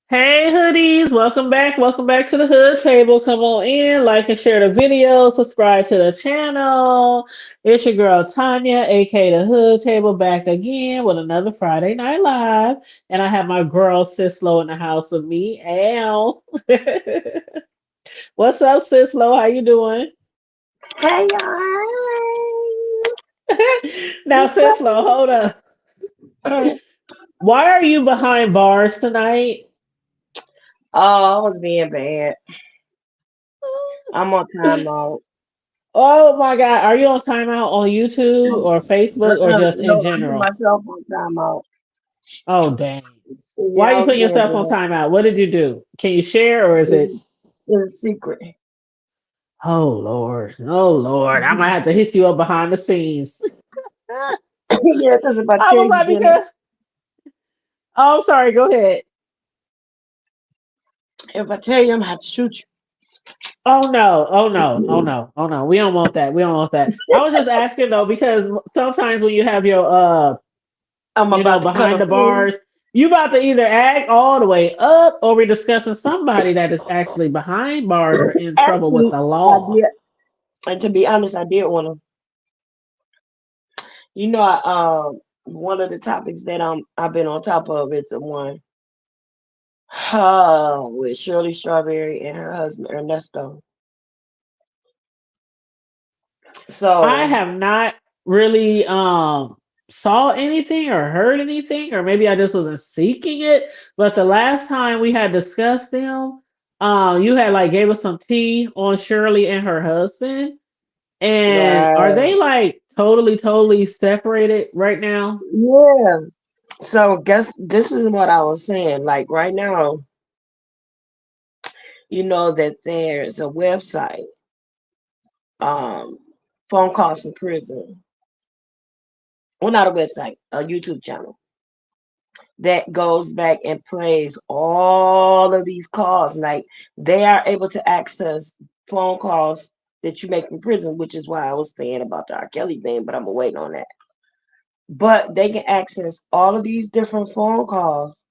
Hey hoodies, welcome back. Welcome back to the Hood Table. Come on in, like and share the video, subscribe to the channel. It's your girl Tanya, aka the Hood Table, back again with another Friday Night Live. And I have my girl Sislo in the house with me. Al. What's up, Sislo? How you doing? Hey y'all. Now, Sislo, hold up. Oh, Why are you behind bars tonight? I was being bad. I'm on timeout. Oh my God. Are you on timeout on YouTube or Facebook or just in No, I put general? myself on timeout. Oh, dang. Why are Yeah, I you was putting being yourself on bad. timeout? What did you do? Can you share or is it? It's a secret. Oh, Lord. Oh, Lord. I might have to hit you up behind the scenes. Yeah, because if I I tell was you, like, then because. Oh, I'm sorry. Go ahead. if I tell you, I'm gonna have to shoot you. Oh, no. Oh, no. Oh, no. Oh, no. We don't want that. We don't want that. I was just asking, though, because sometimes when you have your I'm about to cut behind a the fool. bars. You about to either act all the way up or we're discussing somebody that is actually behind bars or in trouble with Actually, the I law. did. And to be honest, I did want to. One of the topics that I've been on top of is the one with Shirley Strawberry and her husband Ernesto. I So have not really saw anything or heard anything, or maybe I just wasn't seeking it. But the last time we had discussed them, you had like gave us some tea on Shirley and her husband. And are right. they like totally separated right now? Yeah. So guess this is what I was saying. Like right now, you know that there's a website, um, phone calls from prison. Well, not a website, a YouTube channel that goes back and plays all of these calls. Like they are able to access phone calls that you make from prison, which is why I was saying about the R. Kelly thing, but I'm waiting on that. But they can access all of these different phone calls,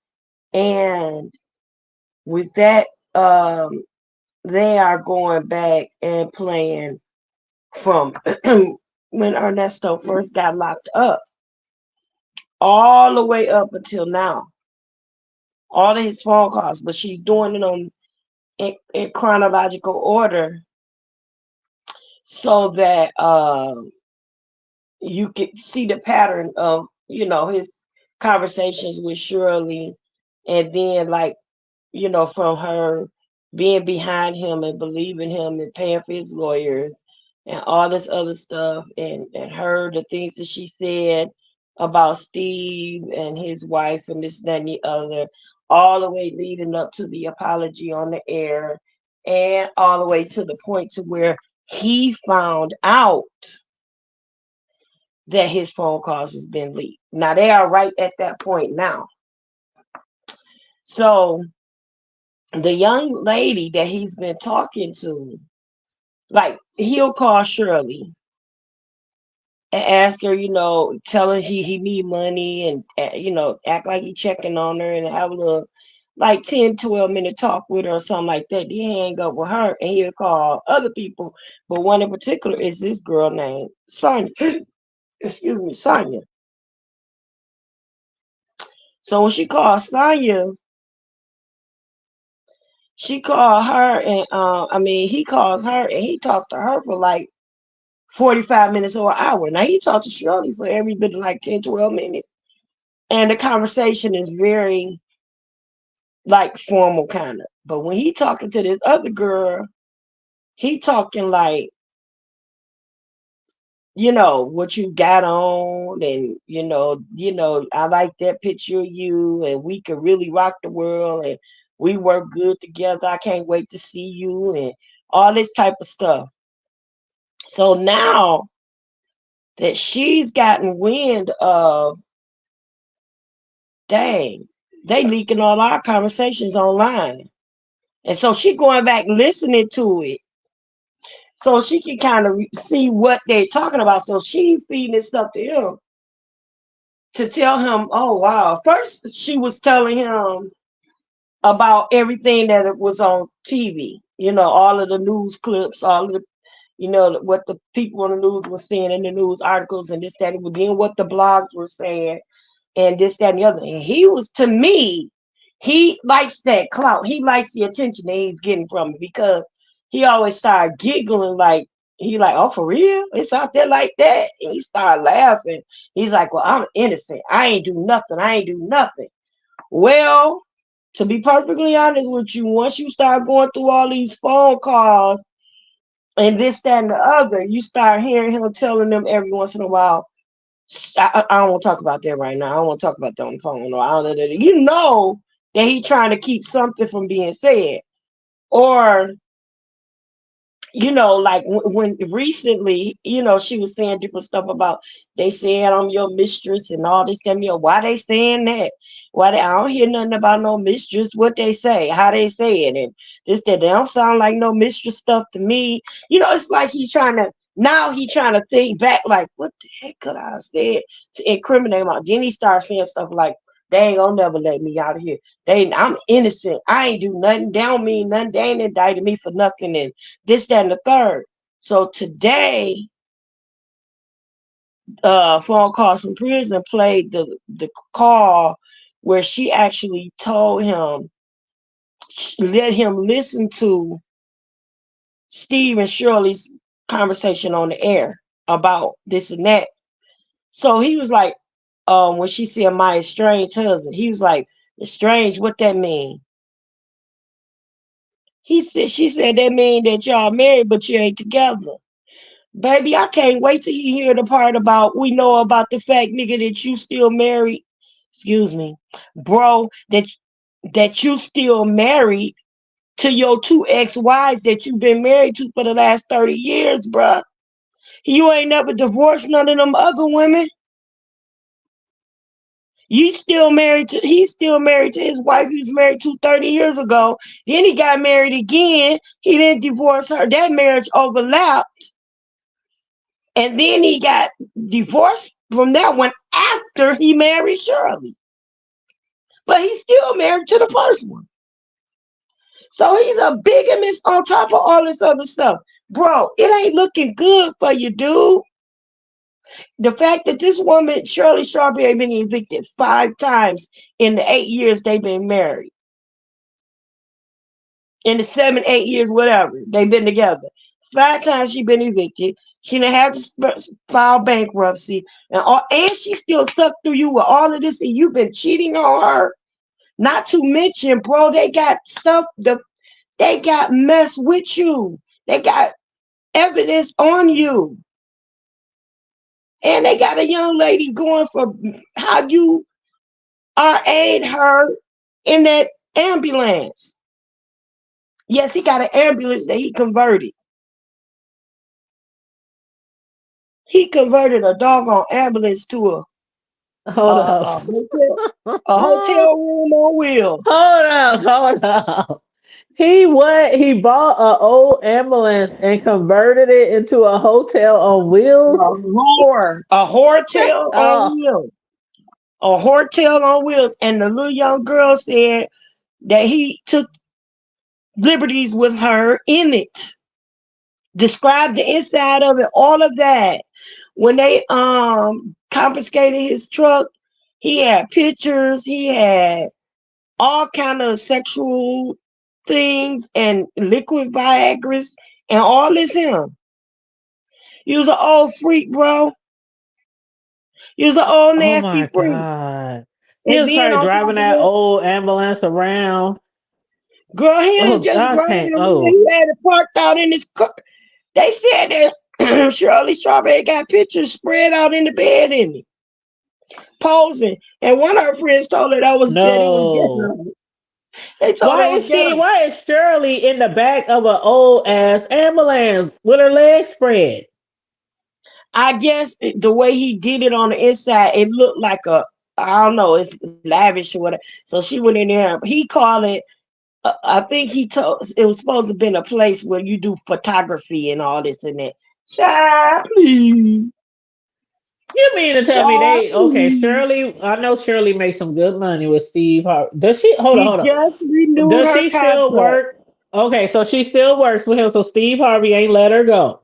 and with that, they are going back and playing from when Ernesto first got locked up all the way up until now. All of his phone calls, but she's doing it in chronological order so that you can see the pattern of his conversations with Shirley, and then like from her being behind him and believing him and paying for his lawyers and all this other stuff, and her the things that she said about Steve and his wife and this, that, and the other, all the way leading up to the apology on the air, and all the way to the point to where he found out that his phone calls has been leaked. Now they are right at that point now. So the young lady that he's been talking to, like he'll call Shirley and ask her, tell her he need money, and act like he checking on her and have a little like 10-12 minute talk with her or something like that. He hang up with her and he'll call other people. But one in particular is this girl named Sonya. Excuse me, Sonya. So when she calls Sonya, she called her and he calls her and he talked to her for like 45 minutes or an hour. Now he talked to Shirley for every bit of like 10-12 minutes. And the conversation is very like formal kind of. But when he talking to this other girl, he talking like, what you got on, and I like that picture of you, and we could really rock the world, and we work good together. I can't wait to see you, and all this type of stuff. So now that she's gotten wind of, dang, they leaking all our conversations online. And so she going back listening to it so she can kind of see what they're talking about. So she feeding this stuff to him to tell him, oh wow. First she was telling him about everything that it was on TV. All of the news clips, all of the, what the people on the news were saying in the news articles and this, that, and then what the blogs were saying and this, that, and the other. And he was, to me, he likes that clout. He likes the attention that he's getting from it because he always started giggling like, he like, oh, for real? It's out there like that? And he started laughing. He's like, well, I'm innocent. I ain't do nothing. I ain't do nothing. Well, to be perfectly honest with you, once you start going through all these phone calls and this, that, and the other, you start hearing him telling them every once in a while, I don't want to talk about that right now. I don't want to talk about that on the phone. That he trying to keep something from being said. Or like when recently, she was saying different stuff about they saying I'm your mistress and all this, that, why they saying that? I don't hear nothing about no mistress. What they say, how they say it, and this, that, they don't sound like no mistress stuff to me. It's like he trying to think back, like, what the heck could I have said to incriminate him? Then he starts saying stuff like, they ain't gonna never let me out of here. I'm innocent. I ain't do nothing. They don't mean nothing. They ain't indicted me for nothing. And this, that, and the third. So today, phone calls from prison played the call where she actually told him, let him listen to Steve and Shirley's conversation on the air about this and that. So he was like, when she said my estranged husband, he was like, estranged, what that mean? She said that mean that y'all married, but you ain't together. Baby, I can't wait till you hear the part about we know about the fact, nigga, that you still married. Excuse me, bro, that you still married to your two ex-wives that you've been married to for the last 30 years, bro. You ain't never divorced none of them other women. He's still married to his wife he was married to 30 years ago. Then he got married again. He didn't divorce her. That marriage overlapped. And then he got divorced from that one after he married Shirley. But he's still married to the first one. So he's a bigamist on top of all this other stuff. Bro, it ain't looking good for you, dude. The fact that this woman, Shirley Strawberry, been evicted 5 times in the 8 years they've been married. In the 7, 8 years, whatever, they've been together. 5 times she been evicted. She done had to file bankruptcy. And she still stuck through you with all of this, and you've been cheating on her. Not to mention, bro, they got stuff, they got mess with you. They got evidence on you. And they got a young lady going for how you aid her in that ambulance. Yes, he got an ambulance that he converted. He converted a doggone ambulance to Hold up. a hotel room on wheels. Hold up. He what? He bought an old ambulance and converted it into a hotel on wheels. A hotel on Oh, wheels. A hotel on wheels. And the little young girl said that he took liberties with her in it. Described the inside of it, all of that. When they confiscated his truck, he had pictures, he had all kind of sexual things and liquid Viagra's and all this him. He was an old freak, bro. He was an old oh nasty my freak. God. He And was then probably on top driving of that it, old ambulance around. girl, he ain't Oh, just I driving can't. around. Oh, He had it parked out in his car. They said that Shirley Strawberry got pictures spread out in the bed in it, posing. And one of her friends told her that it was no. ghetto. They told her it was ghetto. Why is Shirley in the back of an old ass ambulance with her legs spread? I guess the way he did it on the inside, it looked like I don't know, it's lavish or whatever. So she went in there. He called it. I think he told it was supposed to be a place where you do photography and all this and that. Child, please. You mean to tell me they okay? Charlie, Shirley, I know Shirley makes some good money with Steve Harvey. Does she? Hold on, she hold just on. renewed Does her she still contract. work? Okay, so she still works with him. So Steve Harvey ain't let her go.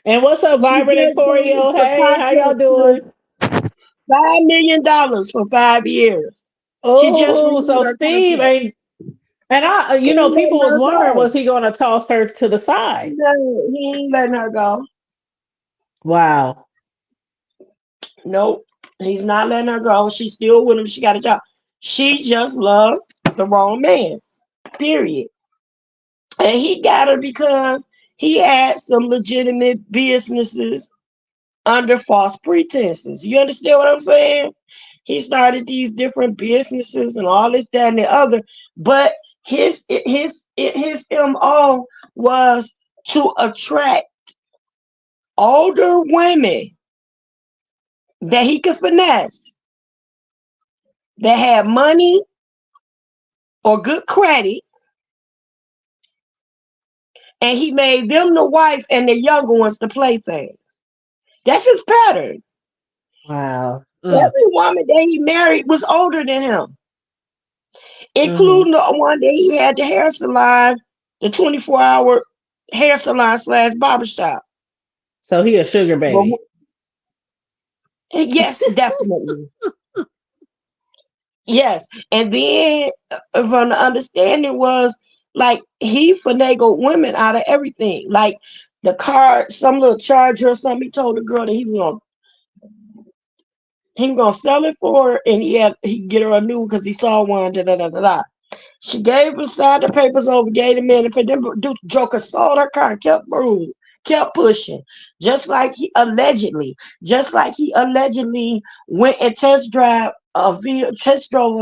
And what's up, She Vibrant just gave us Emporio? the Hey, how y'all contract, doing? sis. $5 million for 5 years. She just Oh, renewed so her Steve contract. ain't. And He ain't letting people was her wondering, go. was he going to toss her to the side? No, he ain't letting her go. Wow. Nope. He's not letting her go. She's still with him. She got a job. She just loved the wrong man. Period. And he got her because he had some legitimate businesses under false pretenses. You understand what I'm saying? He started these different businesses and all this, that, and the other. But his MO was to attract older women that he could finesse, that had money or good credit, and he made them the wife and the younger ones the plaything. That's his pattern. Wow. Every woman that he married was older than him, Mm-hmm. including the one that he had the hair salon, the 24-hour hair salon slash barbershop. So he a sugar But baby. yes, definitely. Yes. And then from the understanding was like he finagled women out of everything. Like the car, some little charger or something, he told the girl that he was gonna sell it for her and he get her a new one because he saw one, da da da da da. She gave him, signed the papers over, gave him in, and then Joker sold her car, kept moving, kept pushing, just like he allegedly went and test drove a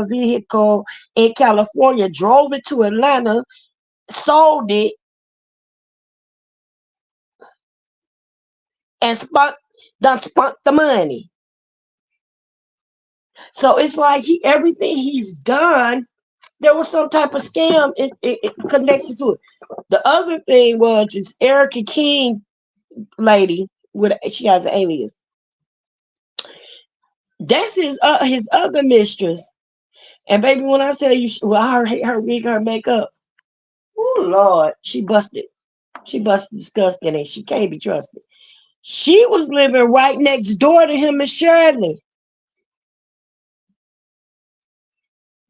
vehicle in California, drove it to Atlanta, sold it, and spent the money. So it's like everything he's done, there was some type of scam connected to it. The other thing was this Erica King lady with she has an alias. That's his other mistress. And baby, when I tell you, her wig, her makeup, oh Lord, she busted. She busted disgusting, and she can't be trusted. She was living right next door to him and Shirley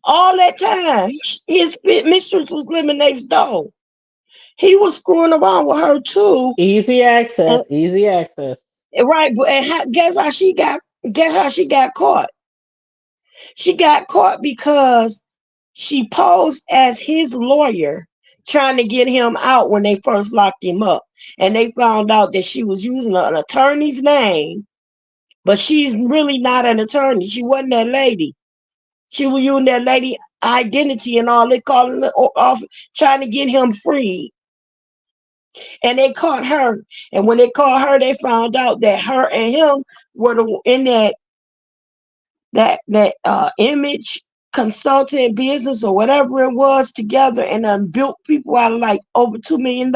all that time. His mistress was living next door. He was screwing around with her too. Easy And, access. Easy access. right, but guess how she got caught. She got caught because she posed as his lawyer trying to get him out when they first locked him up. And they found out that she was using an attorney's name, but she's really not an attorney. She wasn't that lady. She was using that lady identity and all. They calling her off, trying to get him free. And they caught her. And when they caught her, they found out that her and him were in that image consulting business or whatever it was together and built people out of like over $2 million.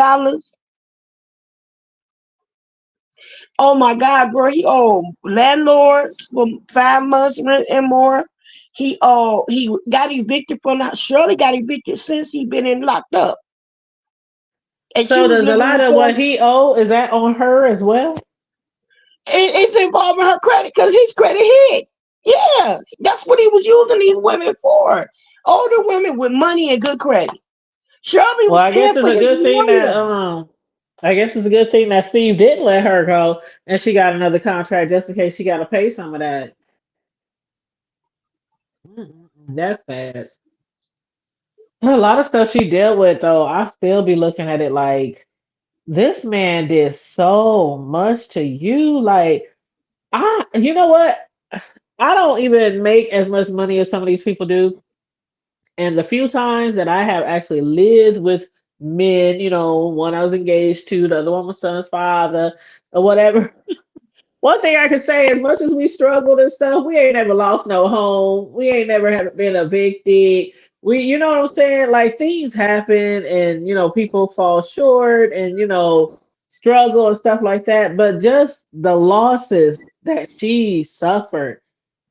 Oh my God, bro, he owed landlords for 5 months rent and more. He got evicted from the Shirley got evicted since he been in locked up. And she So was does a living lot with of what them. he owe is that on her as well? It's involving her credit because his credit hit. Yeah, that's what he was using these women for. Older women with money and good credit. Shirley Well, was I guess paying it's for a his good thing that lawyer. I guess it's a good thing that Steve didn't let her go and she got another contract just in case she got to pay some of that. That's sad. A lot of stuff she dealt with though, I still be looking at it like this man did so much to you. Like you know what? I don't even make as much money as some of these people do. And the few times that I have actually lived with men, one I was engaged to, the other one my son's father, or whatever. One thing I can say, as much as we struggled and stuff, we ain't never lost no home. We ain't never have been evicted. You know what I'm saying? Like things happen, and people fall short, and struggle and stuff like that. But just the losses that she suffered,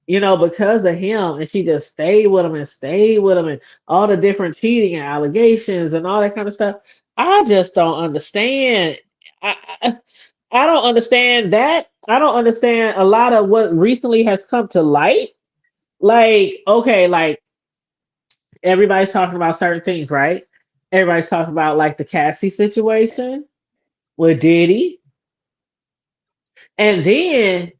because of him, and she just stayed with him and stayed with him, and all the different cheating and allegations and all that kind of stuff. I just don't understand. I, I, I don't understand that. I don't understand a lot of what recently has come to light. Like, okay, like everybody's talking about certain things, right? Everybody's talking about like the Cassie situation with Diddy, and then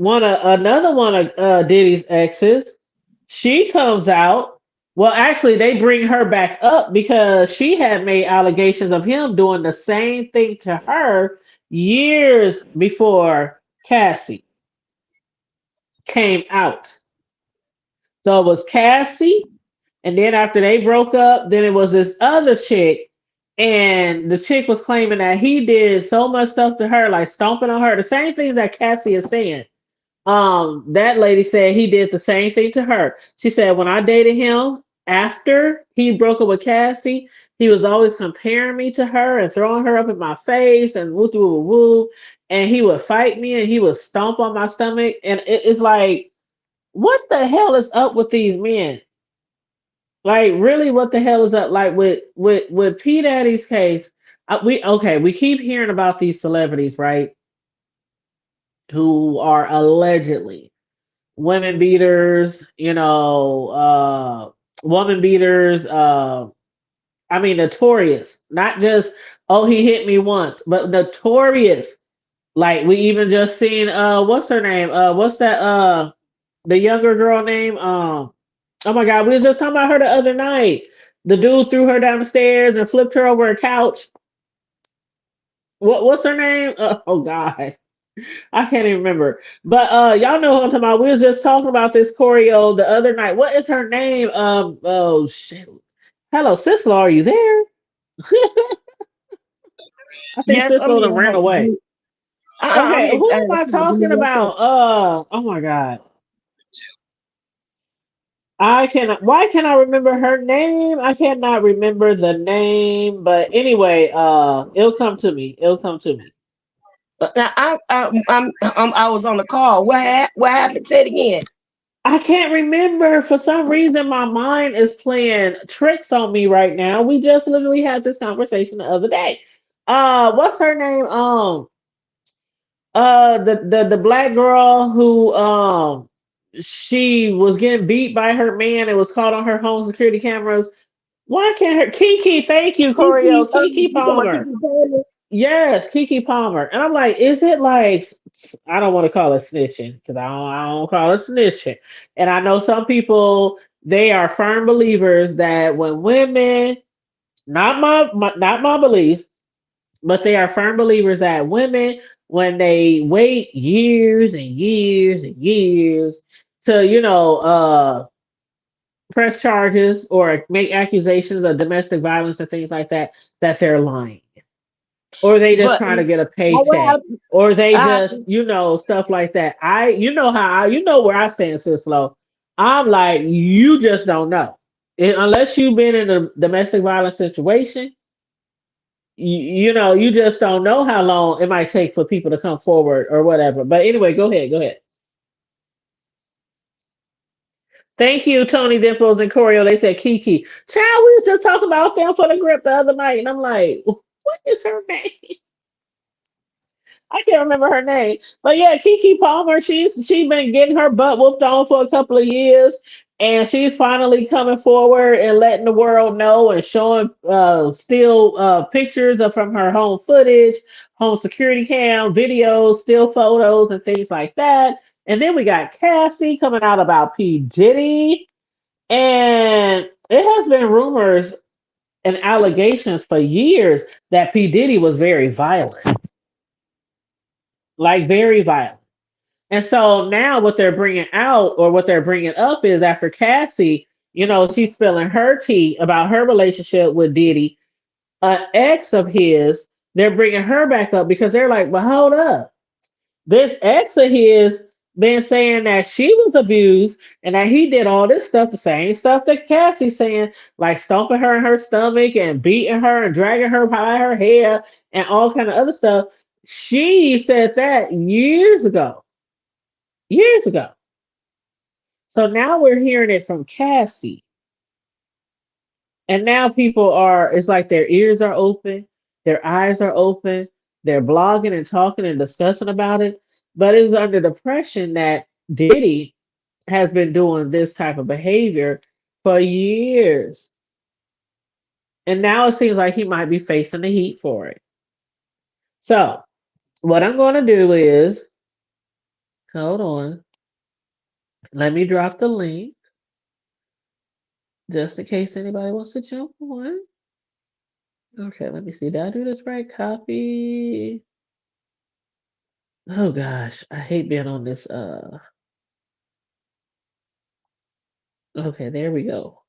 another one of Diddy's exes, she comes out. Well, actually, they bring her back up because she had made allegations of him doing the same thing to her years before Cassie came out. So it was Cassie, and then after they broke up, then it was this other chick, and the chick was claiming that he did so much stuff to her, like stomping on her, the same thing that Cassie is saying. That lady said he did the same thing to her. She said when I dated him after he broke up with Cassie, he was always comparing me to her and throwing her up in my face and woo woo woo woo, and he would fight me and he would stomp on my stomach, and it's like, what the hell is up with these men? Like, really, what the hell is up? Like with P Daddy's case, we keep hearing about these celebrities, right, who are allegedly women beaters, woman beaters, I mean notorious. Not just, oh, he hit me once, but notorious. Like we even just seen what's her name? What's that the younger girl name? Oh my god, we was just talking about her the other night. The dude threw her down the stairs and flipped her over a couch. What's her name? Oh god. I can't even remember. But y'all know who I'm talking about. We was just talking about this choreo the other night. What is her name? Oh shit. Hello, Sisla, are you there? I think Yes, I'm Sisla here. done ran away. I'm Okay, here. who am I Give me talking one about? second. Oh my god. I cannot, why can't I remember her name? I cannot remember the name, but anyway, it'll come to me. It'll come to me. Now, I was on the call. What happened? Say it again. I can't remember. For some reason, my mind is playing tricks on me right now. We just literally had this conversation the other day. What's her name? The black girl who she was getting beat by her man and was caught on her home security cameras. Why can't her Kiki? Thank you, Corio. Kiki You talking about Palmer. Kiki Palmer? Yes, Kiki Palmer. And I'm like, is it like, I don't want to call it snitching because I don't call it snitching. And I know some people, they are firm believers that when women, not my beliefs, but they are firm believers that women, when they wait years and years and years to, press charges or make accusations of domestic violence and things like that, that they're lying, or they just But trying to get a what paycheck, happened? or they just, happened? stuff like that. You know where I stand, Cislo. I'm like, you just don't know. Unless you've been in a domestic violence situation, you just don't know how long it might take for people to come forward or whatever. But anyway, go ahead, go ahead. Thank you, Tony Dimples and Corio. They said Kiki. Child, we was just talking about them for the grip the other night, and I'm like, what is her name? I can't remember her name, but yeah, Kiki Palmer. She's been getting her butt whooped on for a couple of years, and she's finally coming forward and letting the world know and showing still pictures of from her home footage, home security cam videos, still photos, and things like that. And then we got Cassie coming out about P Diddy, and it has been rumors and allegations for years that P Diddy was very violent, like very violent. And so now what they're bringing out or what they're bringing up is after Cassie, she's spilling her tea about her relationship with Diddy, an ex of his, they're bringing her back up because they're like, well, hold up. This ex of his been saying that she was abused and that he did all this stuff, the same stuff that Cassie's saying, like stomping her in her stomach and beating her and dragging her by her hair and all kind of other stuff. She said that years ago. years ago. So now we're hearing it from Cassie. And now people are, it's like their ears are open, their eyes are open, they're blogging and talking and discussing about it. But it's under the impression that Diddy has been doing this type of behavior for years. And now it seems like he might be facing the heat for it. So, what I'm going to do is, hold on, let me drop the link just in case anybody wants to jump on. Okay, let me see. Did I do this right? Copy. Oh gosh, I hate being on this. Okay, there we go.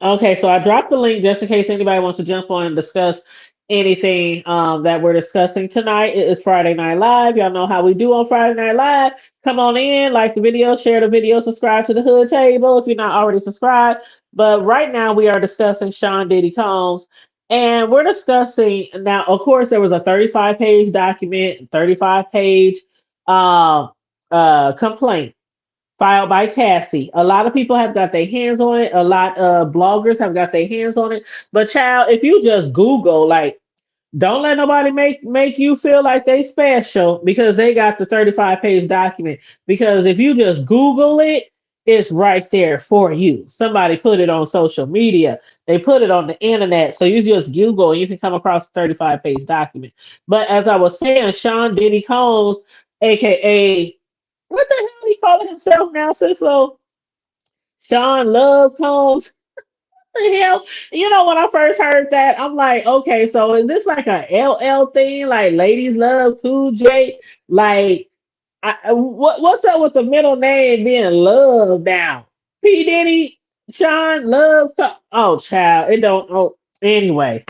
Okay, so I dropped the link just in case anybody wants to jump on and discuss anything that we're discussing tonight. It is Friday Night Live. Y'all know how we do on Friday Night Live. Come on in, like the video, share the video, subscribe to the Hood Table if you're not already subscribed. But right now we are discussing Sean Diddy Combs. And we're discussing now, of course, there was a 35-page document, 35-page um, complaint filed by Cassie. A lot of people have got their hands on it. A lot of bloggers have got their hands on it. But child, if you just Google, like, don't let nobody make you feel like they special because they got the 35-page document. Because if you just Google it, it's right there for you. Somebody put it on social media. They put it on the internet. So you just Google and you can come across a 35-page document. But as I was saying, Sean Diddy Combs, aka what the hell he calling himself now, Cisco? Sean Love Combs? What the hell? You know, when I first heard that, I'm like, okay, so is this like a LL thing? Like ladies love Cool J? Like, what's up with the middle name being Love now? P. Diddy, Sean Love. Oh, child, it don't. Oh, anyway.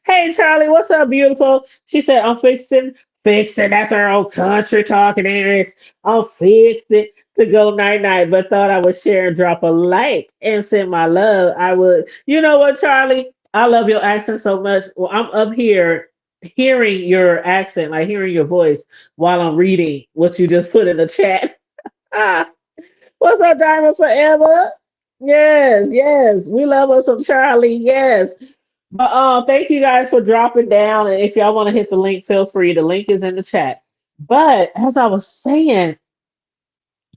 Hey, Charlie, what's up, beautiful? She said, I'm fixing. That's her old country talking Aries. I'm fixing to go night night, but thought I would share and drop a like and send my love. I would. You know what, Charlie? I love your accent so much. Well, I'm up here hearing your accent, like hearing your voice while I'm reading what you just put in the chat. Ah, what's up, Diamond Forever? Yes. We love us some Charlie. Yes. But thank you guys for dropping down. And if y'all want to hit the link, feel free. The link is in the chat. But as I was saying,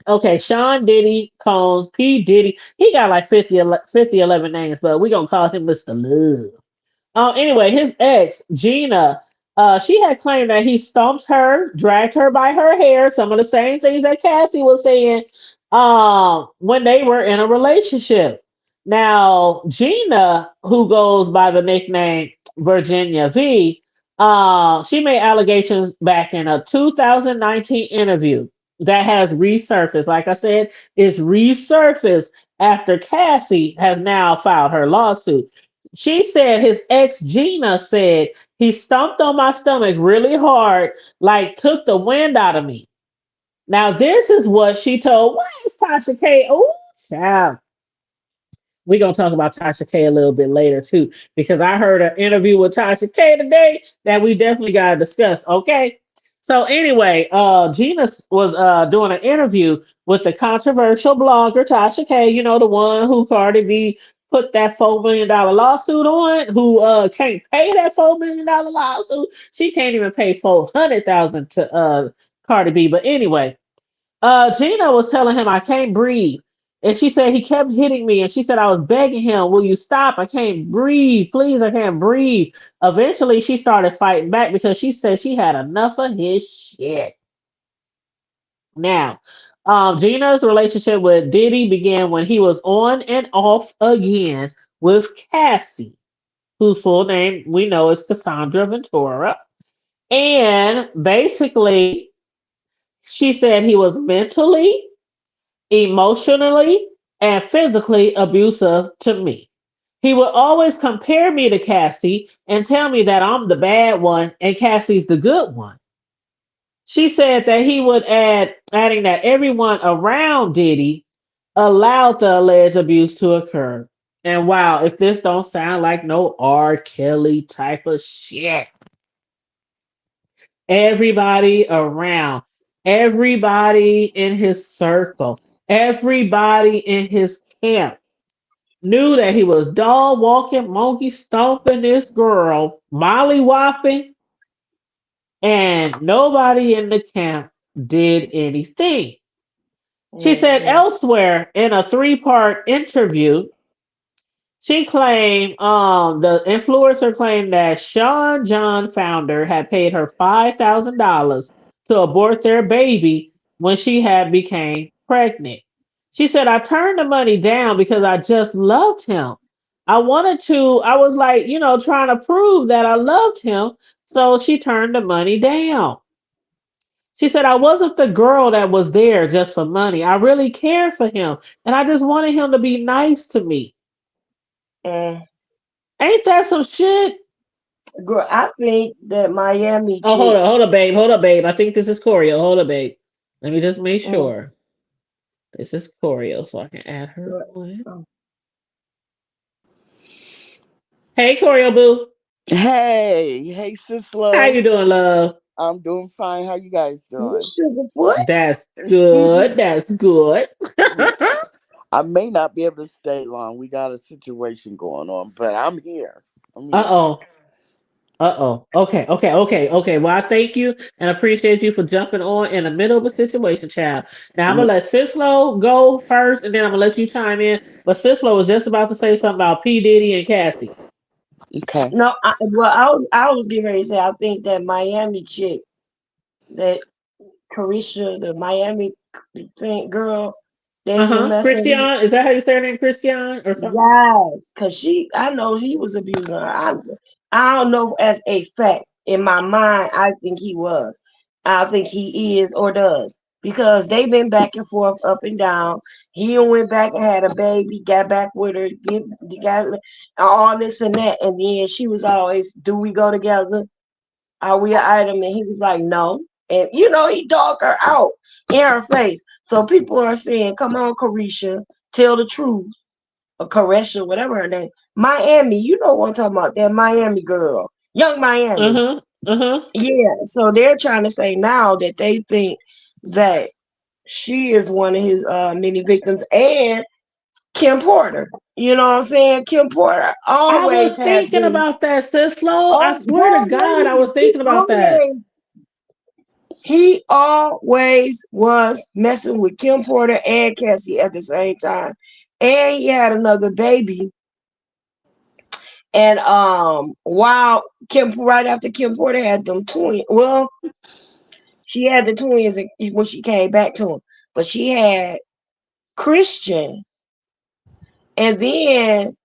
okay, Sean Diddy calls P. Diddy. He got like 50 11 names, but we're going to call him Mr. Love. Anyway, his ex, Gina, she had claimed that he stomped her, dragged her by her hair, some of the same things that Cassie was saying when they were in a relationship. Now, Gina, who goes by the nickname Virginia V, she made allegations back in a 2019 interview that has resurfaced. Like I said, it's resurfaced after Cassie has now filed her lawsuit. She said his ex Gina said he stomped on my stomach really hard, like took the wind out of me. Now this is what she told. Why is Tasha K? Oh, child. We're gonna talk about Tasha K a little bit later too, because I heard an interview with Tasha K today that we definitely gotta discuss. Okay. So anyway, Gina was doing an interview with the controversial blogger Tasha K. You know, the one who Cardi B put that $4 million lawsuit on, who can't pay that $4 million lawsuit. She can't even pay 400,000 to Cardi B. But anyway, Gina was telling him I can't breathe. And she said he kept hitting me. And she said I was begging him, will you stop? I can't breathe. Please, I can't breathe. Eventually, she started fighting back because she said she had enough of his shit. Now, Gina's relationship with Diddy began when he was on and off again with Cassie, whose full name we know is Cassandra Ventura. And basically, she said he was mentally, emotionally, and physically abusive to me. He would always compare me to Cassie and tell me that I'm the bad one and Cassie's the good one. She said that he would adding that everyone around Diddy allowed the alleged abuse to occur. And wow, if this don't sound like no R. Kelly type of shit. Everybody around, everybody in his circle, everybody in his camp knew that he was dog walking, monkey stomping this girl, molly whopping, and nobody in the camp did anything. She said Mm-hmm. elsewhere in a three-part interview, she claimed the influencer claimed that Sean John founder had paid her $5,000 to abort their baby when she had became pregnant. She said, I turned the money down because I just loved him. I was like, trying to prove that I loved him. So she turned the money down. She said, I wasn't the girl that was there just for money. I really cared for him and I just wanted him to be nice to me. Mm. Ain't that some shit? Girl, I think that Miami Oh, chick. hold up, babe. I think this is Choreo. Hold up, babe. Let me just make Mm, sure. This is Choreo, so I can add her girl, on. oh, Hey, Choreo Boo. Hey, sis How love. you doing, love? I'm doing fine. How you guys you doing? Sugarfoot? That's good. That's good. Yeah. I may not be able to stay long. We got a situation going on, but I'm here. I'm here. Uh-oh. Uh-oh. Okay. Well, I thank you and appreciate you for jumping on in the middle of a situation, child. Now I'm Yeah, gonna let Sislo go first, and then I'm gonna let you chime in. But Sislo was just about to say something about P. Diddy and Cassie. okay. No, I was getting ready to say I think that Miami chick, that Carisha, the Miami thing girl, they were Uh-huh. messing Christian, with. is that how you say her name? Christian or something? Yes, cause I know he was abusing her. I don't know as a fact. In my mind, I think he was. I think he is or does because they've been back and forth, up and down. He went back and had a baby, got back with her, got all this and that, and then she was always, "Do we go together? Are we an item?" And he was like, "No." And he dogged her out in her face. So people are saying, "Come on, Carisha, tell the truth." Or Caresha, whatever her name. Miami, you know what I'm talking about, that Miami girl. Young Miami. Uh-huh. Uh-huh. Yeah. So they're trying to say now that they think that she is one of his many victims and Kim Porter. You know what I'm saying? Kim Porter I always was had thinking been, about that, Sislo. I oh swear to girl, God, I lady, was thinking about that. he always was messing with Kim Porter and Cassie at the same time. And he had another baby. And while Kim, right after Kim Porter had them twins, well, she had the twins when she came back to him, but she had Christian, and then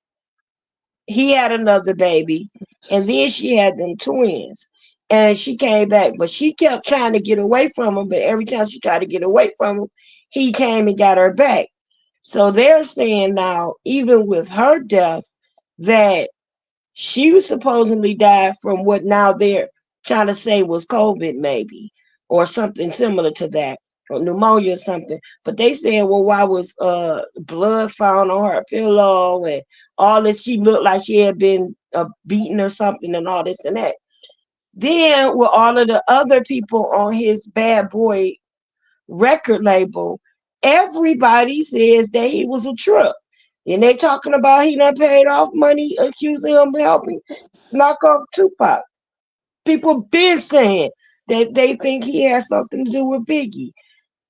he had another baby, and then she had them twins, and she came back, but she kept trying to get away from him. But every time she tried to get away from him, he came and got her back. So they're saying now, even with her death, that she was supposedly died from what now they're trying to say was COVID, maybe, or something similar to that, or pneumonia or something. But they saying, well, why was blood found on her pillow and all this? She looked like she had been beaten or something, and all this and that. Then with all of the other people on his bad boy record label, everybody says that he was a trip. And they talking about he done paid off money, accusing him of helping knock off Tupac. People been saying that they think he has something to do with Biggie.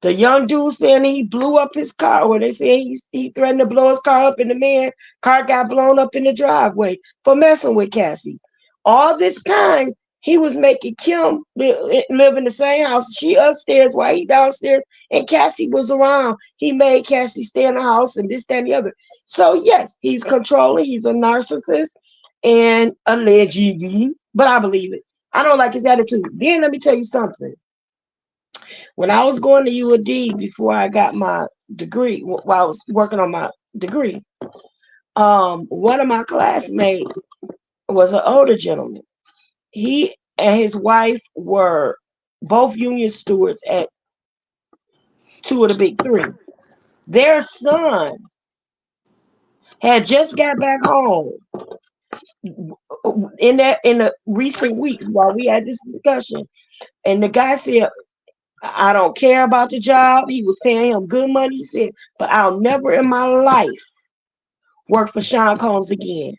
The young dude saying he blew up his car, or they say he threatened to blow his car up, and the man car got blown up in the driveway for messing with Cassie. All this time, he was making Kim live in the same house. She upstairs while he downstairs, and Cassie was around. He made Cassie stay in the house and this, that, and the other. So yes, he's controlling. He's a narcissist, and allegedly, but I believe it. I don't like his attitude. Then let me tell you something. When I was going to UD before I got my degree, while I was working on my degree, One of my classmates was an older gentleman. He and his wife were both union stewards at two of the big three. Their son had just got back home in the recent weeks while we had this discussion, and the guy said, "I don't care about the job." He was paying him good money. He said, "But I'll never in my life work for Sean Combs again."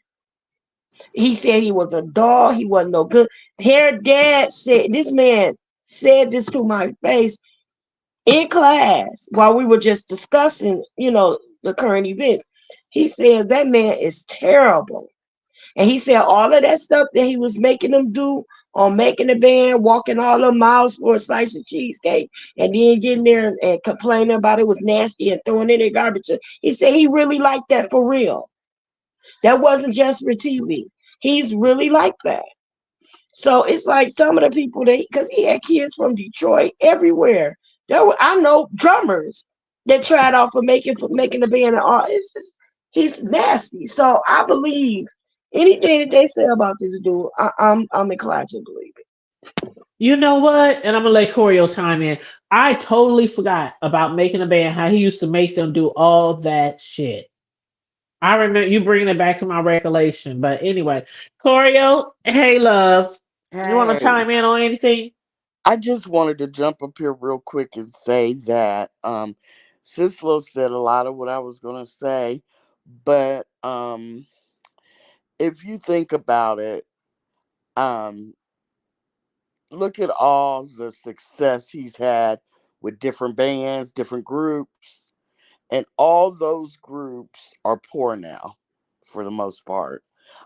He said he was a dog. He wasn't no good. Her dad said, this man said this to my face in class while we were just discussing, the current events. He said that man is terrible. And he said all of that stuff that he was making them do on making the band, walking all the miles for a slice of cheesecake, and then getting there and complaining about it was nasty and throwing it in the garbage. He said he really liked that for real. That wasn't just for TV. He's really like that. So it's like some of the people that, because he had kids from Detroit everywhere. I know drummers that tried out for making the band and all. He's nasty. So I believe anything that they say about this dude. I'm inclined to believe it. You know what? And I'm gonna let Corio chime in. I totally forgot about making a band. How he used to make them do all that shit. I remember you bringing it back to my recollection. But anyway, Corio, hey love, you want to Hey, chime in on anything? I just wanted to jump up here real quick and say that Sislo said a lot of what I was gonna say, but if you think about it, um look at all the success he's had with different bands, different groups, and all those groups are poor now for the most part.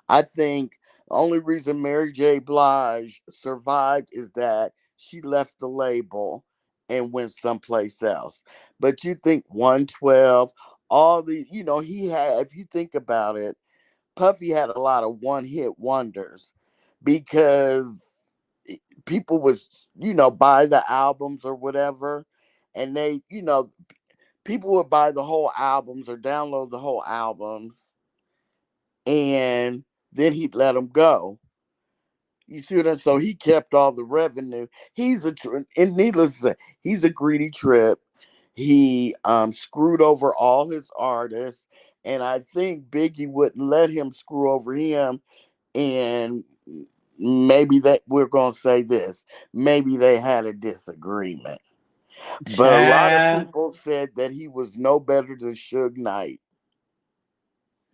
I think the only reason Mary J. Blige survived is that she left the label and went someplace else. But you think 112, all the, he had, if you think about it, Puffy had a lot of one hit wonders because people was, buy the albums or whatever, and they, people would buy the whole albums or download the whole albums, and then he'd let them go. You see what I'm saying? So he kept all the revenue. And needless to say, he's a greedy trip. He screwed over all his artists, and I think Biggie wouldn't let him screw over him. And maybe that we're gonna say this. Maybe they had a disagreement. But a lot of Child. people said that he was no better than Suge Knight.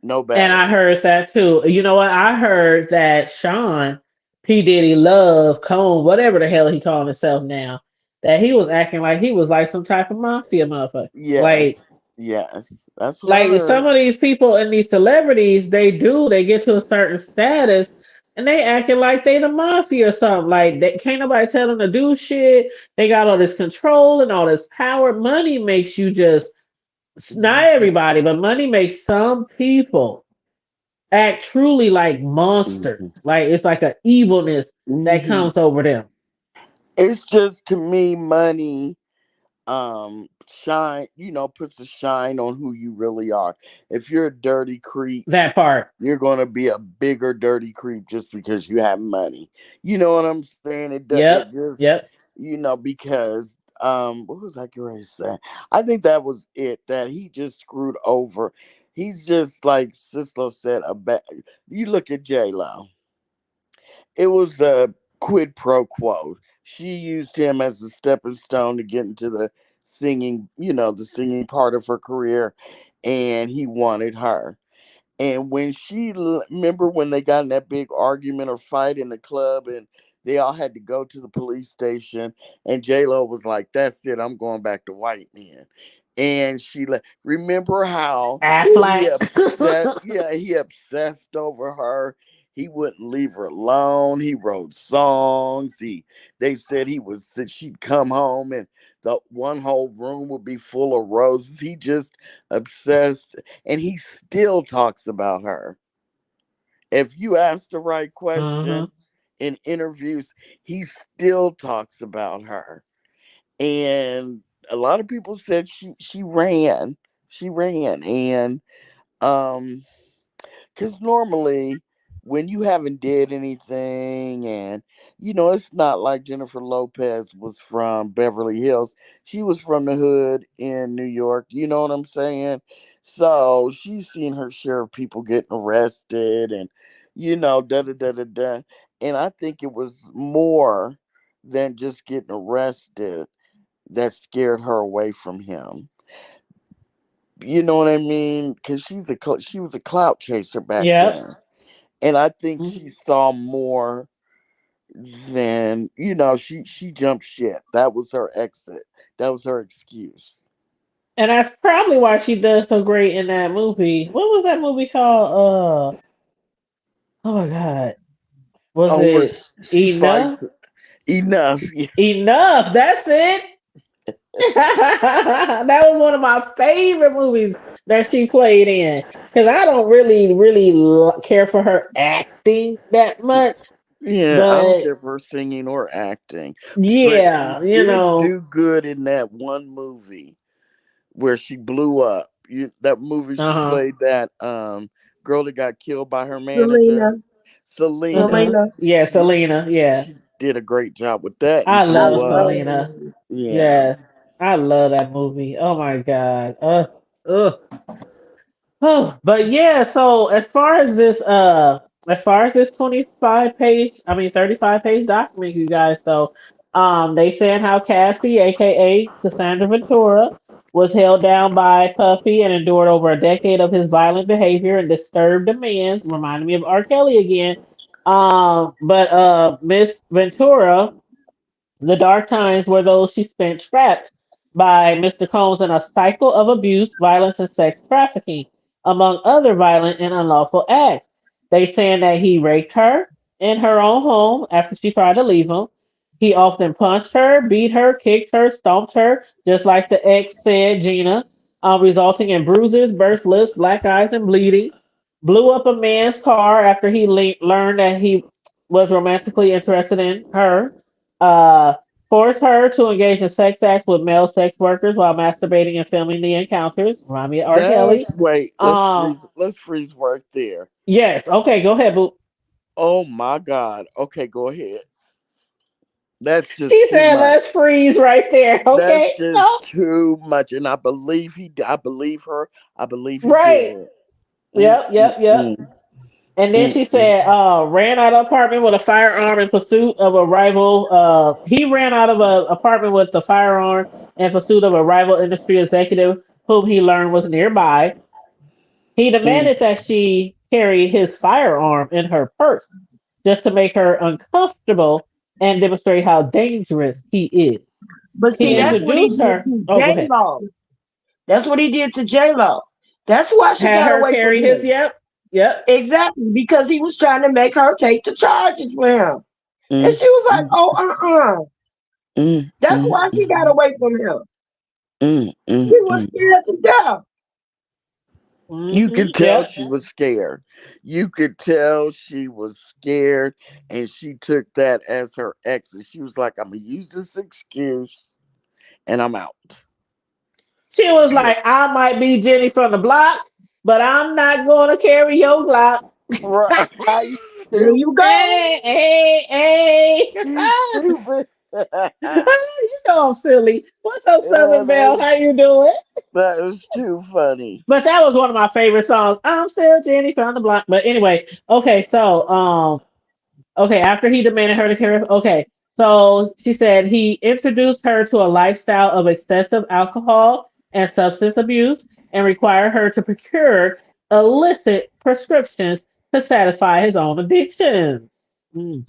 No And I better. heard that too. You know what? I heard that Sean P. Diddy Love Cone, whatever the hell he called himself now, that he was acting like he was like some type of mafia motherfucker. Like, Yes. Yes. That's what I like some heard. of these people and these celebrities, they get to a certain status and they acting like they the mafia or something. Like they can't nobody tell them to do shit. They got all this control and all this power. Money makes you just not everybody, but money makes some people act truly like monsters. Mhm. Like it's like an evilness that Mhm. comes over them. It's just to me money shine, puts a shine on who you really are. If you're a dirty creep, That part. you're gonna be a bigger dirty creep just because you have money. You know what I'm saying? It Yep. just Yep. because what was I going to say? I think that was it, that he just screwed over. He's just like Sislo said, you look at J Lo. It was a quid pro quo. She used him as a stepping stone to get into the singing part of her career, and he wanted her. And when remember when they got in that big argument or fight in the club, and they all had to go to the police station, and J Lo was like, "That's it, I'm going back to white men." And remember how he Affleck. upset? Yeah, he obsessed over her. He wouldn't leave her alone. He wrote songs. They said she'd come home and the one whole room would be full of roses. He just obsessed, and he still talks about her. If you ask the right hmm question in interviews, he still talks about her. And a lot of people said she ran. She ran. And um Because normally, when you haven't did anything, and it's not like Jennifer Lopez was from Beverly Hills. She was from the hood in New York. You know what I'm saying? So she's seen her share of people getting arrested, and da da da da da. And I think it was more than just getting arrested that scared her away from him. You know what I mean? Because she was a clout chaser back Yep. then, and I think Mhm. she saw more than she jumped ship. That was her exit. That was her excuse. And that's probably why she does so great in that movie. What was that movie called? Oh my God. Was Oh, where it she Enough? fights enough. Yeah, Enough. That's it. That was one of my favorite movies that she played in. Because I don't really care for her acting that much. yeah. I don't But care for her singing or acting, but she yeah, did do good in that one movie where she blew up. That movie uh she huh. played that girl that got killed by her Selena. manager, Uh Selena. huh. Selena. Yeah, She Selena. Yeah. she did a great job with that I and I blew love up. love that Selena. movie. Yeah. Yes. I love that movie. Oh my God. Ugh. Oh, but yeah, so as far as this 25 page, I mean 35 page document, you guys, so they said how Cassie, aka Cassandra Ventura, was held down by Puffy and endured over a decade of his violent behavior and disturbed demands, reminding me of R. Kelly again. But Miss Ventura, the dark times were those she spent trapped by Mr. Combs in a cycle of abuse, violence, and sex trafficking, among other violent and unlawful acts. They saying that he raped her in her own home after she tried to leave him. He often punched her, beat her, kicked her, stomped her, just like the ex said, Gina, resulting in bruises, burst lips, black eyes, and bleeding. Blew up a man's car after he learned that he was romantically interested in her. Uh, Forced her to engage in sex acts with male sex workers while masturbating and filming the encounters. Remind me of R. Kelly. That's wait, Um, let's freeze right there. yes. Okay, go ahead, boo. Oh my god. Okay, go ahead. That's just She too said, much. "Let's freeze right there." That's Okay. just No. too much. And I believe her. I believe he did Right. it. Mm, Yep. mm, Yep. Yep. mm, And then mm, she mm. said, ran out of apartment with a firearm in pursuit of a rival. He ran out of an apartment with a firearm in pursuit of a rival industry executive whom he learned was nearby. He demanded Mm. that she carry his firearm in her purse just to make her uncomfortable and demonstrate how dangerous he is. But He see, Mm. that's what he introduced did her. to Oh, J go ahead. Lo. That's what he did to J Lo. That's why she Had got her away from carry his. him. Yep. Yep. Exactly, because he was trying to make her take the charges for him. And Mm. she was like, Mm. oh, Mm. That's Mm. why she got Mm. away from him. Mm. Mm. She was Mm. scared to death. You could tell Yep. she was scared. You could tell she was scared, and she took that as her exit. She was like, "I'm gonna use this excuse, and I'm out." She was Yeah, like, I might be Jenny from the block, but I'm not going to carry your Glock. right. There you go. Hey, hey, hey. You stupid. You know I'm silly. What's up, Yeah, Southern Belle? How you doing? that was too funny. But that was one of my favorite songs. I'm still Jenny from the block. But anyway, okay, so okay, after he demanded her to carry, okay, so she said he introduced her to a lifestyle of excessive alcohol and substance abuse and required her to procure illicit prescriptions to satisfy his own addictions. Mm.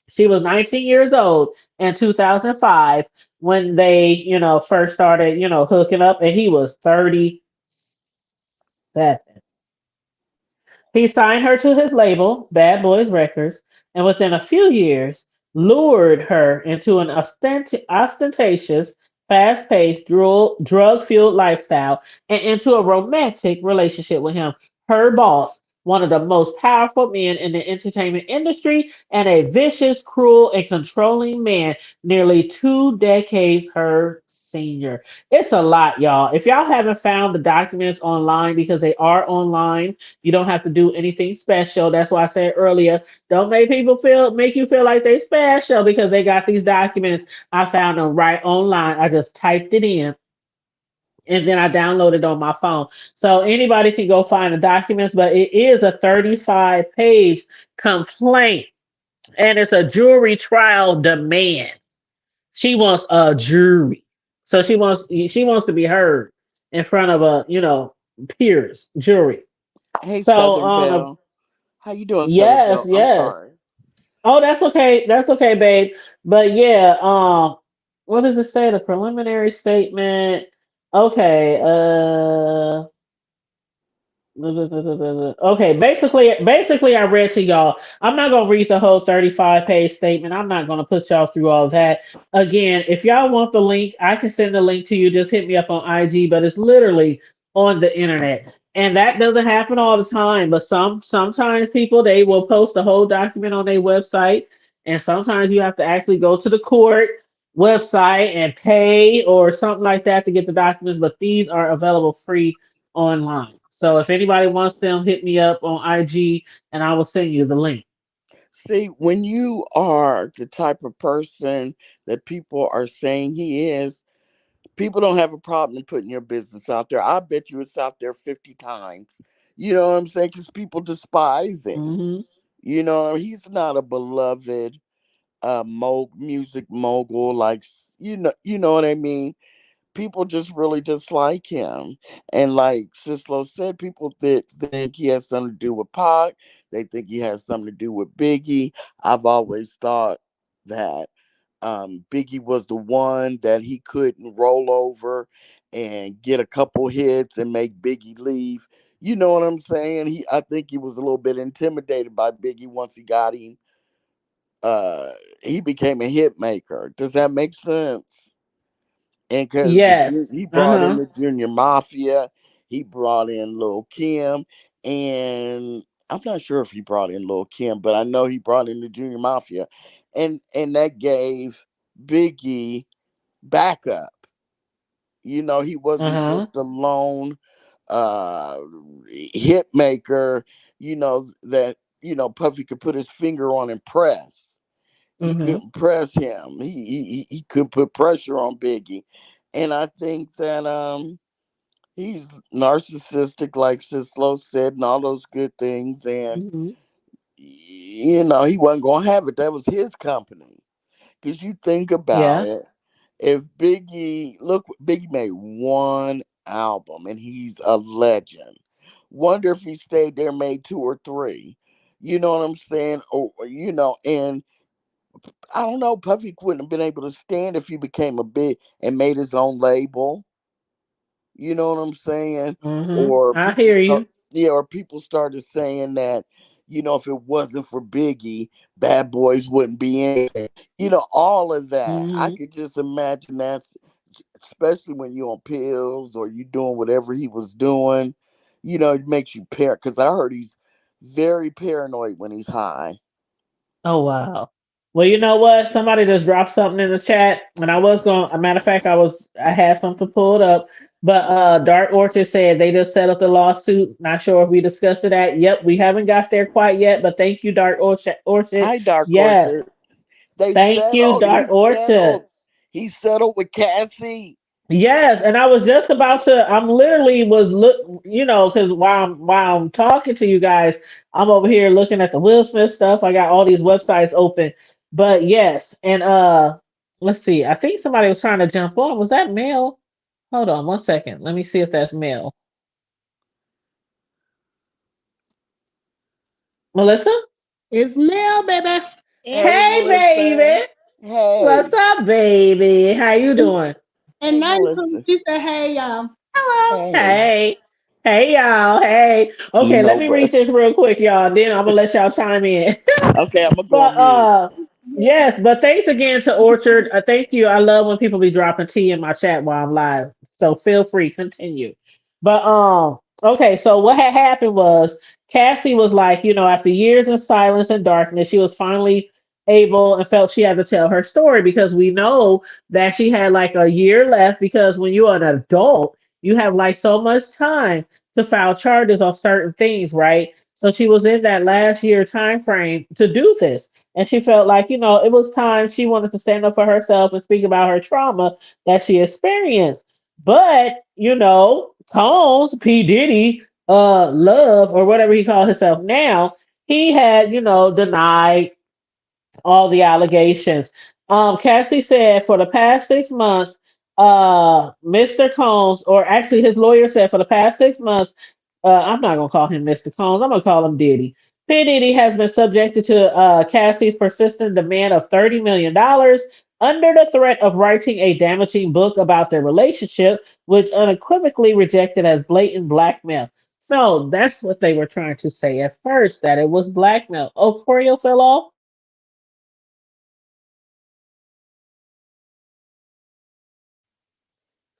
She was 19 years old in 2005 when they, first started, hooking up, and he was 37. He signed her to his label, Bad Boys Records, and within a few years lured her into an ostentatious, fast paced, drug fueled lifestyle and into a romantic relationship with him, her boss, one of the most powerful men in the entertainment industry, and a vicious, cruel, and controlling man, nearly 2 decades her senior. It's a lot, y'all. If y'all haven't found the documents online, because they are online, you don't have to do anything special. That's why I said earlier, don't make you feel like they special because they got these documents. I found them right online. I just typed it in and then I downloaded on my phone. So anybody can go find the documents, but it is a 35-page complaint and it's a jury trial demand. She wants a jury. So she wants to be heard in front of a, peers, jury. Hey, So Southern Belle. How you doing, Southern yes, Belle? I'm yes. sorry. Oh, that's okay. That's okay, babe. But yeah, what does it say? The preliminary statement. Okay, okay, basically, I read to y'all. I'm not gonna read the whole 35-page statement. I'm not gonna put y'all through all that. Again, if y'all want the link, I can send the link to you. Just hit me up on IG, but it's literally on the internet. And that doesn't happen all the time, but sometimes people they will post the whole document on their website, and sometimes you have to actually go to the court website and pay or something like that to get the documents, but these are available free online. So if anybody wants them, hit me up on IG and I will send you the link. See, when you are the type of person that people are saying he is, people don't have a problem putting your business out there. I bet you it's out there 50 times. You know what I'm saying? Because people despise him. Hmm. You know, he's not a beloved music mogul like you know what I mean. People just really dislike him. And like Sislo said, people that think he has something to do with Pac. They think he has something to do with Biggie. I've always thought that Biggie was the one that he couldn't roll over and get a couple hits and make Biggie leave. You know what I'm saying? I think he was a little bit intimidated by Biggie once he got him. Uh, he became a hit maker. Does that make sense? And because Yes. he Uh brought in huh. the Junior Mafia, he brought in Lil Kim, and I'm not sure if he brought in Lil Kim, but I know he brought in the Junior Mafia, and that gave Biggie backup. You know, he Uh wasn't huh. just a lone uh hit maker. You know that Puffy could put his finger on and press. He Hmm. couldn't press him. He could put pressure on Biggie, and I think that he's narcissistic, like Sislo said, and all those good things. And Hmm. he wasn't gonna have it. That was his company. Because you think about Yeah. it, if Biggie made one album and he's a legend. Wonder if he stayed there, made two or three. You know what I'm saying? And I don't know. Puffy wouldn't have been able to stand if he became a big and made his own label. You know what I'm saying? Hmm. Or I people hear start, you. yeah, or people started saying that, if it wasn't for Biggie, Bad Boys wouldn't be anything. All of that. I Hmm. could just imagine that, especially when you're on pills or you doing whatever he was doing. It makes you because I heard he's very paranoid when he's high. Oh wow. Well, you know what? Somebody just dropped something in the chat, and I was going. A matter of fact, I had something pulled up, but Dark Orchard said they just settled the lawsuit. Not sure if we discussed that. Yep, we haven't got there quite yet, but thank you, Dark Orchard. Orchard. Hi, Dark Yes, Orchard. They thank you, settled. He Dark Orchard. settled. He settled with Cassie. Yes, and I was just about to. I'm literally was look, because while I'm talking to you guys, I'm over here looking at the Will Smith stuff. I got all these websites open, but yes, and let's see. I think somebody was trying to jump on. Was that Mel? Hold on 1 second. Let me see if that's Mel. Melissa? It's Mel, baby. Hey, Hey, Melissa. baby. What's Hey. up, baby? How you doing? And Hey, now you come, Melissa. she said, hey, y'all. Hello. Hey. Hey. Hey, y'all. Hey. You Okay, know let me read what? this real quick, y'all. Then I'm gonna let y'all chime in. Okay, I'm gonna go But on mute. yes, but thanks again to Orchard. Thank you. I love when people be dropping tea in my chat while I'm live. So feel free, continue. But okay, so what had happened was Cassie was like, after years of silence and darkness, she was finally able and felt she had to tell her story because we know that she had like a year left because when you're an adult, you have like so much time to file charges on certain things, right? So she was in that last year time frame to do this. And she felt like, it was time she wanted to stand up for herself and speak about her trauma that she experienced. But, Combs, P. Diddy, Love, or whatever he called himself now, he had, denied all the allegations. Cassie said for the past 6 months, Mr. Combs, or actually his lawyer said for the past 6 months, I'm not gonna call him Mr. Combs, I'm gonna call him Diddy. P. Diddy has been subjected to Cassie's persistent demand of $30 million under the threat of writing a damaging book about their relationship, which unequivocally rejected as blatant blackmail. So that's what they were trying to say at first, that it was blackmail. Oh, Corio fell off.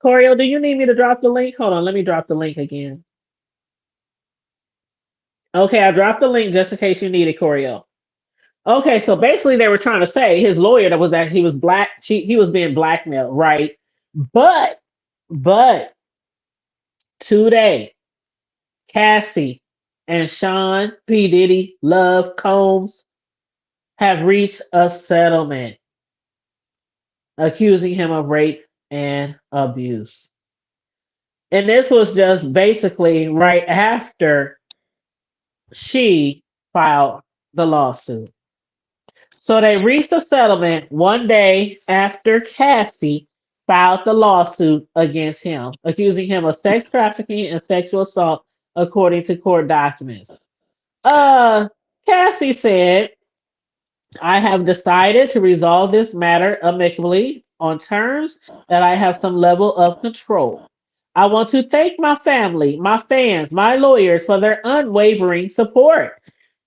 Corio, do you need me to drop the link? Hold on, let me drop the link again. Okay, I dropped the link just in case you need it, Corio. Okay, so basically they were trying to say his lawyer that was that he was he was being blackmailed, right? But but today, Cassie and Sean P. Diddy Love Combs have reached a settlement accusing him of rape and abuse. And this was just basically right after she filed the lawsuit. So they reached a settlement one day after Cassie filed the lawsuit against him, accusing him of sex trafficking and sexual assault, according to court documents. Uh, Cassie said, I have decided to resolve this matter amicably on terms that I have some level of control. I want to thank my family, my fans, my lawyers for their unwavering support.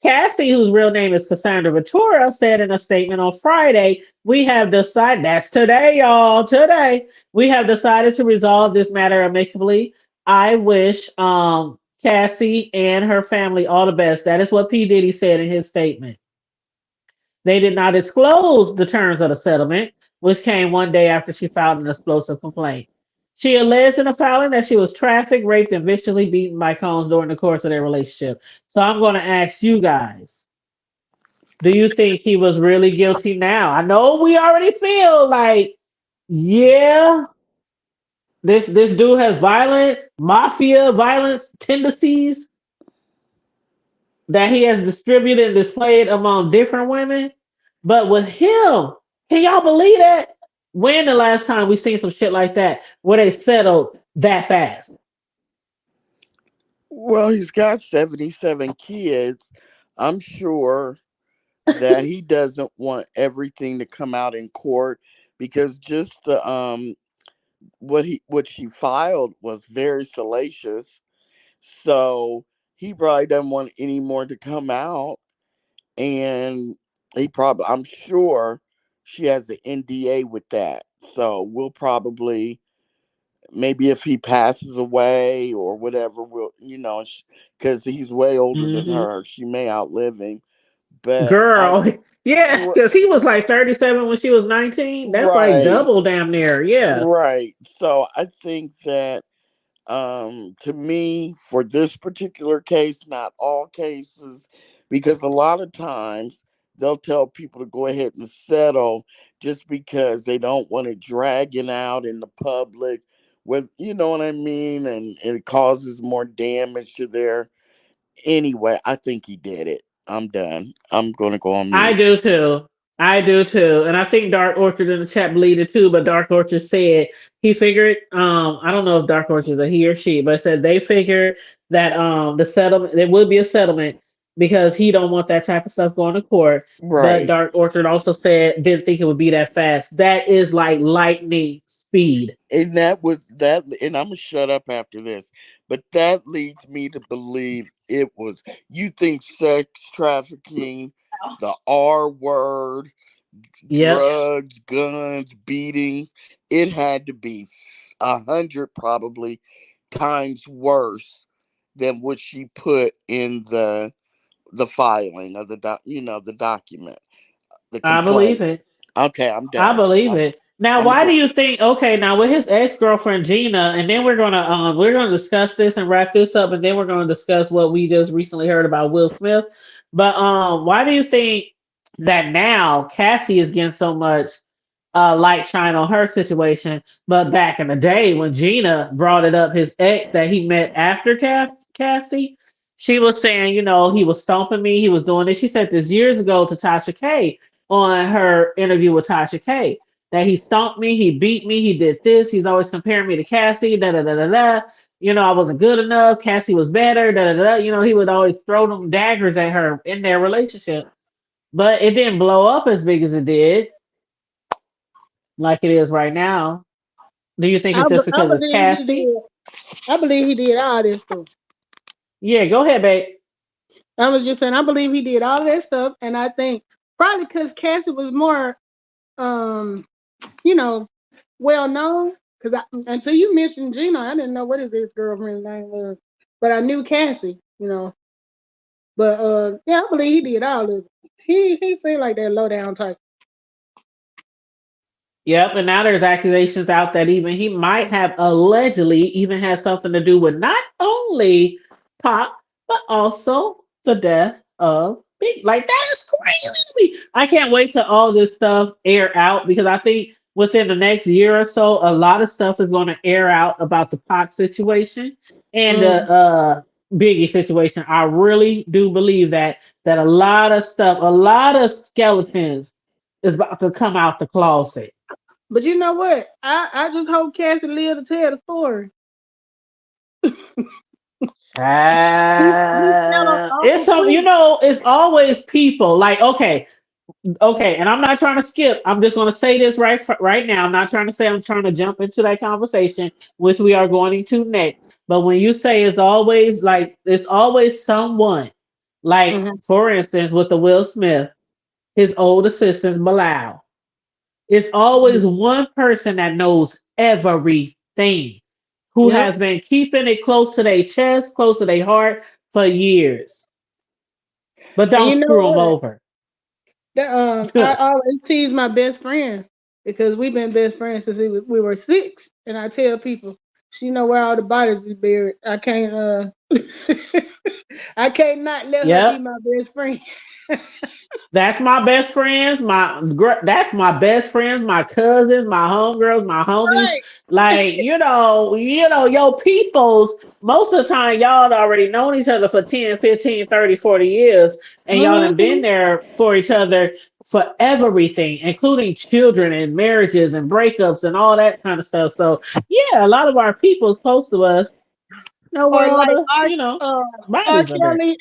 Cassie, whose real name is Cassandra Ventura, said in a statement on Friday, we have decided, that's today, y'all, today, we have decided to resolve this matter amicably. I wish Cassie and her family all the best. That is what P. Diddy said in his statement. They did not disclose the terms of the settlement, which came one day after she filed an explosive complaint. She alleged in the filing that she was trafficked, raped, and viciously beaten by Combs during the course of their relationship. So I'm going to ask you guys, do you think he was really guilty now? I know we already feel like, yeah, this dude has violent mafia violence tendencies that he has distributed and displayed among different women. But with him, can y'all believe that? When the last time we seen some shit like that where they settled that fast? Well, he's got 77 kids. I'm sure that he doesn't want everything to come out in court because just the what she filed was very salacious. So he probably doesn't want any more to come out, and I'm sure she has the NDA with that. So we'll probably, maybe if he passes away or whatever, we'll, because he's way older than Hmm. her, she may outlive him. But Girl, yeah, r- because he was like 37 when she was 19. That's like right, double damn near. Yeah. right. So I think that, to me, for this particular case, not all cases, because a lot of times they'll tell people to go ahead and settle just because they don't want it dragging out in the public with, you know what I mean, and it causes more damage to their. Anyway, I think he did it. I'm done. I'm gonna go on I mute. do too. I do too. And I think Dark Orchard in the chat believed it too, but Dark Orchard said he figured, I don't know if Dark Orchard is a he or she, but said they figured that the settlement there would be a settlement because he don't want that type of stuff going to court. But Right. Dark Orchard also said didn't think it would be that fast. That is like lightning speed. And that was that, and I'm gonna shut up after this, but that leads me to believe it was, you think sex trafficking, the R word, Yep. drugs, guns, beatings, it had to be 100 probably times worse than what she put in the filing of the document, the I believe complaint. it. Okay, I'm I done. believe it. Now, I'm why do done. you think? Okay, now with his ex girlfriend Gina, and then we're gonna discuss this and wrap this up, and then we're gonna discuss what we just recently heard about Will Smith. But why do you think that now Cassie is getting so much light shine on her situation? But back in the day when Gina brought it up, his ex that he met after Cassie, she was saying, he was stomping me, he was doing this. She said this years ago to Tasha K on her interview with Tasha K that he stomped me, he beat me, he did this, he's always comparing me to Cassie, da da da da da. I wasn't good enough. Cassie was better, da da da. He would always throw them daggers at her in their relationship. But it didn't blow up as big as it did, like it is right now. Do you think it's just I because it's believe he Cassie? did. I believe he did all this stuff. Yeah, go ahead, babe. I was just saying, I believe he did all of that stuff, and I think probably because Cassie was more, um, you know, well known. Because until you mentioned Gina, I didn't know what his ex girlfriend's name was, but I knew Cassie. But yeah, I believe he did all of it. He seemed like that low down type. Yep, and now there's accusations out that even he might have allegedly even had something to do with not only Pop, but also the death of Big. Like that is crazy to me. I can't wait till all this stuff air out because I think within the next year or so, a lot of stuff is going to air out about the Pac situation and Mm. the Biggie situation. I really do believe that a lot of stuff, a lot of skeletons is about to come out the closet. But you know what? I just hope Cassie live to tell the story. He's still an It's awful some, freak. it's always people like, okay, and I'm not trying to skip. I'm just going to say this right now. I'm not trying to say I'm trying to jump into that conversation, which we are going to next. But when you say it's always someone, like Hmm. for instance, with the Will Smith, his old assistant Bilal. It's always one person that knows everything, who Yep. has been keeping it close to their chest, close to their heart for years. But And don't you know screw them what? over. I always tease my best friend because we've been best friends since we were six. And I tell people, she know where all the bodies is buried. I can't I can't not let her be Yep. my best friend. That's my best friends. That's my best friends, my cousins, my homegirls, my homies. Right. Like your peoples. Most of the time, y'all already known each other for 10, 15, 30, 40 years, and y'all done been Hmm. there for each other for everything, including children and marriages and breakups and all that kind of stuff. So yeah, a lot of our peoples close to us know where Or all like the R. bodies are buried. Kelly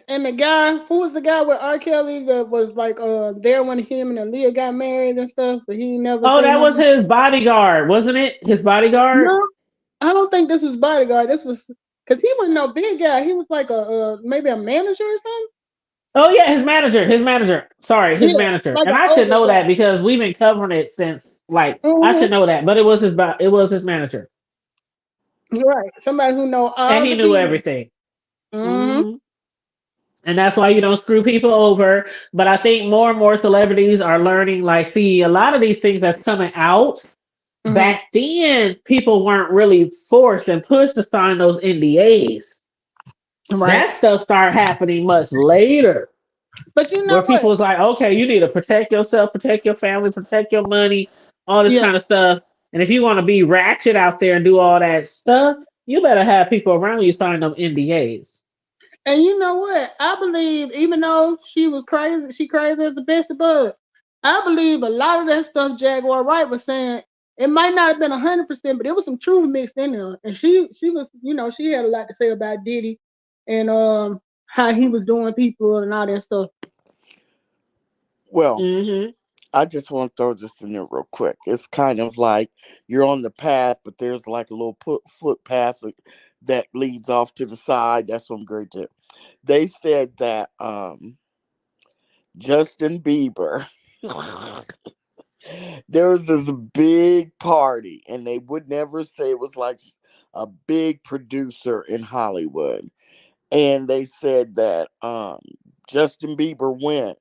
and the guy who was the guy with R. Kelly that was like there when him and Aaliyah got married and stuff, but he never Oh, say that was nothing. his bodyguard, wasn't it? His bodyguard. No, I don't think this was bodyguard. This was because he wasn't no big guy. He was like a maybe a manager or something. Oh yeah, his manager. His manager. Sorry, his Yeah, manager. like And an I should older know that guy. because we've been covering it since. Like I Hmm. should know that, but it was his manager, Right, somebody who know and all he the knew business. everything. Hmm. hmm And that's why you don't screw people over. But I think more and more celebrities are learning. Like, see, a lot of these things that's coming out Hmm. back then, people weren't really forced and pushed to sign those NDAs. Right, That stuff started happening much later but you know where what? people was like, okay, you need to protect yourself, protect your family, protect your money, all this Yeah, kind of stuff. And if you want to be ratchet out there and do all that stuff, you better have people around you sign them NDAs. and you know what? I believe even though she was crazy, she crazy as the best of bud. I believe a lot of that stuff Jaguar Wright was saying. It might not have been 100%, but it was some truth mixed in there. And she was, she had a lot to say about Diddy and how he was doing people and all that stuff. Well, hmm I just want to throw this in there real quick. It's kind of like you're on the path, but there's like a little footpath that leads off to the side. That's what I'm going to. They said that Justin Bieber, there was this big party, and they would never say it was like a big producer in Hollywood. and they said that Justin Bieber went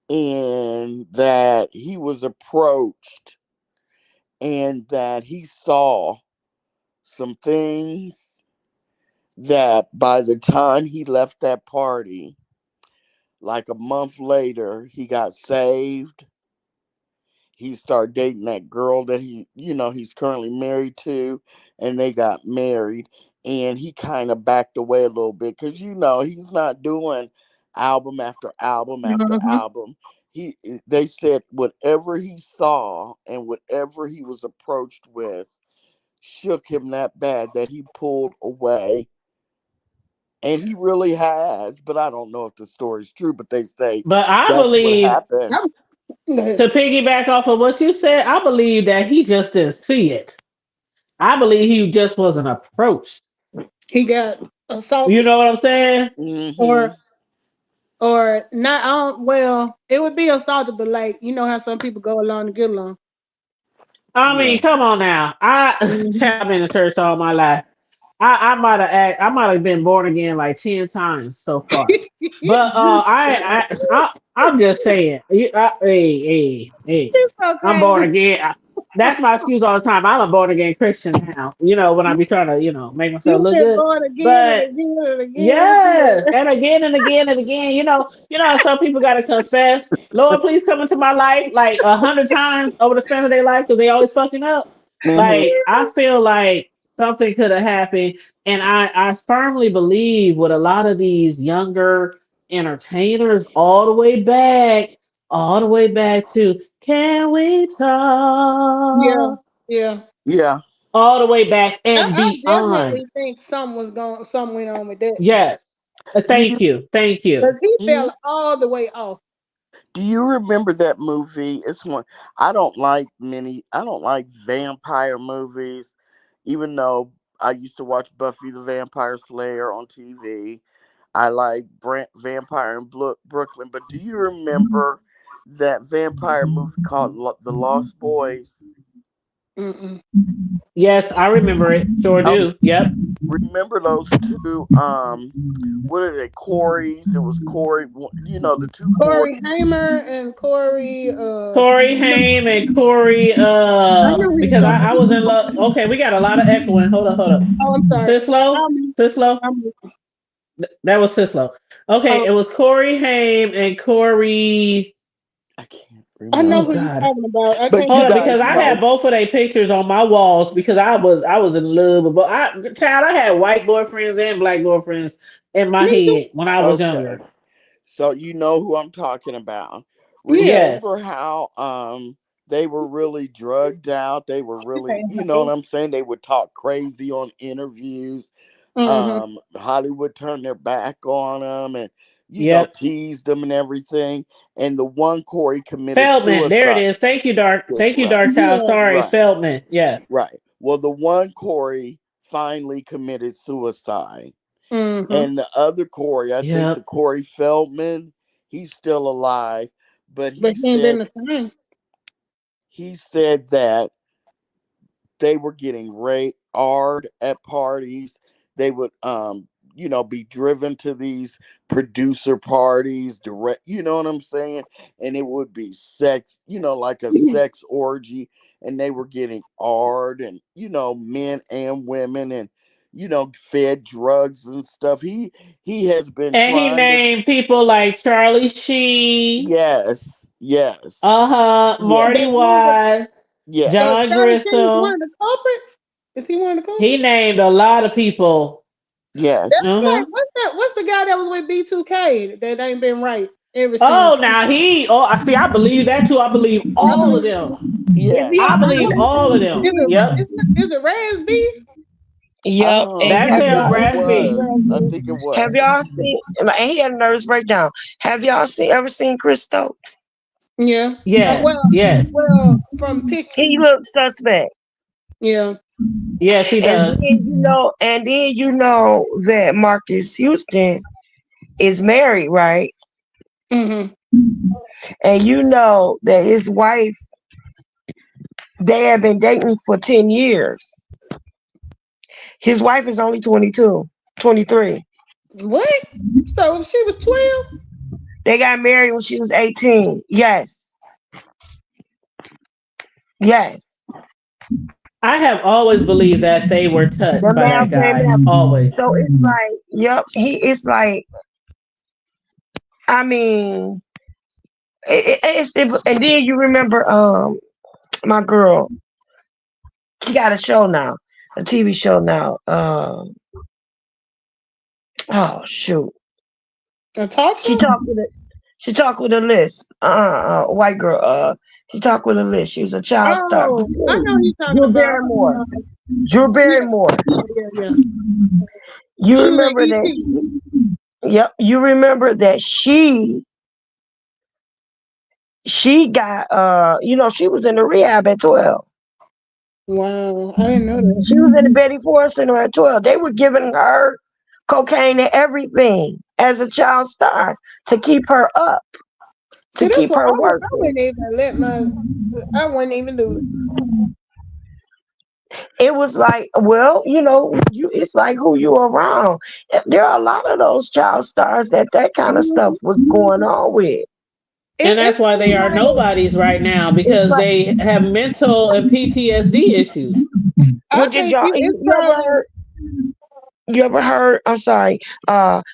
and that he was approached and that he saw some things that by the time he left that party, like a month later, he got saved. He started dating that girl that he's currently married to, and they got married. And he kind of backed away a little bit because he's not doing album after album after Mm-hmm. album. They said whatever he saw and whatever he was approached with shook him that bad that he pulled away. And he really has, but I don't know if the story's true, but they say But I that's what believe, happened. to piggyback off of what you said, I believe that he just didn't see it. I believe he just wasn't approached. He got You assaulted know what I'm saying? Hmm. or or not. I don't, well, it would be assaulted, but like you know how some people go along to get along. I mean, Yeah. come on now. I Mm-hmm. have been in church all my life. I might have been born again like 10 times so far. But I'm just saying. Hey. It's so I'm born crazy. again. That's my excuse all the time. I'm a born again Christian now. When I be trying to make myself You've look been good. born again and But again and again and yes, again. and again and again and again. How some people got to confess, Lord, please come into my life like 100 times over the span of their life because they always fucking up. Hmm. Like I feel like something could have happened, and I firmly believe with a lot of these younger entertainers, all the way back to Can We Yeah, Talk, yeah. Yeah. all the way back and I beyond. definitely think something went on with that Yes. Do you Thank because you. he Mhm. fell all the way off. do you remember that movie? It's one I don't like vampire movies, even though I used to watch Buffy the Vampire Slayer on TV. I like Vampire in Brooklyn, but do you remember that vampire movie called The Lost Boys? Mm-mm. Yes, I remember it. Sure Oh, do. Yep. remember those two? What are they? Corey's. It was Corey. The two Corey. Corey Hamer and Corey. Corey Haim and Corey, I know who you're because talking I was in love. Okay, we got a lot of echoing. Hold up. Oh, I'm sorry. Sislo? I'm, Sislo? I'm, That was Sislo. Okay, oh, it was Corey Haim and Corey. I can't I know Oh who remember. you're God. talking about. I But can't you Hold think up, of because guys I know. had both of their pictures on my walls because I was in love with. But child, I had white boyfriends and black boyfriends in my me too. head when I was Okay. younger. So you know who I'm talking about. Yeah. Yes. Remember how they were really drugged out. They were really, you know Okay. what I'm saying? They would talk crazy on interviews. Mm-hmm. Hollywood turned their back on them and Yep. teased them and everything. And the one Corey committed Feldman. There it suicide. is. Thank you, Dark. Thank you, Right. Dark Child. Yeah. Sorry, Right. Feldman. Yeah. Right. Well, the one Corey finally committed suicide. Mm-hmm. And the other Corey, I think the Yep. Corey Feldman, he's still alive, but But he ain't been the same. he said that they were getting hard at parties. They would be driven to these producer parties, direct, you know what I'm saying? And it would be sex, like a sex orgy, and they were getting hard and men and women and fed drugs and stuff. He has been And he trying to. named people like Charlie Sheen, Yes, yes, Marty But yes, he was, Wise, yes, John Charlie Sheen one Grissom. of the culprits. Is he one of the He culprits? named a lot of people. That's yes. like Uh-huh. what's the guy that was with B2K that ain't been right ever since? Oh, now I see. I believe that too. I believe I all of believe them. Is he I Yes. alive? believe all of them. Yep. is it Raz B? Yep. And That have sounds y'all It raspy. was. Raz I B. think it have was. y'all seen? And he had a nervous breakdown. Have y'all ever seen Chris Stokes? Yeah. Yes. Yes. Well, from pictures. He looked suspect. Yeah. Yes, he And does. then that Marcus Houston is married, right? Mm-hmm. And you know that his wife, they have been dating for 10 years. His wife is only 22, 23. What? So she was 12? They got married when she was 18. Yes. Yes. I have always believed that they were touched The by mail that came guy. out. Always. So it's like, yep, it's like, I mean, and then you remember, my girl, she got a show now, a TV show now. Oh shoot, A talk she show? talked with a, she talked with a list. White girl. She talked with a list. She was a child star. Oh, I know he's talking Drew about. Barrymore. Drew Yeah, Barrymore. yeah. You She was in remember that? ET. Yep. You remember that she got she was in the rehab at 12. Wow, I didn't know that. She was in the Betty Ford Center at 12. They were giving her cocaine and everything as a child star to keep her up, to See, that's keep why her I working. wouldn't even let my, I wouldn't even do it. It was like, well, it's like who you around. There are a lot of those child stars that kind of stuff Mhm. was going on with. And that's It why they seems are like nobodies right now It's because like, they have mental and PTSD issues. I what did think y'all? it's You ever probably heard? You ever heard? I'm sorry,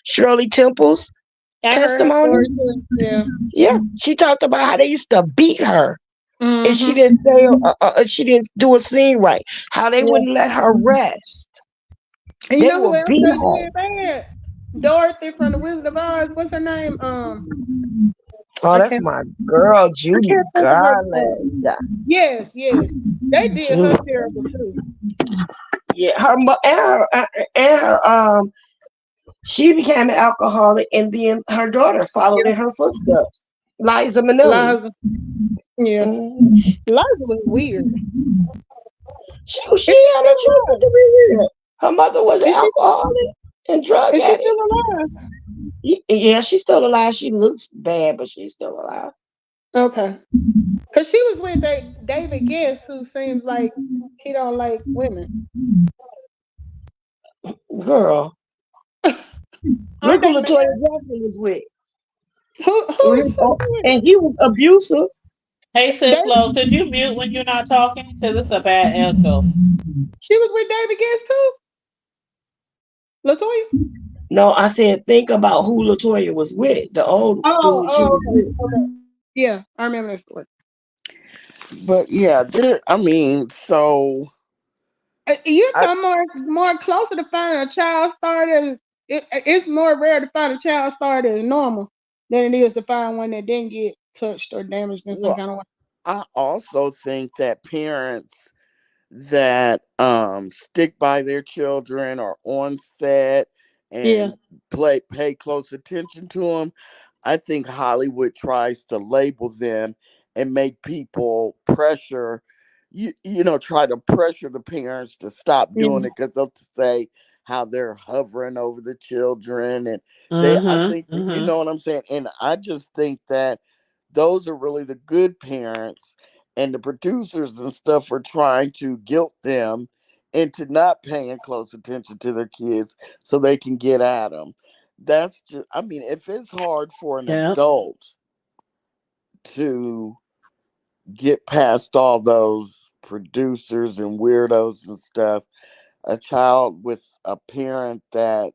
Shirley Temple's I heard her testimony. story too. Yeah. Yeah, she talked about how they used to beat her if she Mhm. didn't say she didn't do a scene right. How they Yeah. wouldn't let her rest. And you They know who will else beat they her. did bad? Dorothy from the Wizard of Oz. What's her name? Oh, I that's can't. my girl, I Judy can't think of her. Garland. Yes, yes. They did her Judy. terrible too. Yeah, her she became an alcoholic, and then her daughter followed Yeah. in her footsteps. Liza Minnelli. Liza. Yeah. Mhm. Liza was weird. She Is she had still a choice alive? to be weird. Her mother was an Is she alcoholic and drug is she addict. still alive? Yeah, she's still alive. She looks bad, but she's still alive. Okay. Cause she was with David Guest, who seems like he don't like women. Girl, look Aren't who they Latoya married? Jackson was with. Who is she with? And he was abusive. Hey, sis, David, Lo, could you mute when you're not talking? Because it's a bad echo. she was with David Guest too? Latoya? No, I said think about who Latoya was with. The old dude she was Okay. with. Okay. Yeah, I remember that story. But yeah, I mean, so You I come more closer to finding a child star that it's more rare to find a child star that is normal than it is to find one that didn't get touched or damaged in some well, kind of way. I also think that parents that stick by their children or on set Yeah. and pay close attention to them. I think Hollywood tries to label them and make people try to pressure the parents to stop Yeah. doing it because they'll say how they're hovering over the children and I think Mm-hmm. that, you Mm-hmm. know what I'm saying? And I just think that those are really the good parents, and the producers and stuff are trying to guilt them into not paying close attention to their kids so they can get at them. That's just, I mean, if it's hard for an Yep. adult to get past all those producers and weirdos and stuff, a child with a parent that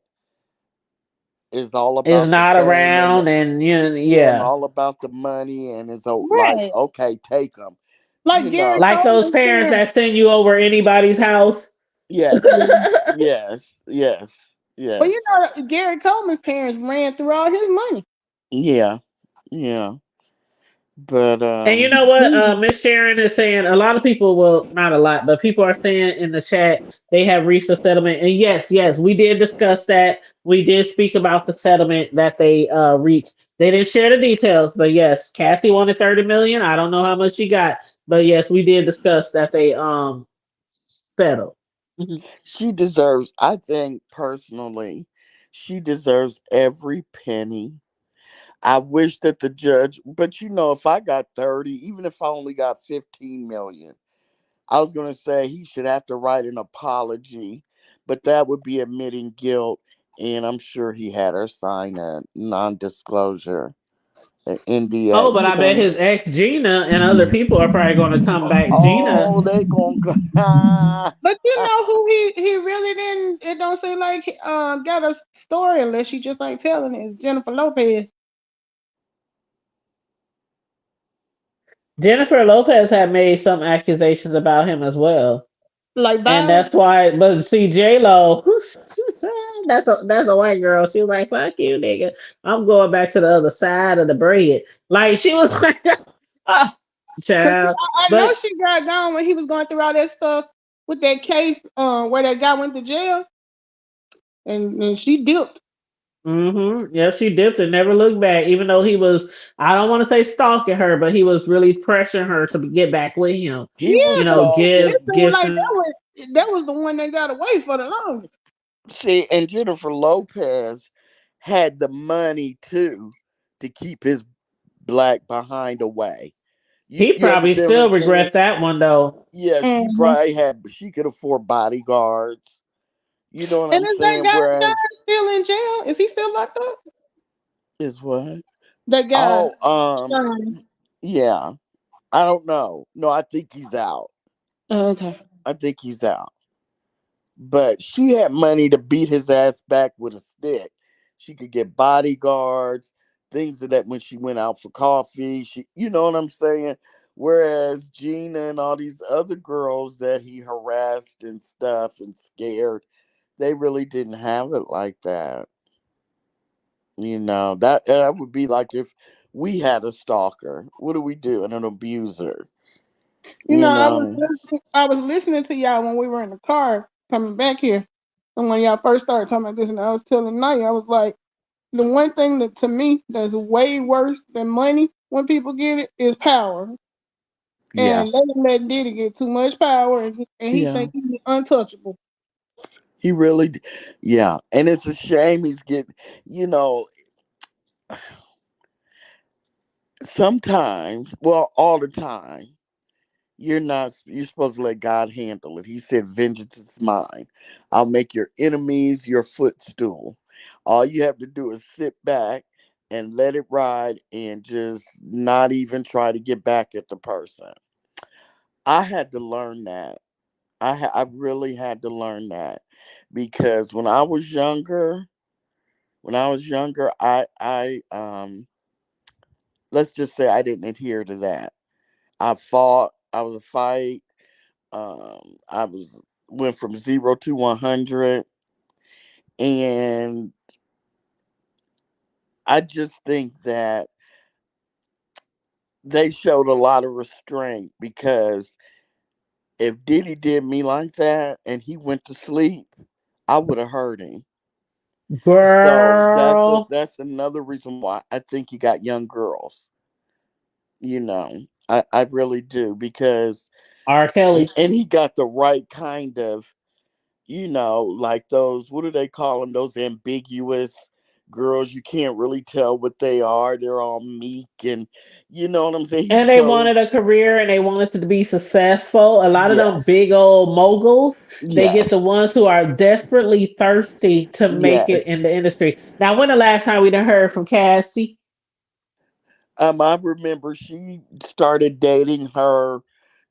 is all Is about the not fame and around and yeah, and yeah. all about the money, and it's like, Right. okay, take them, Like Gary Like those Coleman parents parents. that send you over anybody's house. yes, Yeah. yes, yes, Well, you yes, know, Gary Coleman's parents ran through all his money. yeah, yeah, but And you know what? Miss Sharon is saying a lot of people, well, not a lot, but people are saying in the chat they have reached a settlement. And yes, yes, we did discuss that. We did speak about the settlement that they reached. They didn't share the details, but yes, Cassie wanted 30 million. I don't know how much she got, but yes, we did discuss that they settled. Mhm. she deserves, I think personally, she deserves every penny. I wish that the judge, but if I got 30, even if I only got 15 million, I was going to say he should have to write an apology, but that would be admitting guilt. and I'm sure he had her sign a non-disclosure, an NDA. Oh, but You I bet know, his ex Gina and other people are probably going to come back. Gina, oh, they gonna go. But you know who he really didn't. It don't seem like got a story unless she just ain't telling it. It's Jennifer Lopez. Jennifer Lopez had made some accusations about him as well. Like And violence. that's why, but see, J Lo, that's a white girl. She was like, "Fuck you, nigga. I'm going back to the other side of the bread." Like she was like, ah, Cause child. I know But she got gone when he was going through all that stuff with that case, where that guy went to jail, and she dipped. yeah, she dipped and never looked back. Even though he was, I don't want to say stalking her, but he was really pressuring her to get back with him. He Yeah, was You know, but stalking. it seemed give like some. that was the one that got away for the longest. See, and Jennifer Lopez had the money too to keep his black behind away. You He you probably understand what I'm still saying? regrets that one though. Yeah, she Mm-hmm. probably had. She could afford bodyguards. You know what And I'm is that saying? guy Whereas still in jail? Is he still locked up? is what? That guy. Oh, Um, yeah. I don't know. No, I think he's out. oh, okay. I think he's out. But she had money to beat his ass back with a stick. She could get bodyguards, things of that when she went out for coffee. You know what I'm saying? Whereas Gina and all these other girls that he harassed and stuff and scared, they really didn't have it like that. You know, that would be like if we had a stalker. What do we do? And an abuser. You know, You know? I was listening to y'all when we were in the car coming back here, and when y'all first started talking about this, and I was telling Naya, I was like, the one thing that to me that's way worse than money when people get it is power. Yeah. And they let Diddy get too much power, and he Yeah. think he's untouchable. He really yeah. And it's a shame he's getting, you know, sometimes, well, all the time, you're supposed to let God handle it. He said, "Vengeance is mine. I'll make your enemies your footstool." All you have to do is sit back and let it ride and just not even try to get back at the person. I had to learn that. I really had to learn that because when I was younger, I let's just say I didn't adhere to that. I fought. I was a fight. I was went from 0 to 100, and I just think that they showed a lot of restraint because if Diddy did me like that and he went to sleep, I would have hurt him. So Girl, that's another reason why I think you got young girls. You know, I really do because R. Kelly. he got the right kind of, like those, what do they call them? Those ambiguous girls. You can't really tell what they are. They're all meek and you know what I'm saying. He And they wanted a chose, career and they wanted to be successful. A lot of them yes, big old moguls, they get the yes, ones who are desperately thirsty to make it in yes. the industry. Now, when the last time we done heard from Cassie? I remember she started dating her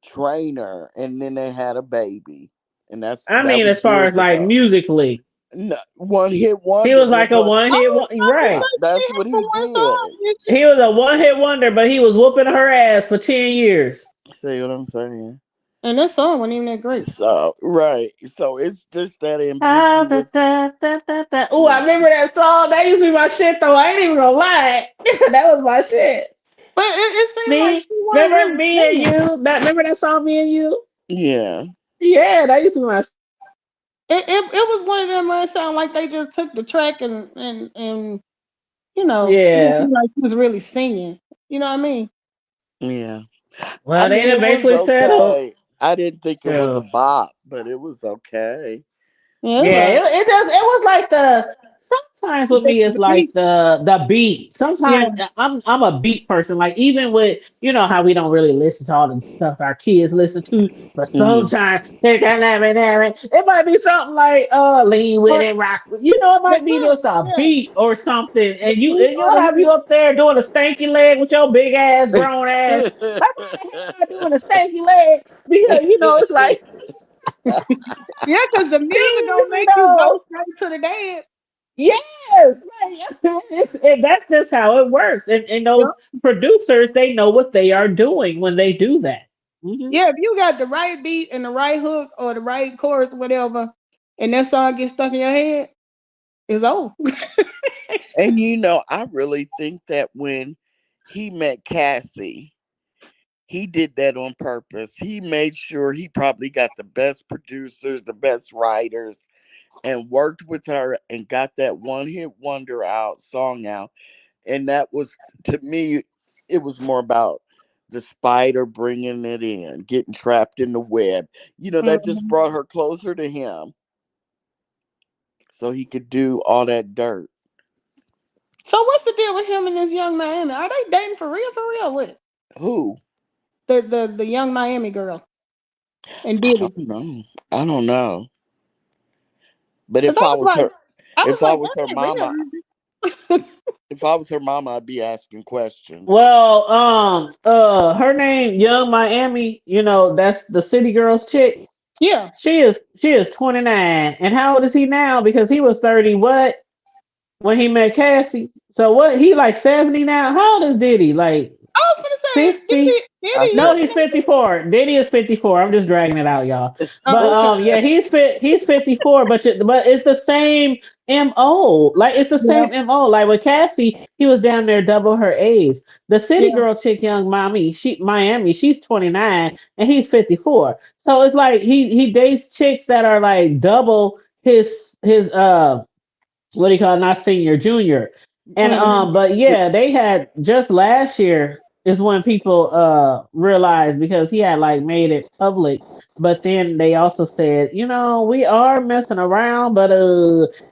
trainer, and then they had a baby, and I that mean, as was far as years like ago. musically, No, one hit he wonder. was like That's a what. one I hit, was about to right? say he That's had what the he one song, did. didn't he? He was a one hit wonder, but he was whooping her ass for 10 years. See what I'm saying? And that song wasn't even that great. So right. So it's just that Ah, da, ambiguous. da, da, da, da. Ooh, I Yeah. remember that song. That used to be my shit, though. I ain't even gonna lie. That was my shit. But it seemed like Me, she wasn't remember really me and singing. you? Remember that song, me and you? Yeah. Yeah, that used to be my. It was one of them where it sounded like they just took the track and it didn't Yeah. seem like she was really singing. You know what I mean? Yeah. I Well, they mean, it was eventually settled. okay. I didn't think it was a So, bop, but it was okay. Yeah, Yeah, right. it does. It was like the sometimes with me it's The beat. like the beat. Yeah. Sometimes I'm a beat person. Like even with how we don't really listen to all the stuff our kids listen to, but Mm. sometimes it might be something like lean with Or it, rock. It the might be yeah, just a yeah. beat or something, The and beat or you'll the have hook. you up there doing a stanky leg with your big ass grown ass. Like what the hell I doing a stanky leg? Because it's like Yeah, because the music gonna seriously make you though. go straight to the dance. Yes, like, that's just how it works. And Yep. those producers, they know what they are doing when they do that. Hmm. Yeah, if you got the right beat and the right hook or the right chorus, whatever, and that song gets stuck in your head, it's over. And I really think that when he met Cassie, he did that on purpose. He made sure he probably got the best producers, the best writers, and worked with her and got that one hit wonder out, song out. And that was, to me, it was more about the spider bringing it in, getting trapped in the web. That just Mhm. brought her closer to him so he could do all that dirt. So what's the deal with him and this young Miami? Are they dating for real? For real? With Who? the young Miami girl and I Diddy? don't know. I don't know. But Because I was if I like, was her that mama, ain't real. if I was her mama, I'd be asking questions. Well, her name Young Miami. That's the City Girls chick. Yeah, She is 29, and how old is he now? Because he was 30. What when he met Cassie? So what? He like 70 now. How old is Diddy? Like I was gonna say 60? I Diddy No, think young. he's 54. Diddy is 54. I'm just dragging it out, y'all. But Oh, okay. yeah, he's 54, but it's the same MO. Like it's the Yeah, same MO. Like with Cassie, he was down there double her age. The city yeah. girl chick young mommy, Miami, she's 29 and he's 54. So it's like he dates chicks that are like double his what do you call it? Not senior, junior. And Mm-hmm. but yeah, they had just last year is when people realized because he had like made it public. But then they also said, we are messing around, but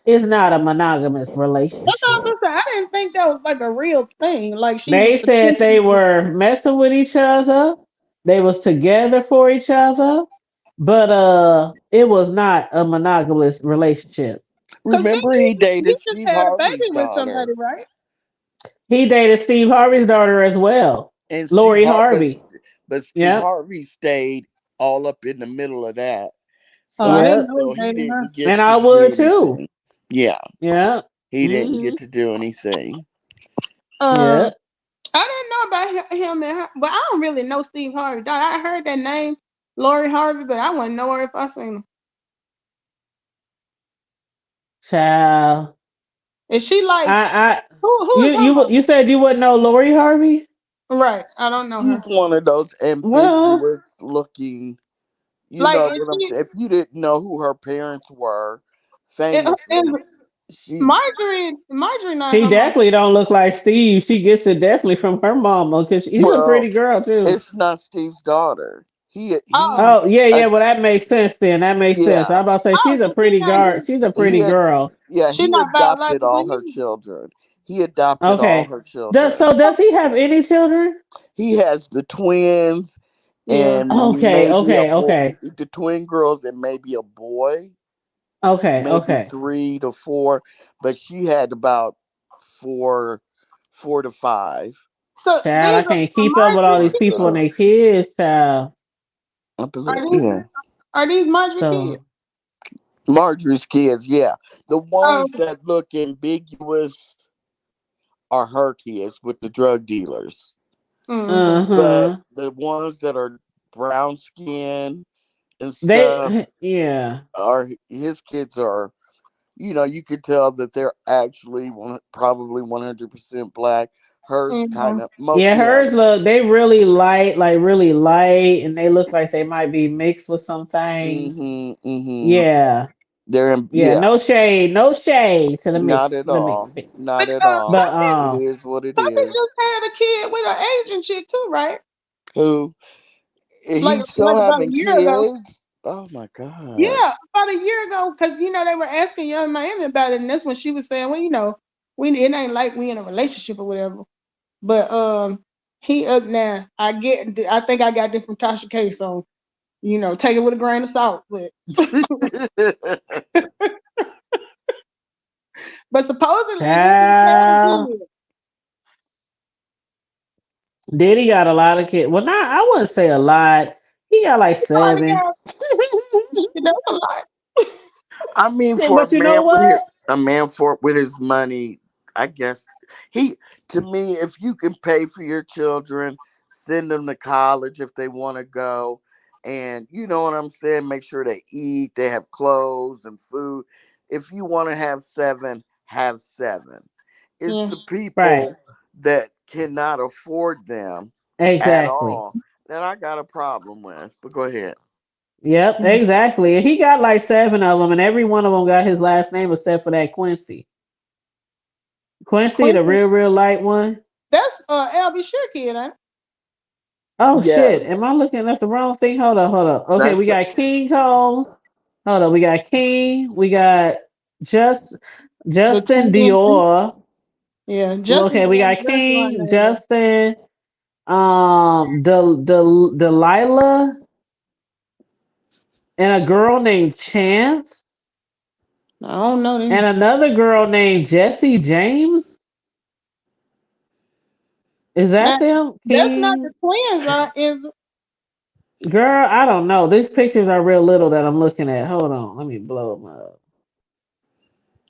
it's not a monogamous That's all I'm relationship. gonna say. I didn't think that was like a real thing. Like she was They said they were messing with each other. They was together for each other, but it was not a monogamous relationship. because remember he he dated just Steve had a Harvey's baby with daughter. somebody, right? He dated Steve Harvey's daughter as well, And Lori Harvey. But Steve Yep, Harvey stayed all up in the middle of that. Oh, I So didn't yep. know so he he dated her. didn't get And to I do would too. anything. Yeah, Yep. he didn't Hmm. get to do anything. Um, Yep. I didn't know about him and her, but I don't really know Steve Harvey. Dog, I heard that name, Lori Harvey, but I wouldn't know her if I seen him. Child. Is she like I who you is her you mom? you said you wouldn't know Lori Harvey? Right, I don't know She's her. one of those Well, ambiguous looking. You Like, know what I'm saying? If you didn't know who her parents were, is famously, she Marjorie not she her mom? definitely don't look like Steve. She gets it definitely from her mama because she's a well, pretty girl too. it's not Steve's daughter. He Oh, Oh yeah, uh, yeah. Well, that makes sense then. That makes sense. I yeah. was about to say oh, she's a so she's pretty not girl. He She's a he pretty had girl. she he not adopted biologically all her either. children. He adopted all Okay. her Does children. so? Does he have any children? He has the twins Yeah. and Okay. maybe a Okay. boy, Okay. the twin girls and maybe a boy, Okay. maybe Okay. 3 to 4. But she had about four, 4 to 5. So Child, I these can't are keep up with all Marjorie these Or people and kids. so their kids, child. I Are believe. these Yeah, are these Marjorie kids? So, Marjorie's kids. Yeah, the Oh, ones that look ambiguous are her kids with the drug dealers. okay. But uh-huh. the ones that are brown skin and They, stuff yeah. are his kids are, you could tell that they're actually probably 100% black. Hers Yeah. kind of Yeah, yeah. hers look, they really light, like really light, and they look like they might be mixed with some things. Mhm, mhm. Yeah. Yeah, Yeah, no shade, no shade to the not mix, at the mix. all, not But at all. But It is what it Puppy is. just had a kid with an Asian chick too, right? Who Like he's still like about a having year ago. kids? Oh my God. Yeah, about a year ago, because they were asking Young Miami about it, and that's when she was saying, well, we it ain't like we in a relationship or whatever. But he up now. I think I got this from Tasha K. So take it with a grain of salt. But supposedly him and Kelly Child. good. Diddy got a lot of kids. Well, not I wouldn't say a lot. He got like He probably 7. got a lot. I mean, for a But you know man with what? with his money, I guess he to me, if you can pay for your children, send them to college if they want to go, and you know what I'm saying. Make sure they eat, they have clothes and food. If you want to have 7, have 7. It's Yeah. the Right. people that cannot afford them at Exactly. all that I got a problem with. But go ahead. Yep, exactly. And he got like 7 of them, and every one of them got his last name except for that Quincy. Quincy, the Quincy, real light one. that's LB Sure kid, ain't it? Oh shit! Yes, Am I looking at the wrong thing? Hold up, hold up. Okay, we that's got King Combs. Hold up, we got King. We got just The Justin 21. Dior. Yeah, Justin Okay, we Dior, got that's the right King, name though. Justin, Delilah, and a girl named Chance, I don't know and them. another girl named Jesse James. Is Now, that them? that's not the King? twins, is Girl, I don't know. These pictures are real little that I'm looking at. Hold on, let me blow them up.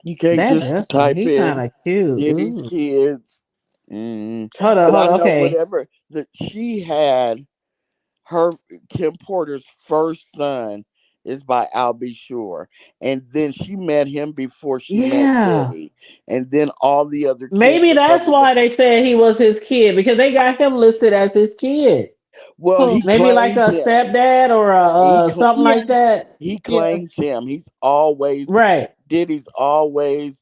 you can't That just Justin, type he kind in of cute. Diddy's Ooh. kids. Mm. But Hold I on. know Okay. whatever that she had, her Kim Porter's first son is by Al B. Sure. And then she met him before she met Yeah. Diddy. And then all the other kids Maybe are that's coming to why they said he was his kid because they got him listed as his kid. well, he who? Maybe like claims a him. stepdad or He something Yeah, like that. he yeah. claims him. He's always Right. Diddy's always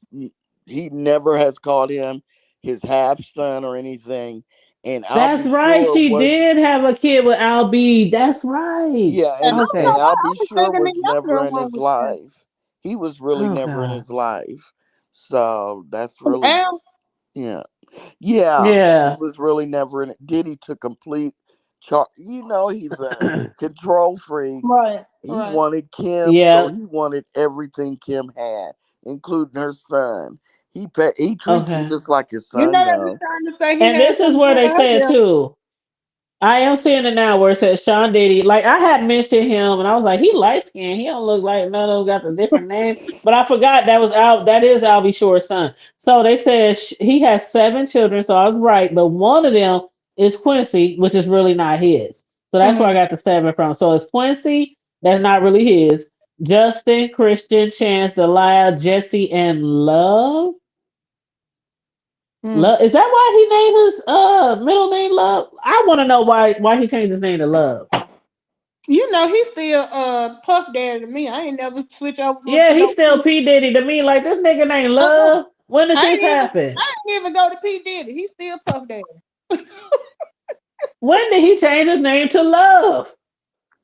he never has called him his half son or anything. And I'll That's be right. sure She was did have a kid with Al B. That's right. yeah, And I don't and know Okay. why I'll I be was sure thinking was the never younger in one his was him. life. He was really Oh never in God. his life. So that's Who, really Al? yeah. Yeah, he Yeah. was really never in it. Diddy took complete charge. You know, he's a control freak. Right, He right. wanted Kim, so Yeah. he wanted everything Kim had, including her son. He treats him Okay. just like his You son, know they be though. trying to say he And had this is something to where do they with her said death. too. I am seeing it now where it says Sean Diddy. Like I had mentioned him, and I was like, he light skinned. He don't look like none of them got the different name. But I forgot that was Al. That is Albie Shore's son. So they said he has 7 children. So I was right, but one of them is Quincy, which is really not his. So that's where I Mm-hmm. got the 7 from. So it's Quincy. That's not really his. Justin, Christian, Chance, Delisle, Jesse, and Love. Mm. Love is that why he named his middle name Love? I want to know why he changed his name to Love. He's still Puff Daddy to me. I ain't never switch over Yeah, to he's no still P. P Diddy to me. Like this nigga named Uh-uh. Love. When did this happen? I ain't even go to P Diddy. He's still Puff Daddy. When did he change his name to Love?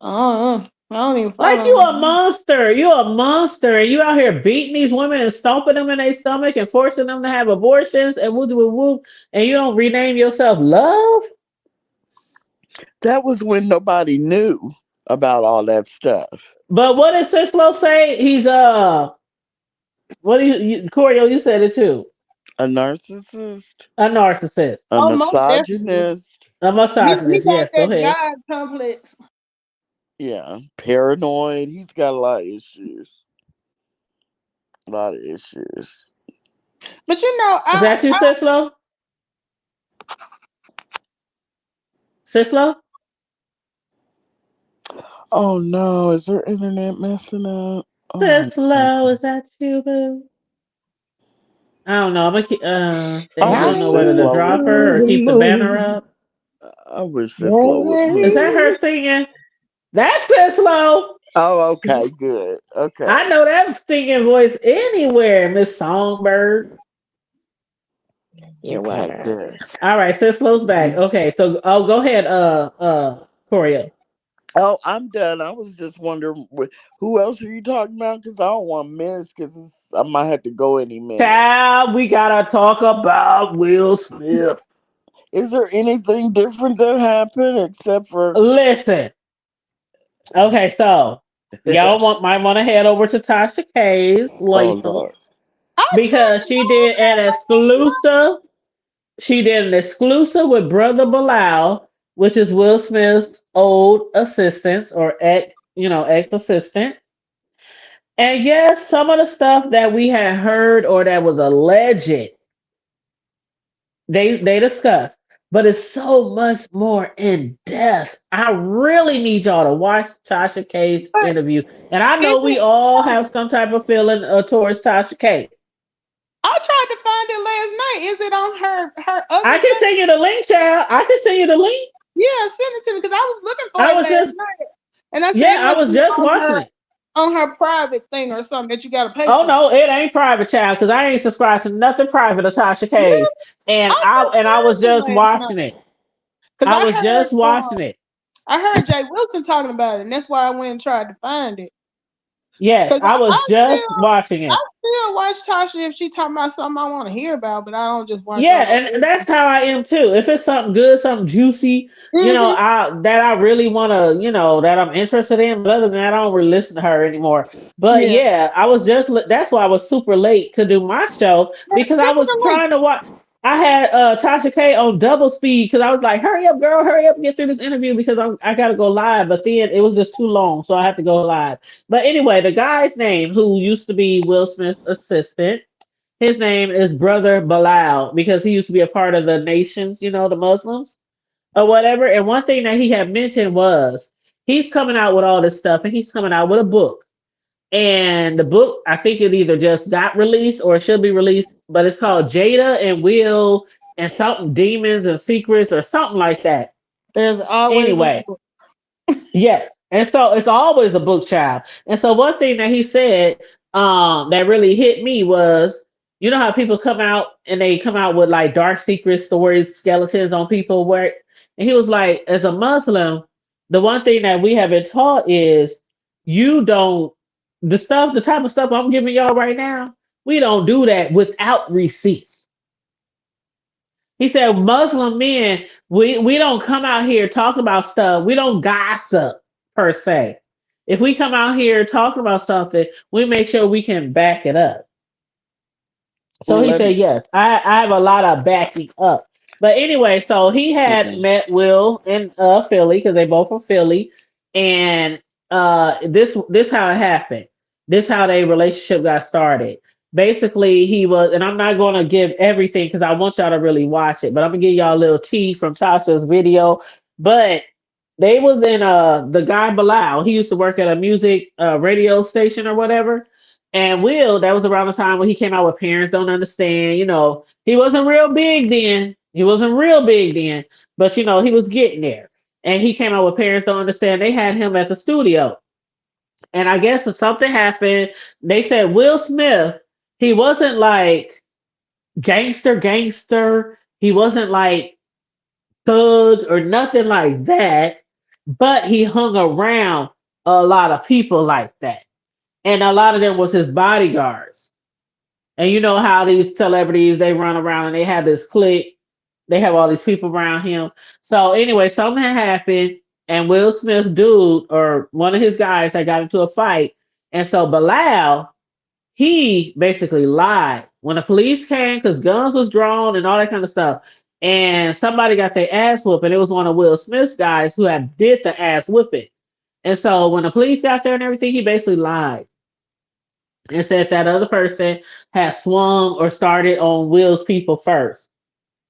I don't even Like follow him. you a monster, and you out here beating these women and stomping them in their stomach and forcing them to have abortions and woo woo woo, and you don't rename yourself Love. That was when nobody knew about all that stuff. But what did Cislo say? He's what do you Corio? You said it too. A narcissist, A narcissist, a Oh, most definitely. misogynist, a He misogynist. got Yes, go that ahead. God complex. yeah, paranoid. He's got a lot of issues. A lot of issues. But Is that you, Cislo? Cislo? Oh no, is her internet messing up? Oh no. Cislo, is that you, boo? I don't know. I Dang, I don't wish know this whether to slow would drop come her or in. keep the banner up. I wish this slow would come Is that in. her singing? That's Cislo. Oh, okay, good. I Okay. know that singing voice anywhere, Miss Songbird. You're Okay, welcome. good. All right, Cislo's back. Okay, so go ahead, Corio. Oh, I'm done. I was just wondering who else are you talking about? Because I don't want to miss. Because I might have to go any minute. Child, we gotta talk about Will Smith. Is there anything different that happened except for? Listen, okay, so y'all might want to head over to Tasha K's Oh later Lord. I tried because to log she did an exclusive with Brother Bilal, which is Will Smith's old assistant or ex assistant. And yes, some of the stuff that we had heard or that was alleged, they discussed, but it's so much more in depth. I really need y'all to watch Tasha K's but interview, and I is know we it all have some type of feeling towards Tasha K. I tried to find it last night. Is it on her I other can thing? send you the link, child. I can send you the link. Yeah, send it to me because I was looking for I it was last just, night. And I said yeah, it I must was be just watching it. on her private thing or something that you gotta pay Oh for. no, it ain't private, child, because I ain't subscribed to nothing private of Tasha K's, Really? and I I was just just found it last watching night. it. Because I was just watching it. I heard Jay Wilson talking about it, and that's why I went and tried to find it. Yes, Because I was just watching I it. still watch Tasha if she talking about something I want to hear about, but I don't just watch her Yeah, on no and that's how I am too. If it's something good, something juicy, hmm I really want to, that I'm interested in. But other than that, I don't really listen to her anymore. But Yeah. yeah, that's why I was super late to do my show because I Send me was the link. trying to watch. I had Tasha K on double speed because I was like, "Hurry up, girl! Hurry up and get through this interview because I got to go live." But then it was just too long, so I had to go live. But anyway, the guy's name who used to be Will Smith's assistant. His name is Brother Bilal because he used to be a part of the nations, the Muslims or whatever. And one thing that he had mentioned was he's coming out with all this stuff and he's coming out with a book. And the book, I think it either just got released or it should be released, but it's called Jada and Will and something Demons and Secrets or something like that. There's always a Anyway, yes. And so it's always a book child. And so one thing that he said that really hit me was, you know how people come out and they come out with like dark secret stories, skeletons on people where and he was like, as a Muslim, the one thing that we have been taught is you don't the type of stuff I'm giving y'all right now, we don't do that without receipts. He said, Muslim men, we don't come out here talking about stuff. We don't gossip per se. If we come out here talking about something, we make sure we can back it up. So he Let said, me. yes, I have a lot of backing up. But anyway, so he had Mhm. met Will in Philly because they both from Philly, and this how it happened. This how their relationship got started. Basically, he was, and I'm not going to give everything because I want y'all to really watch it, but I'm gonna give y'all a little tea from Tasha's video. But they was in the guy Bilal. He used to work at a music radio station or whatever. And Will, that was around the time when he came out with Parents Don't Understand. He wasn't real big then. He wasn't real big then, but he was getting there. And he came out with Parents Don't Understand. They had him at the studio. And I guess if something happened, they said Will Smith, he wasn't like gangster. He wasn't like thug or nothing like that, but he hung around a lot of people like that. And a lot of them was his bodyguards. And you know how these celebrities they run around and they have this clique, they have all these people around him. So anyway, something had happened, and Will Smith dude or one of his guys had got into a fight, and so Bilal he basically lied when the police came because guns was drawn and all that kind of stuff. And somebody got their ass whooped, and it was one of Will Smith's guys who had did the ass whipping. And so when the police got there and everything, he basically lied and said that other person had swung or started on Will's people first.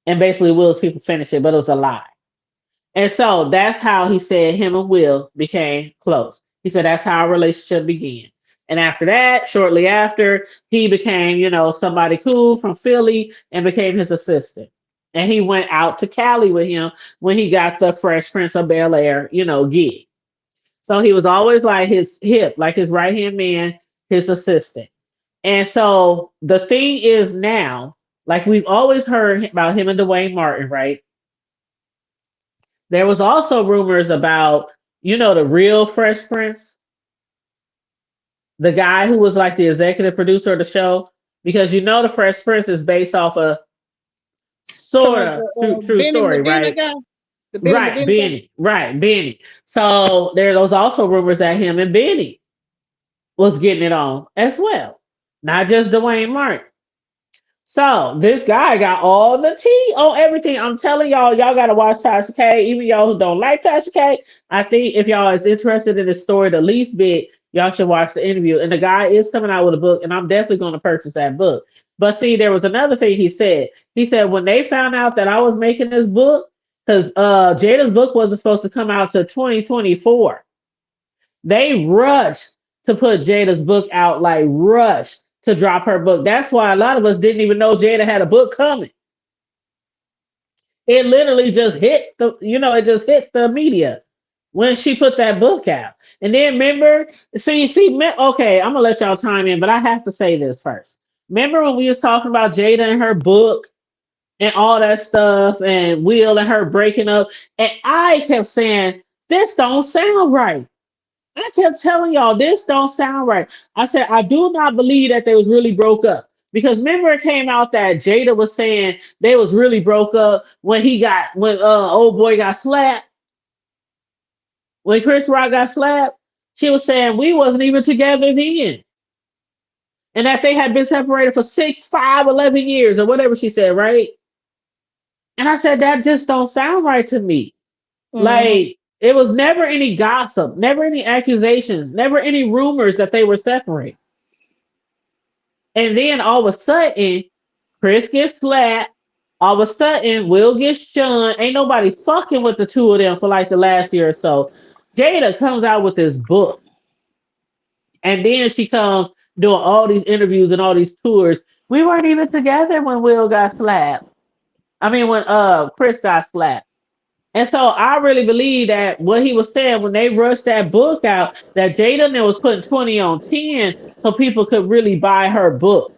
And basically Will's people finished it, but it was a lie. And so that's how he said him and Will became close. He said that's how our relationship began. And after that, shortly after, he became, somebody cool from Philly and became his assistant. And he went out to Cali with him when he got the Fresh Prince of Bel Air, gig. So he was always like his hip, like his right hand man, his assistant. And so the thing is now, like we've always heard about him and Dwayne Martin, right? There was also rumors about, you know the real Fresh Prince, the guy who was like the executive producer of the show, because you know the Fresh Prince is based off a Talking sort about of the true Benny story, Medina right? guy, the Benny Right, Medina guy. Benny. Right, Benny. So there was also rumors that him and Benny was getting it on as well, not just Dwayne Martin. So this guy got all the tea on everything. I'm telling y'all, y'all gotta watch Tasha K. Even y'all who don't like Tasha K, I think if y'all is interested in the story the least bit, y'all should watch the interview. And the guy is coming out with a book, and I'm definitely gonna purchase that book. But see, there was another thing he said. He said when they found out that I was making this book, because Jada's book wasn't supposed to come out till 2024. They rushed to put Jada's book out, like rushed to drop her book. That's why a lot of us didn't even know Jada had a book coming. It literally just hit it just hit the media when she put that book out. And then remember, okay, I'm gonna let y'all chime in, but I have to say this first. Remember when we was talking about Jada and her book and all that stuff, and Will and her breaking up, and I kept saying this don't sound right. I kept telling y'all this don't sound right. I said I do not believe that they was really broke up. Because remember it came out that Jada was saying they was really broke up when old boy got slapped, when Chris Rock got slapped. She was saying we wasn't even together then. And that they had been separated for 6, 5, 11 years or whatever she said, right? And I said that just don't sound right to me. Mm-hmm. Like it was never any gossip, never any accusations, never any rumors that they were separated. And then all of a sudden, Chris gets slapped. All of a sudden, Will gets shunned. Ain't nobody fucking with the two of them for like the last year or so. Jada comes out with this book. And then she comes doing all these interviews and all these tours. We weren't even together when Will got slapped. I mean, when Chris got slapped. And so I really believe that what he was saying when they rushed that book out, that Jada then was putting 20 on 10 so people could really buy her book.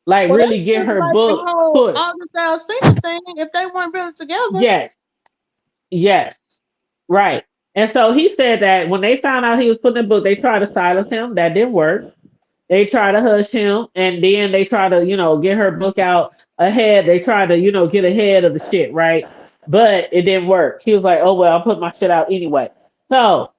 Like Well, really that's get just her like the book whole pushed. August Alsina thing. If they weren't really together, Yes, yes, right. And so he said that when they found out he was putting the book, they tried to silence him. That didn't work. They tried to hush him, and then they tried to, get her book out ahead. They tried to, get ahead of the shit, right? But it didn't work. He was like, "Oh well, I'll put my shit out anyway." So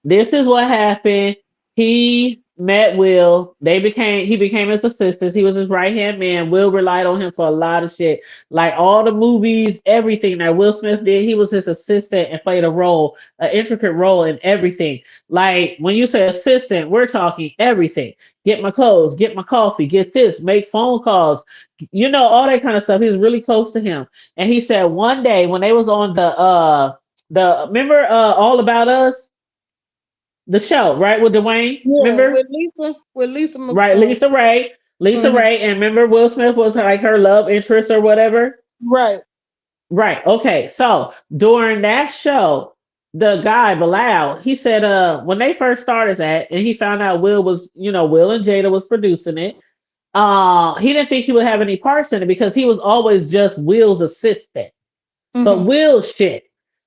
this is what happened. He met Will. He became his assistant. He was his right hand man. Will relied on him for a lot of shit. Like all the movies, everything that Will Smith did, he was his assistant and played a role, an intricate role in everything. Like when you say assistant, we're talking everything. Get my clothes, get my coffee, get this, make phone calls, all that kind of stuff. He was really close to him. And he said one day when they was on the remember All About Us, the show, right, with Dwayne. yeah, Remember, with Lisa right? Lisa Ray, Lisa mhm. Ray, and remember Will Smith was like her love interest or whatever. Right. Right. Okay. So during that show, the guy Bilal, he said, when they first started that, and he found out Will and Jada was producing it. He didn't think he would have any parts in it because he was always just Will's assistant, but Hmm. Will shit.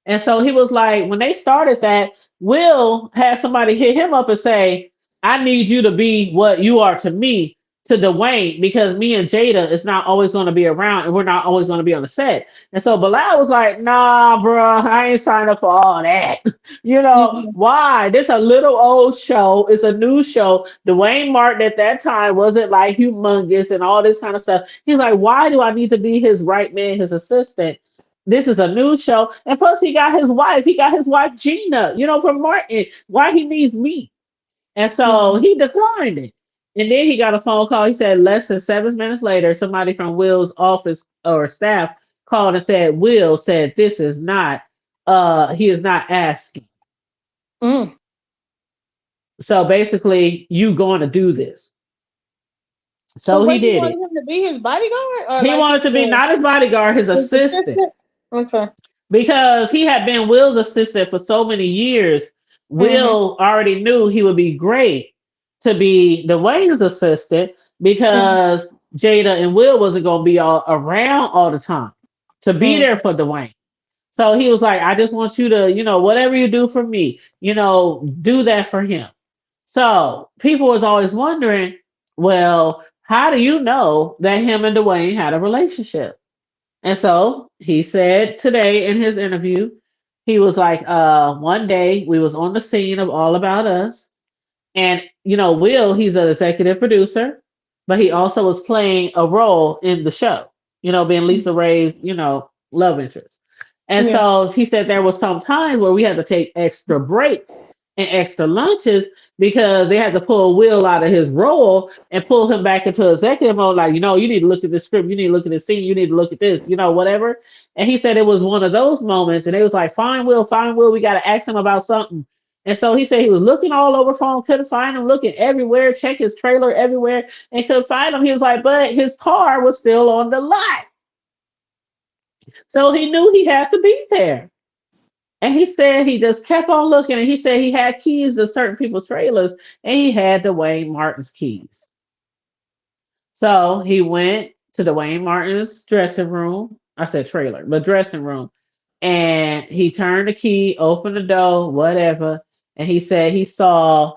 And so he was like, when they started that, Will had somebody hit him up and say, I need you to be what you are to me, to Dwayne, because me and Jada is not always going to be around and we're not always going to be on the set. And so Bilal was like, nah, bro, I ain't signed up for all that. Hmm. Why? This a little old show. It's a new show. Dwayne Martin at that time wasn't like humongous and all this kind of stuff. He's like, why do I need to be his right man, his assistant? This is a new show. And plus, he got his wife. He got his wife, Gina, from Martin. Why he needs me? And so Hmm. he declined it. And then he got a phone call. He said less than 7 minutes later, somebody from Will's office or staff called and said, Will said, this is not, he is not asking. Mm. So basically, you going to do this. So So what he he did wanted it. him to be his bodyguard or He like wanted to be not his bodyguard, his his assistant. assistant? Okay. Because he had been Will's assistant for so many years, Hmm. Will already knew he would be great to be Dwayne's assistant because Jada and Will wasn't going to be all around all the time to be Hmm. there for Dwayne. So he was like, I just want you to, whatever you do for me, do that for him. So people was always wondering, well, how do you know that him and Dwayne had a relationship? And so he said today in his interview, he was like, one day we was on the scene of All About Us. And Will, he's an executive producer, but he also was playing a role in the show, being Lisa Ray's, love interest. And Yeah. so he said there was some times where we had to take extra breaks and extra lunches because they had to pull Will out of his role and pull him back into executive mode. Like, you need to look at the script, you need to look at the scene, you need to look at this, whatever. And he said it was one of those moments, and they was like, fine, Will, we got to ask him about something. And so he said he was looking all over for him, couldn't find him, looking everywhere, check his trailer everywhere, and couldn't find him. He was like, but his car was still on the lot. So he knew he had to be there. And he said he just kept on looking, and he said he had keys to certain people's trailers, and he had Dwayne Martin's keys. So he went to Dwayne Martin's dressing room. I said trailer, but dressing room. And he turned the key, opened the door, whatever. And he said he saw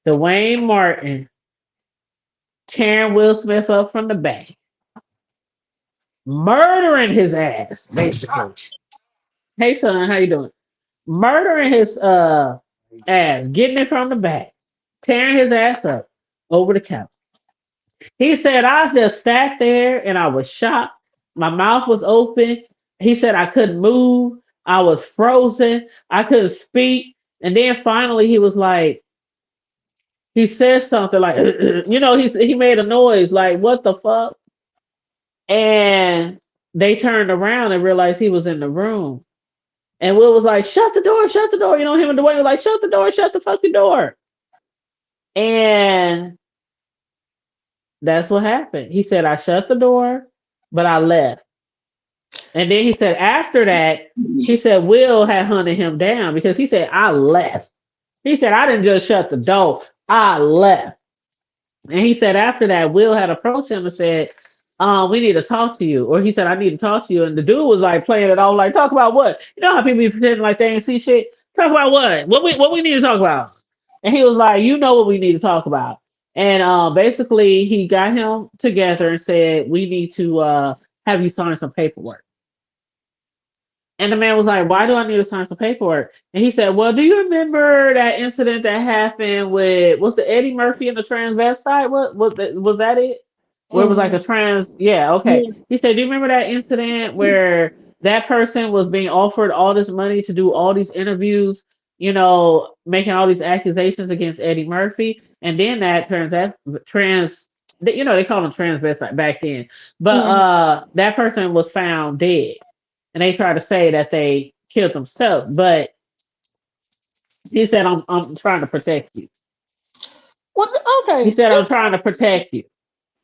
Dwayne Martin tearing Will Smith up from the back, murdering his ass, basically. Hey son, how you doing? Murdering his ass, getting it from the back, tearing his ass up over the couch. He said I just sat there and I was shocked. My mouth was open. He said I couldn't move. I was frozen. I couldn't speak. And then finally he was like, he said something like, he made a noise like, what the fuck? And they turned around and realized he was in the room. And Will was like, shut the door, shut the door. Him and Dwayne were like, shut the door, shut the fucking door. And that's what happened. He said, I shut the door, but I left. And then he said, after that, he said, Will had hunted him down because he said, I left. He said, I didn't just shut the door, I left. And he said, after that, Will had approached him and said, we need to talk to you. Or he said, I need to talk to you. And the dude was like playing it all like, talk about what? You know how people be pretending like they ain't see shit? Talk about what? What we need to talk about? And he was like, you know what we need to talk about. And basically he got him together and said, we need to have you sign some paperwork. And the man was like, why do I need to sign some paperwork? And he said, well, do you remember that incident that happened with, was it Eddie Murphy and the transvestite? Was that it? Where it was like a yeah, okay. Yeah. He said, do you remember that incident where that person was being offered all this money to do all these interviews, making all these accusations against Eddie Murphy? And then that they called them transvestite back then. But that person was found dead. And they try to say that they killed themselves, but he said, I'm trying to protect you. Well, He okay. said, I'm trying to protect you.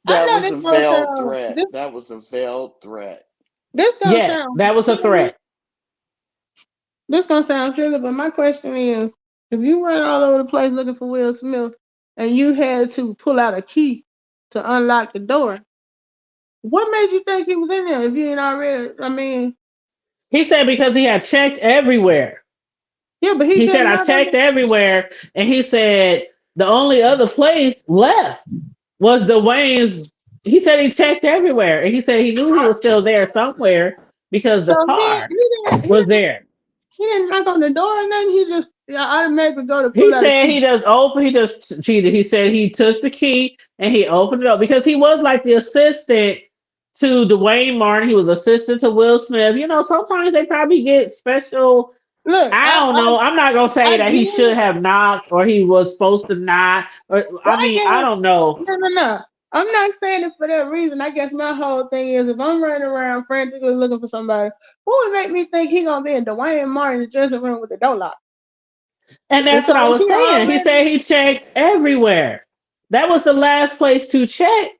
I That know was this a gonna veiled sound threat. this, That was a veiled threat. this gonna Yes, sound that was a silly. threat. This gonna sound silly, but my question is, if you run all over the place looking for Will Smith and you had to pull out a key to unlock the door, what made you think he was in there if you didn't already? I mean, He said because he had checked everywhere. yeah, but he He said, didn't I knock on checked the. everywhere. And he said, the only other place left was Dwayne's. He said he checked everywhere. And he said he knew he was still there somewhere because So the he car he didn't he was didn't there. he didn't knock on the door and then he just automatically go to He pull out a said key. he just opened, he just cheated. He said he took the key and he opened it up because he was like the assistant to Dwayne Martin. He was assistant to Will Smith. Sometimes they probably get special. Look, I don't know. I'm not gonna I say that get he should it, have knocked or he was supposed to not. Or but I I mean, I guess don't know. no. I'm not saying it for that reason. I guess my whole thing is if I'm running around frantically looking for somebody, who would make me think he gonna be in Dwayne Martin's dressing room with the door locked? And And that's so what I if was he saying. He already said he checked everywhere. That was the last place to check.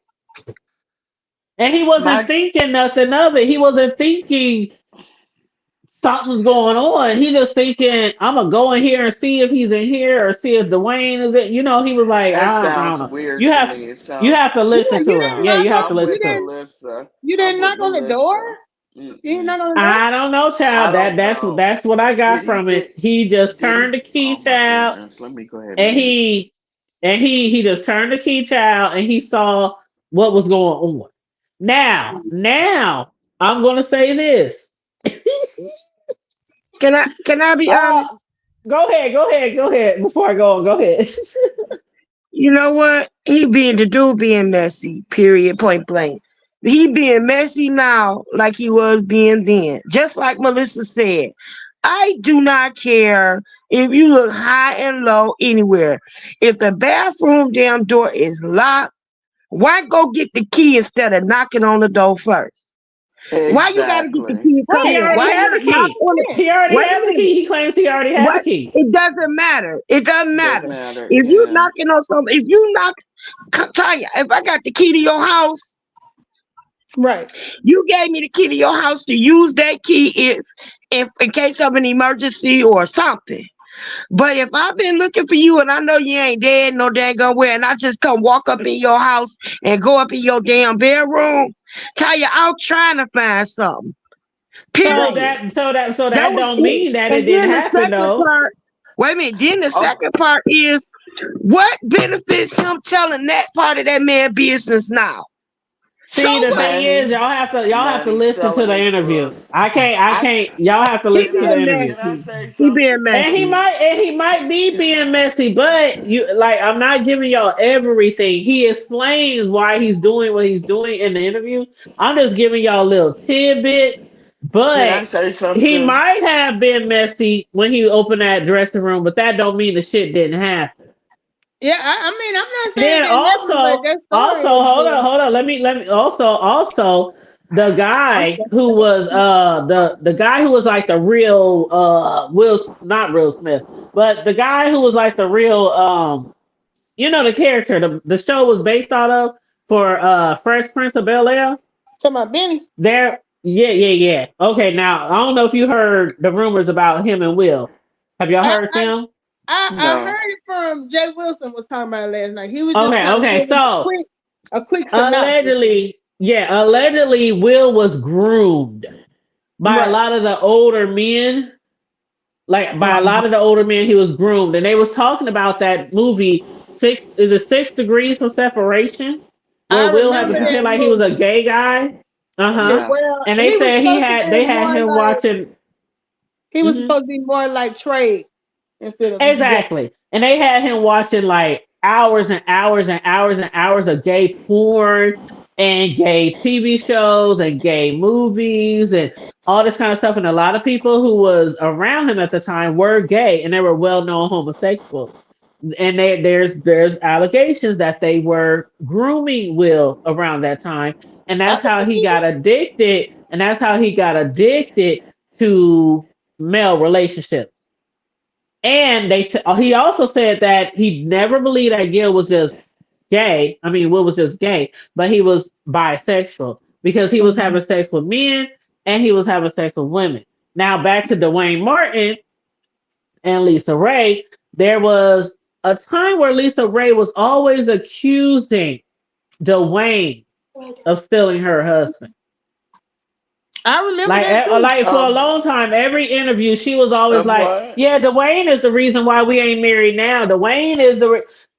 And he wasn't My thinking nothing of it. He wasn't thinking something's going on. He just thinking, I'm gonna go in here and see if he's in here or see if Dwayne is it. He was like, That I don't sounds know. weird You to have me. It you sounds. have to yeah, listen you to him. didn't Yeah, knock you have on to I'm listen with to him. Melissa. you I'm didn't with knock on the door? Melissa. You're not gonna go? I don't know, I child. don't That's know. that's what I got Did he from it. get? He just Did turned he? the key, Oh my child, goodness! Let me go ahead and and mute. he just turned the key, child, and he saw what was going on. Now I'm gonna say this. Can I be uh, honest? go ahead. Before I go on, go ahead. You know what? The dude being messy, period, point blank. He being messy now like he was being then. Just like Melissa said, I do not care if you look high and low anywhere. If the bathroom damn door is locked, why go get the key instead of knocking on the door first? Why you gotta get the Exactly. key and come He Right. in? already Why had not the knock key. on it? Yeah. He already Wait a had the minute. key. He claims he already had the What? key. It doesn't matter. It doesn't Doesn't matter. matter. If you Yeah. knocking on something, if you knock, Tanya, if I got the key to your house, Right. you gave me the key to your house to use that key if in case of an emergency or something. But if I've been looking for you and I know you ain't dead no daggone where, and I just come walk up in your house and go up in your damn bedroom, Tanya, I'm trying to find something. So Period. that That was don't it. mean that it And didn't then the happen second though. part, wait a minute. Then the Oh, second part is what benefits him telling that part of that man business now? So See, the what? thing is, money. y'all have to Money listen to selling the it interview. for. I I can't. Y'all have to He listen can to I the being interview. can I messy. say He being something? And he messy. might and he might be being messy, but you like I'm not giving y'all everything. He explains why he's doing what he's doing in the interview. I'm just giving y'all little tidbits, Can I but say he something? might have been messy when he opened that dressing room, but that don't mean the shit didn't happen. Yeah, I mean, I'm not And saying it then didn't happen, but that story was good. hold on. Let me also the I'm guy sorry. who was the guy who was like the real not Will Smith, but the guy who was like the real the character the show was based out of for Fresh Prince of Bel Air. Talking about Benny. There, yeah. Okay, now I don't know if you heard the rumors about him and Will. Have y'all I, heard I them? I No. heard it from Jay Wilson was talking about it last night. He was just Okay, kind of okay. giving So a quick synopsis. allegedly, Will was groomed by a Right. lot of the older men. Like by a Uh-huh. lot of the older men, he was groomed, and they was talking about that movie. 6 degrees from separation, where I Will had to remember Yeah. pretend that like he was a movie. gay guy. Uh huh. Yeah. Well, And they he was said supposed to be they had more him like watching. he was Mhm. supposed to be more like Trey instead of gay. Exactly. And they had him watching like hours and hours and hours and hours of gay porn and gay TV shows and gay movies and all this kind of stuff. And a lot of people who was around him at the time were gay and they were well known homosexuals. And there's allegations that they were grooming Will around that time. And I that's can how he believe got it. addicted. And that's how he got addicted to male relationships. And he also said that he never believed that Gil was just gay. I mean, Will was just gay, but he was bisexual because he was Mhm. having sex with men and he was having sex with women. Now back to Dwayne Martin and Lisa Ray. There was a time where Lisa Ray was always accusing Dwayne of stealing her husband. I remember that too. Like for a Of long time, every interview she was always of like, what? "Yeah, Dwayne is the reason why we ain't married now. Dwayne is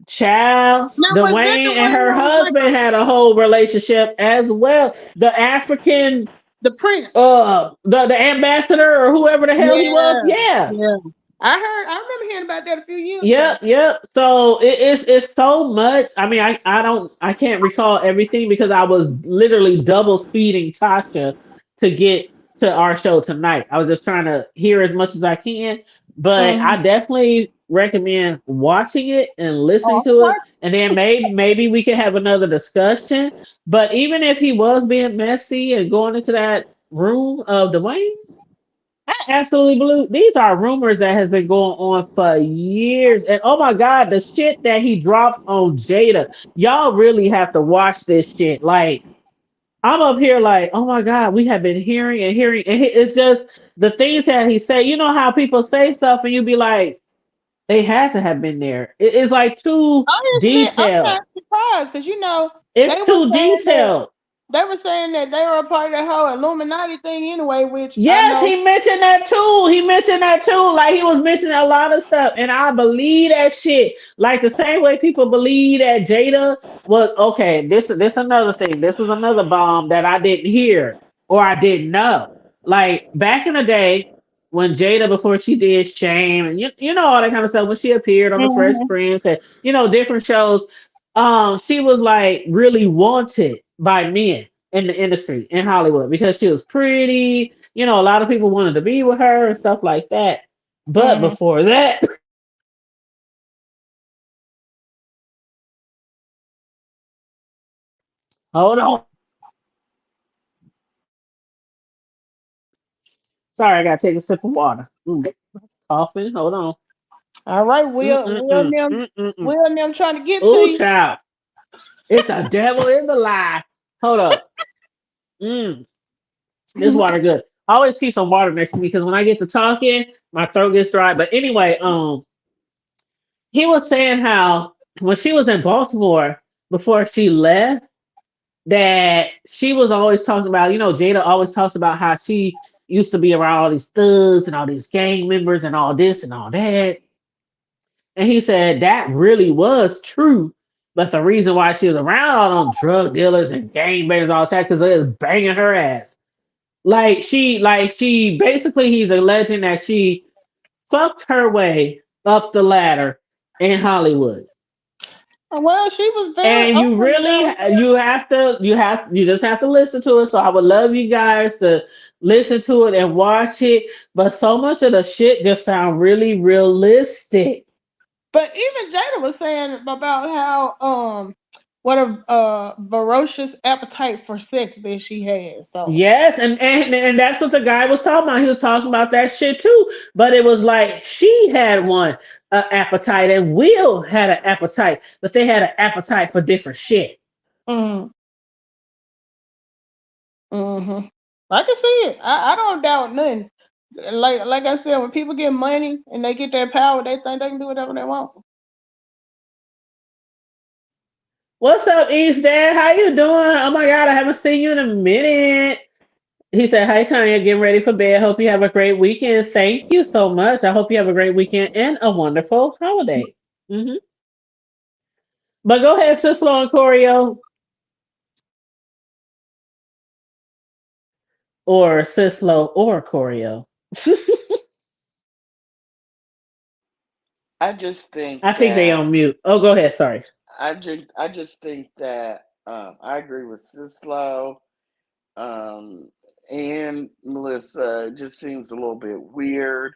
child. Now was that the Dwayne and one her that was like husband had a whole relationship as well. The African, the prince? the ambassador or whoever the hell he was. Yeah, Yeah, yeah. I remember hearing about that a few years ago. yep. So it's so much. I mean, I can't recall everything because I was literally double speeding Tasha to get to our show tonight. I was just trying to hear as much as I can, but Hmm. I definitely recommend watching it and listening Oh, to it, what? and then maybe we can have another discussion. But even if he was being messy and going into that room of Dwayne's, I absolutely believe these are rumors that has been going on for years. And oh my God, the shit that he drops on Jada. Y'all really have to watch this shit. Like, I'm up here like, oh my God, we have been hearing and hearing. And it's just the things that he said. You know how people say stuff and you be like, they had to have been there. It's like too Honestly, I'm detailed. not surprised because It's they were too saying that detailed. they were saying that they were a part of the whole Illuminati thing anyway, which I Yes, know. he mentioned that too. He mentioned that too. Like he was mentioning a lot of stuff, and I believe that shit. Like the same way people believe that Jada was okay. This another thing. This was another bomb that I didn't hear or I didn't know. Like back in the day when Jada before she did Shame and you know all that kind of stuff when she appeared on the Fresh Mhm. Prince and different shows. She was like really wanted by men in the industry in Hollywood because she was pretty. A lot of people wanted to be with her and stuff like that. But Mhm. before that, hold on. Sorry, I gotta take a sip of water. Coughing. Hold on. All right, Mm-mm-mm. Mm-mm-mm. Will and them trying to get to Ooh, you. child. It's a devil in the lie. Hold up. Mm, this water good. I always keep some water next to me because when I get to talking, my throat gets dry. But anyway, he was saying how when she was in Baltimore before she left, that she was always talking about, Jada always talks about how she used to be around all these thugs and all these gang members and all this and all that. And he said that really was true. But the reason why she was around all them drug dealers and gang bangers all that because they was banging her ass. Like she basically he's alleging that she fucked her way up the ladder in Hollywood. Well, she was very And you open really about it. you just have to listen to it. So I would love you guys to listen to it and watch it. But so much of the shit just sound really realistic. But even Jada was saying about how what a ferocious appetite for sex that she has. So Yes, and that's what the guy was talking about. He was talking about that shit too. But it was like she had one appetite and Will had an appetite, but they had an appetite for different shit. mm, mm-hmm. I can see it. I don't doubt nothing. Like I said, when people get money and they get their power, they think they can do whatever they want. What's up, East Dad? How you doing? Oh my God, I haven't seen you in a minute. He said, "Hi, Tanya. Getting ready for bed. Hope you have a great weekend. Thank you so much. I hope you have a great weekend and a wonderful holiday." But go ahead, Sislo and Choreo, or Sislo or Choreo. I just think I think they that on mute. Oh, go ahead. Sorry. I just think that I agree with Sislo um, and Melissa. It just seems a little bit weird.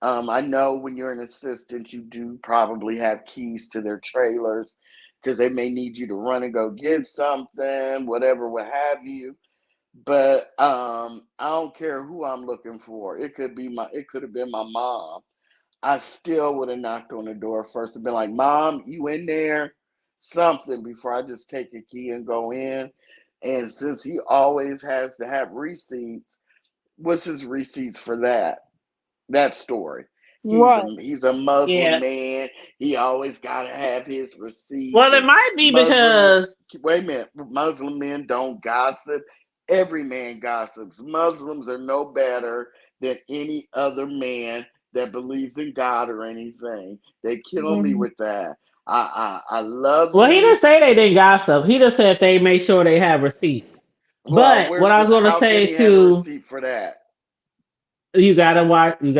I know when you're an assistant, you do probably have keys to their trailers because they may need you to run and go get something, whatever, what have you. But I don't care who I'm looking for. It could have been my mom. I still would have knocked on the door first and been like, "Mom, you in there?" Something before I just take a key and go in. And since he always has to have receipts, what's his receipts for that story? He's a Right. he's a Muslim Yeah. man. He always got to have his receipts. Well, it And might be Muslim because wait a minute, Muslim men don't gossip. Every man gossips. Muslims are no better than any other man that believes in God or anything. They kill me Mhm. with that. I love well, he him. didn't say they didn't gossip. He just said they made sure they have receipts. Well, But what I was going to how can say he have a too, receipt for that? you gotta watch. You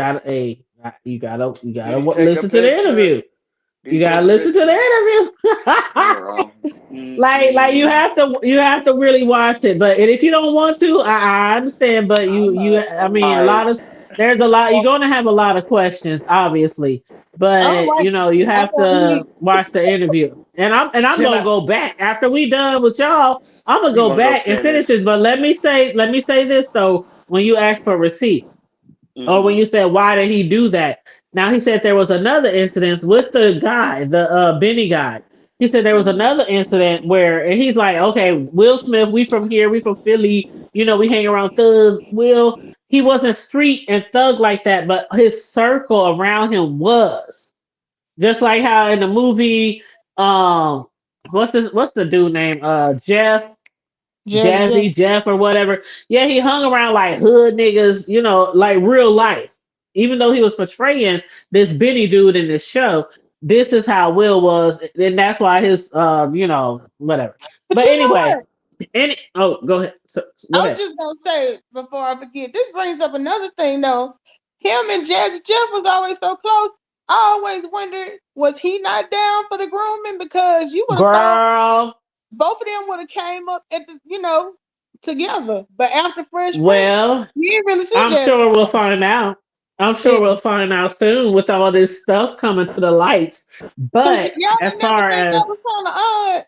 Did gotta he take a listen to the picture? interview. Did You he gotta take a listen to the picture? interview. Girl. Like you Mm-mm. have to really watch it. But and if you don't want to, I understand. But I mean, Right. there's a lot. You're gonna have a lot of questions, obviously. I don't But like. you I have don't to need. watch the interview. And I'm Can gonna I? go back after we done with y'all. I'm gonna You go gonna go back and finish finish? this. But let me say this though. When you ask for receipts or when Mm-hmm. you said why did he do that, now he said there was another incident with the guy, the Benny guy. He said there was Mm-hmm. another incident where, and he's like, okay, Will Smith, we from here, we from Philly, we hang around thugs. Will, he wasn't street and thug like that, but his circle around him was just like how in the movie, um what's the dude name, Jeff, Jazzy Jeff. Jazzy Jeff or whatever. Yeah, he hung around like hood niggas, like real life. Even though he was portraying this Benny dude in this show, this is how Will was, and that's why his, whatever. But But you know anyway, what? go ahead. So, go I was ahead. just gonna say before I forget. This brings up another thing though. Him and Jazzy Jeff was always so close. I always wondered, was he not down for the grooming? Because you would have thought Girl, both of them would have came up at the together. But after Fresh Prince, well, you didn't really see I'm Jazzy sure we'll Jeff. find out. I'm sure Yeah. we'll find out soon with all this stuff coming to the light. Cause But y'all as ain't never far think as that was kind of odd.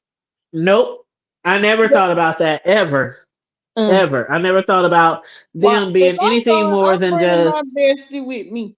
nope, I never Yeah. thought about that ever. Mm. Ever. I never thought about Well, them if being I'm anything going, more I'm than bringing my just. bestie with me.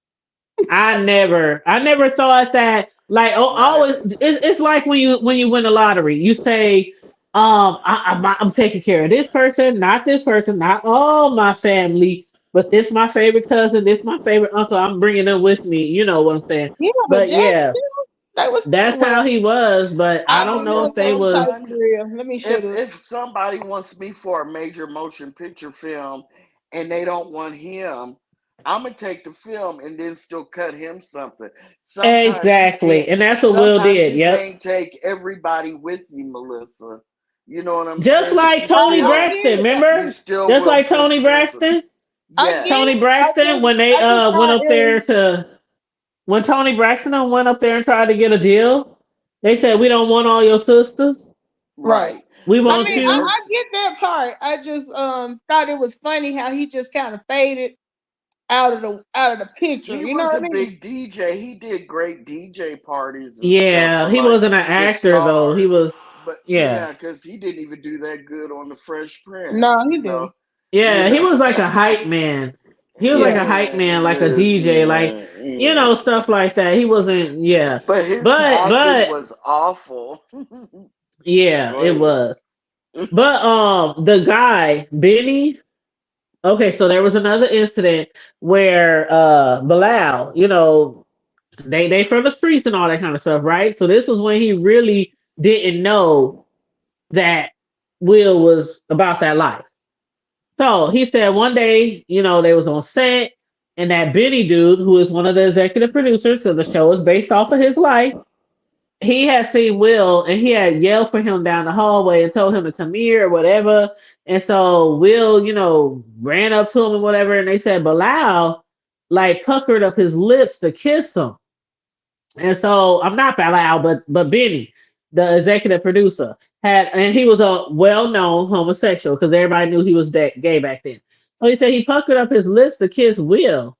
I never thought that. Like, oh, Not always, if it's like when you win the lottery, you say, I'm taking care of this person, not this person, not all my family, but this my favorite cousin, this my favorite uncle. I'm bringing them with me. You know what I'm saying? Yeah, but But Jazzy yeah, Jeff, they was that's how well. he was. But I I don't want know well them if they folks type was. sometimes for real. Let me shut up. if somebody wants me for a major motion picture film and they don't want him, I'm gonna take the film and then still cut him something. Sometimes you Exactly, can't. and that's what Will Sometimes did. you Yep. can't take everybody with you, Melissa. You know what I'm Just saying? But like Tony I Braxton, get it. you remember? still Just will like put Tony sense. Braxton. I get Tony it. Yes, Braxton when they I just went thought up it there was to when Tony Braxton went up there and tried to get a deal, they said we don't want all your sisters. right. right. We I But want mean, then you. I let's get that part. I just thought it was funny how he just kind of faded out of the picture. he You know was what a I mean? big DJ. He did great DJ parties and stuff Yeah, for he like wasn't an the actor though. He stars. was But yeah. yeah, because he didn't even do that good on the Fresh No, Prince, he you know. didn't. You Yeah, he know. was like a hype man. He was like Yeah. a hype Yeah, man, like a DJ, like listen, yeah. stuff like that. He wasn't yeah. But his acting But was awful. yeah, Go it ahead. was. But the guy, Benny. Okay, so there was another incident where Bilal, they from the streets and all that kind of stuff, right? So this was when he really didn't know that Will was about that life. So he said one day, they was on set, and that Benny dude, who is one of the executive producers, because the show is based off of his life, he had seen Will and he had yelled for him down the hallway and told him to come here or whatever. And so Will, ran up to him and whatever, and they said Bilal like puckered up his lips to kiss him. And so I'm not Bilal, but Benny, the executive producer, and he was a well-known homosexual because everybody knew he was that gay back then. So he said he puckered up his lips to kiss Will.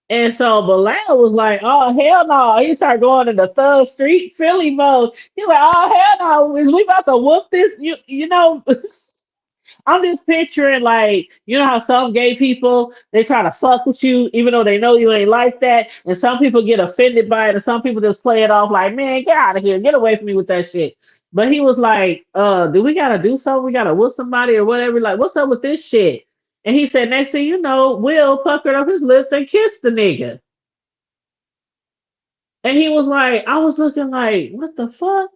And so Bilal was like, "Oh hell no!" He started going into Thug Street Philly mode. He's like, "Oh hell no! Is we about to whoop this?" I'm just picturing like how some gay people they try to fuck with you even though they know you ain't like that, and some people get offended by it, and some people just play it off like, "Man, get out of here, get away from me with that shit." But he was like, do we gotta do something? We gotta whoop somebody or whatever? Like, what's up with this shit?" And he said, next thing you know, Will puckered up his lips and kissed the nigga. And he was like, I was looking like, what the fuck?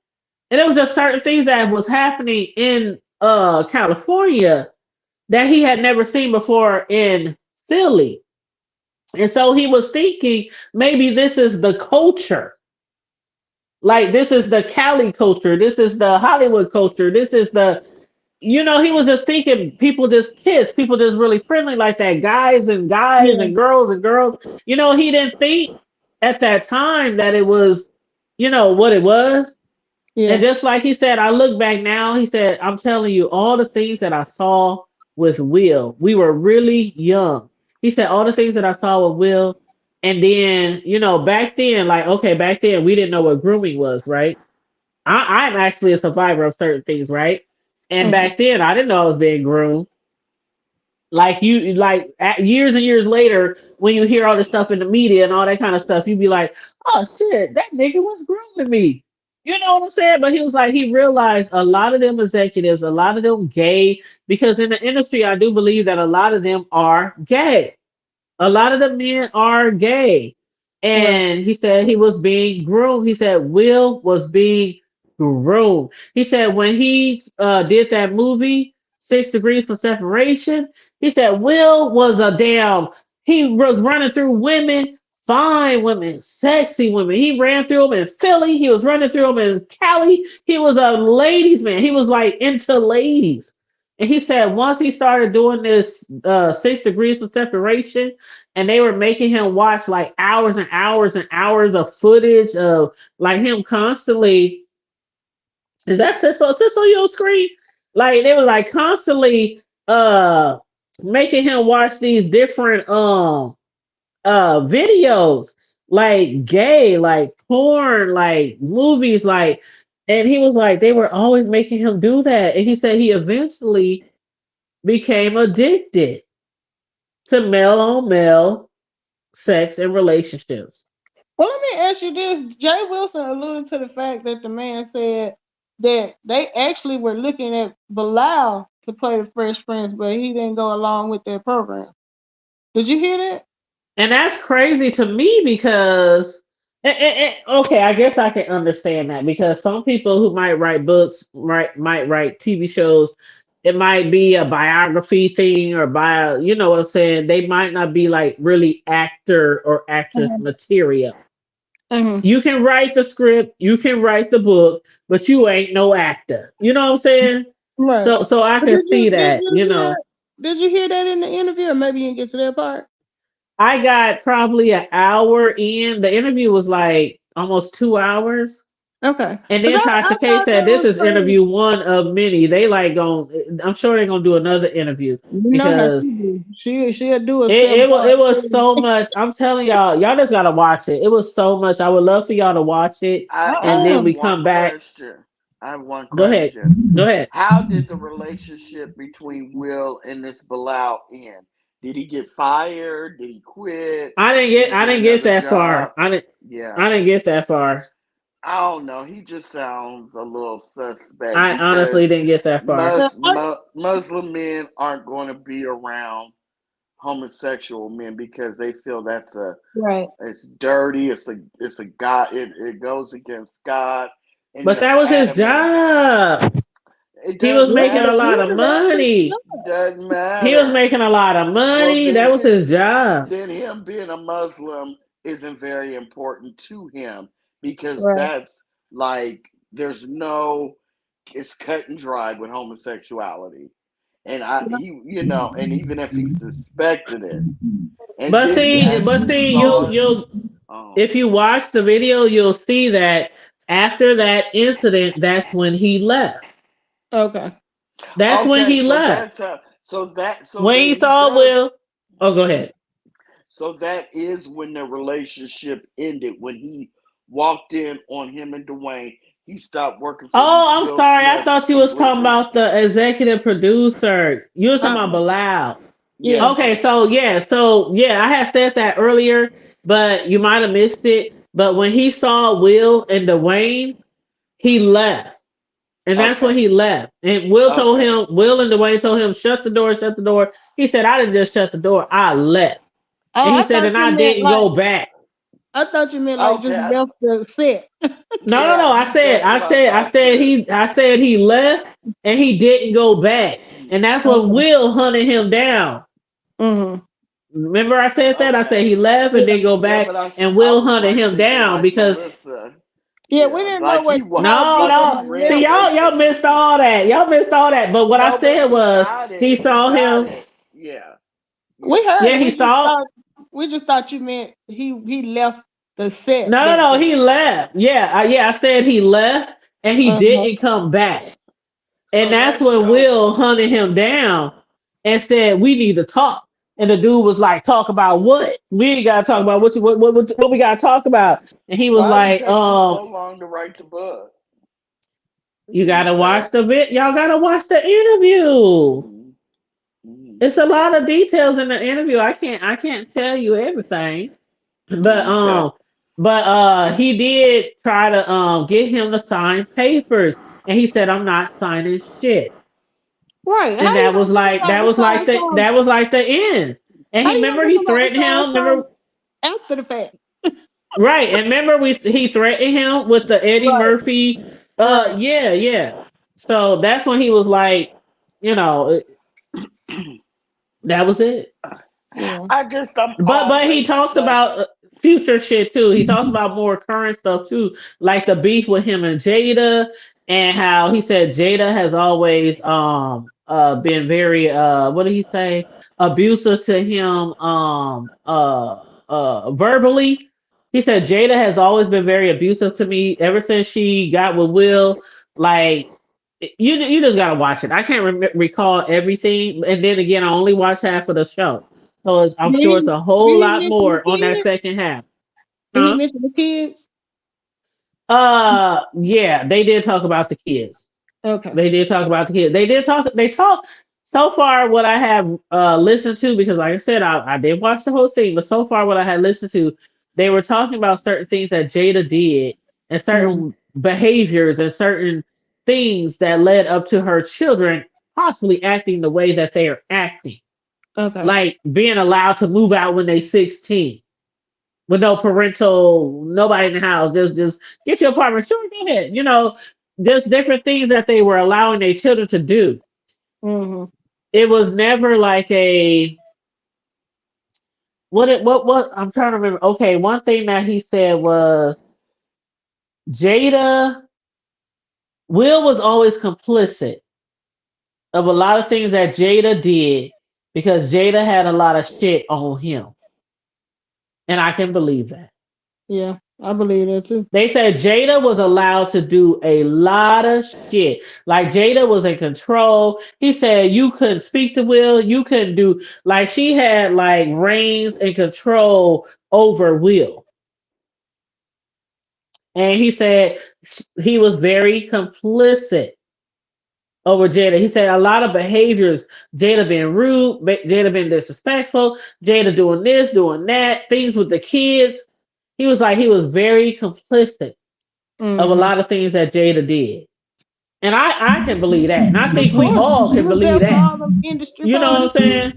And it was just certain things that was happening in California that he had never seen before in Philly. And so he was thinking maybe this is the culture. Like this is the Cali culture. This is the Hollywood culture. This is he was just thinking people just kiss, people just really friendly like that, guys and guys Yeah. and girls and girls. He didn't think at that time that it was, what it was. And Yeah. just like he said, I look back now, he said, I'm telling you, all the things that I saw with Will, we were really young. He said, all the things that I saw with Will. And then, back then, like, okay, back then we didn't know what grooming was, right? I'm actually a survivor of certain things, right? And Mhm. back then I didn't know I was being groomed. Like years and years later, when you hear all this stuff in the media and all that kind of stuff, you'd be like, "Oh shit, that nigga was grooming me." You know what I'm saying? But he was like, he realized a lot of them executives, a lot of them gay, because in the industry, I do believe that a lot of them are gay. A lot of the men are gay. Right. And he said he was being groomed. He said Will was being groomed. He said when he did that movie, 6 degrees from separation. He said Will was a damn. He was running through women, fine women, sexy women. He ran through them in Philly. He was running through them in Cali. He was a ladies man. He was like into ladies. And he said once he started doing this 6 degrees from separation, and they were making him watch like hours and hours and hours of footage of like him constantly. Is that sis on your screen? Like they were like constantly uh making him watch these different videos like gay, like porn, like movies, like, and he was like they were always making him do that. And he said he eventually became addicted to male on male sex and relationships. Well, let me ask you this. Jay Wilson alluded to the fact that the man said that they actually were looking at Bilal to play the Fresh Prince, but he didn't go along with their program. Did you hear that? And that's crazy to me because, okay, I guess I can understand that because some people who might write books, might write TV shows, it might be a biography thing or you know what I'm saying? They might not be like really actor or actress Mhm. material. Mhm. You can write the script, you can write the book, but you ain't no actor. You know what I'm saying? Right. So I But can see that, you know. did you hear that in the interview, or maybe you didn't get to that part? I got probably an hour in. The interview was like almost 2 hours. Okay. And Because then I Tasha K thought said that this was is crazy. interview one of many. They like going I'm sure they're gonna do another interview You know how she because do. She'll do a it, seven it was part. it was so much. I'm telling y'all just gotta watch it. It was so much. I would love for y'all to watch it I and then have am. we one come back. question. I have one Go ahead. question. Go ahead. How did the relationship between Will and this Bilal end? Did he get fired? Did he quit? Did he I get didn't get another that far. job? Yeah. I didn't get that far. I don't know. He just sounds a little suspect I honestly because didn't get that far. Yeah, Muslim men aren't going to be around homosexual men because they feel right. it's dirty. It's a God. It goes against God. And But if that was his Adam and job. it He was doesn't Yeah, making a lot matter. of that's his money. Doesn't He was matter. making a lot of Well, money. That was his job. then him being a Muslim isn't very important to him because right. that's like there's no it's cut and dried with homosexuality. And and even if he suspected it, and then he But actually see, saw it. you'll Oh, if you watch the video, you'll see that after that incident, that's when he left. Okay. That's when okay. he So left. that's how. So When then he he saw does. Will, oh, go ahead. So that is when the relationship ended. When he walked in on him and Dwayne, he stopped working for Oh, I'm Will sorry. I Smith thought you was talking completely. about the executive producer. You was talking about Uh-uh. Bilal. Yeah. Yes. Okay, so yeah, I had said that earlier, but you might have missed it. But when he saw Will and Dwayne, he left. And that's when Okay. he left. And Okay. Will and Dwayne told him, shut the door, shut the door. He said, I didn't just shut the door, I left. Oh, And he I said, thought and you I meant didn't like go back. just Okay. left the set. No. Yeah, that's what I I thought said too. he left and he didn't go back. And that's when Okay. Will hunted him down. Mm-hmm. Remember I said that? I said Okay. he left and Yeah. didn't go Yeah, back but and I Will was hunted like him thinking down like because Melissa. Yeah, we Yeah, didn't know how no, like deep he in no. the ran See away y'all from. missed all that. Y'all missed all that. But what I No, but said we was got it. he We saw got him. it. Yeah. we Yeah. heard Yeah, it. he saw. We just thought you meant he left the set No, that day. he left. Yeah, I said he left and he Uh-huh. didn't come back. And So that's that when show. Will hunted him down and said, "We need to talk." And the dude was like, "Talk about what? We ain't gotta talk about what we gotta talk about." And he was Why did it like, take you so long to write the book? you Did he gotta say? watch the bit. Y'all gotta watch the interview. Mm, mm, It's a lot of details in the interview. I can't tell you everything, but okay. he did try to get him to sign papers, and he said, "I'm not signing shit." Right. And How you gonna get somebody to sign something? that was like the end. And How he you gonna remember get he somebody to threatened sign him. something Remember after the fact? right? And remember he threatened him with the Eddie Right. Murphy. Right. Yeah. So that's when he was like. You know, that was it. Yeah. I'm But he always talks such. about future shit too. He talks about more current stuff too, like the beef with him and Jada, and how he said Jada has always been very what did he say, abusive to him verbally. He said Jada has always been very abusive to me ever since she got with Will. Like you just gotta watch it. I can't recall everything, and then again, I only watched half of the show. So I'm Did sure it's he, a did whole he lot mention the more on that kids? second half. Did he Huh? mention the kids? Yeah, they did talk about the kids. Okay. They did talk about the kids. They talk so far what I have listened to, because like I said, I didn't watch the whole thing, but so far what I had listened to, they were talking about certain things that Jada did and Mm, certain behaviors and certain things that led up to her children possibly acting the way that they are acting. okay. Like being allowed to move out when they 16 with no parental, nobody in the house. Just get your apartment. Sure, go ahead. Just different things that they were allowing their children to do. Mm-hmm. It was never like a what I'm trying to remember. Okay, one thing that he said was Jada Will was always complicit of a lot of things that Jada did because Jada had a lot of shit on him. And I can believe that. Yeah, I believe that too. They said Jada was allowed to do a lot of shit. Like Jada was in control. He said you couldn't speak to Will. You couldn't do like she had like reins and control over Will. And he said he was very complicit over Jada. He said a lot of behaviors. Jada being rude. Jada being disrespectful. Jada doing this, doing that. Things with the kids. He was like he was very complicit of a Mm-hmm. lot of things that Jada did. And I can believe that. And I Of think we course, all she can was believe there for that. all the industry You know what I'm parties too. saying?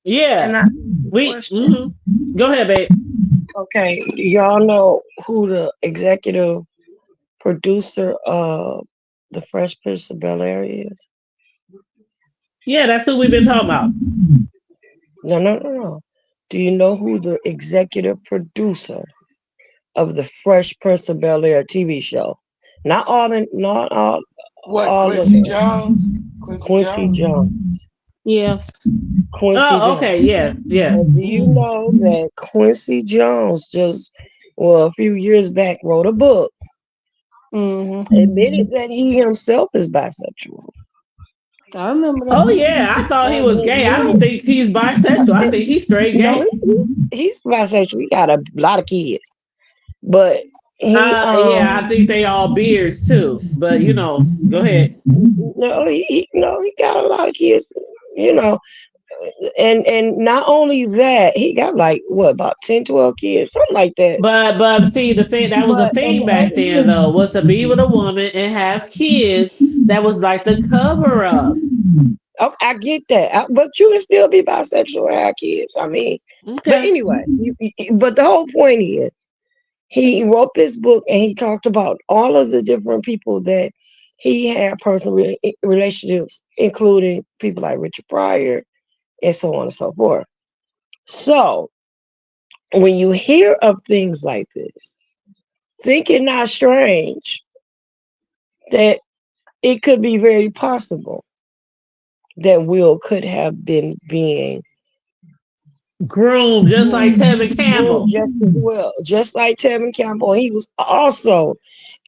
Yeah. And I question. Go ahead, babe. Okay, do y'all know who the executive producer of the Fresh Prince of Bel Air is? Yeah, that's who we've been talking about. No, no, no, no. Do you know who the executive producer of the Fresh Prince of Bel Air TV show? Not What, all of Quincy them. Jones? Quincy Quincy Jones? Jones. Yeah. Quincy Oh, Jones. okay, yeah, yeah. And do you know that Quincy Jones a few years back, wrote a book, Mm-hmm. admitted that he himself is bisexual. I remember that. Oh yeah, I thought he And was he gay. I don't admitted, think he's bisexual. I think he's straight no, gay. he's bisexual. He got a lot of kids, but he Yeah, I think they all beards too. But go ahead. no no, he got a lot of kids. You know, and not only that, he got like what, about 10, 12 kids, something like that. But see, the thing that was a And thing the back other then thing, though was to be with a woman and have kids. That was like the cover up. oh, I get that, but you can still be bisexual and have kids. I mean, but Okay. anyway, but the whole point is, he wrote this book and he talked about all of the different people that he had personal relationships, including people like Richard Pryor and so on and so forth. So when you hear of things like this, think it not strange that it could be very possible that Will could have been being Groom, just like Tevin groomed Campbell. just as well, just like Tevin Campbell. He was also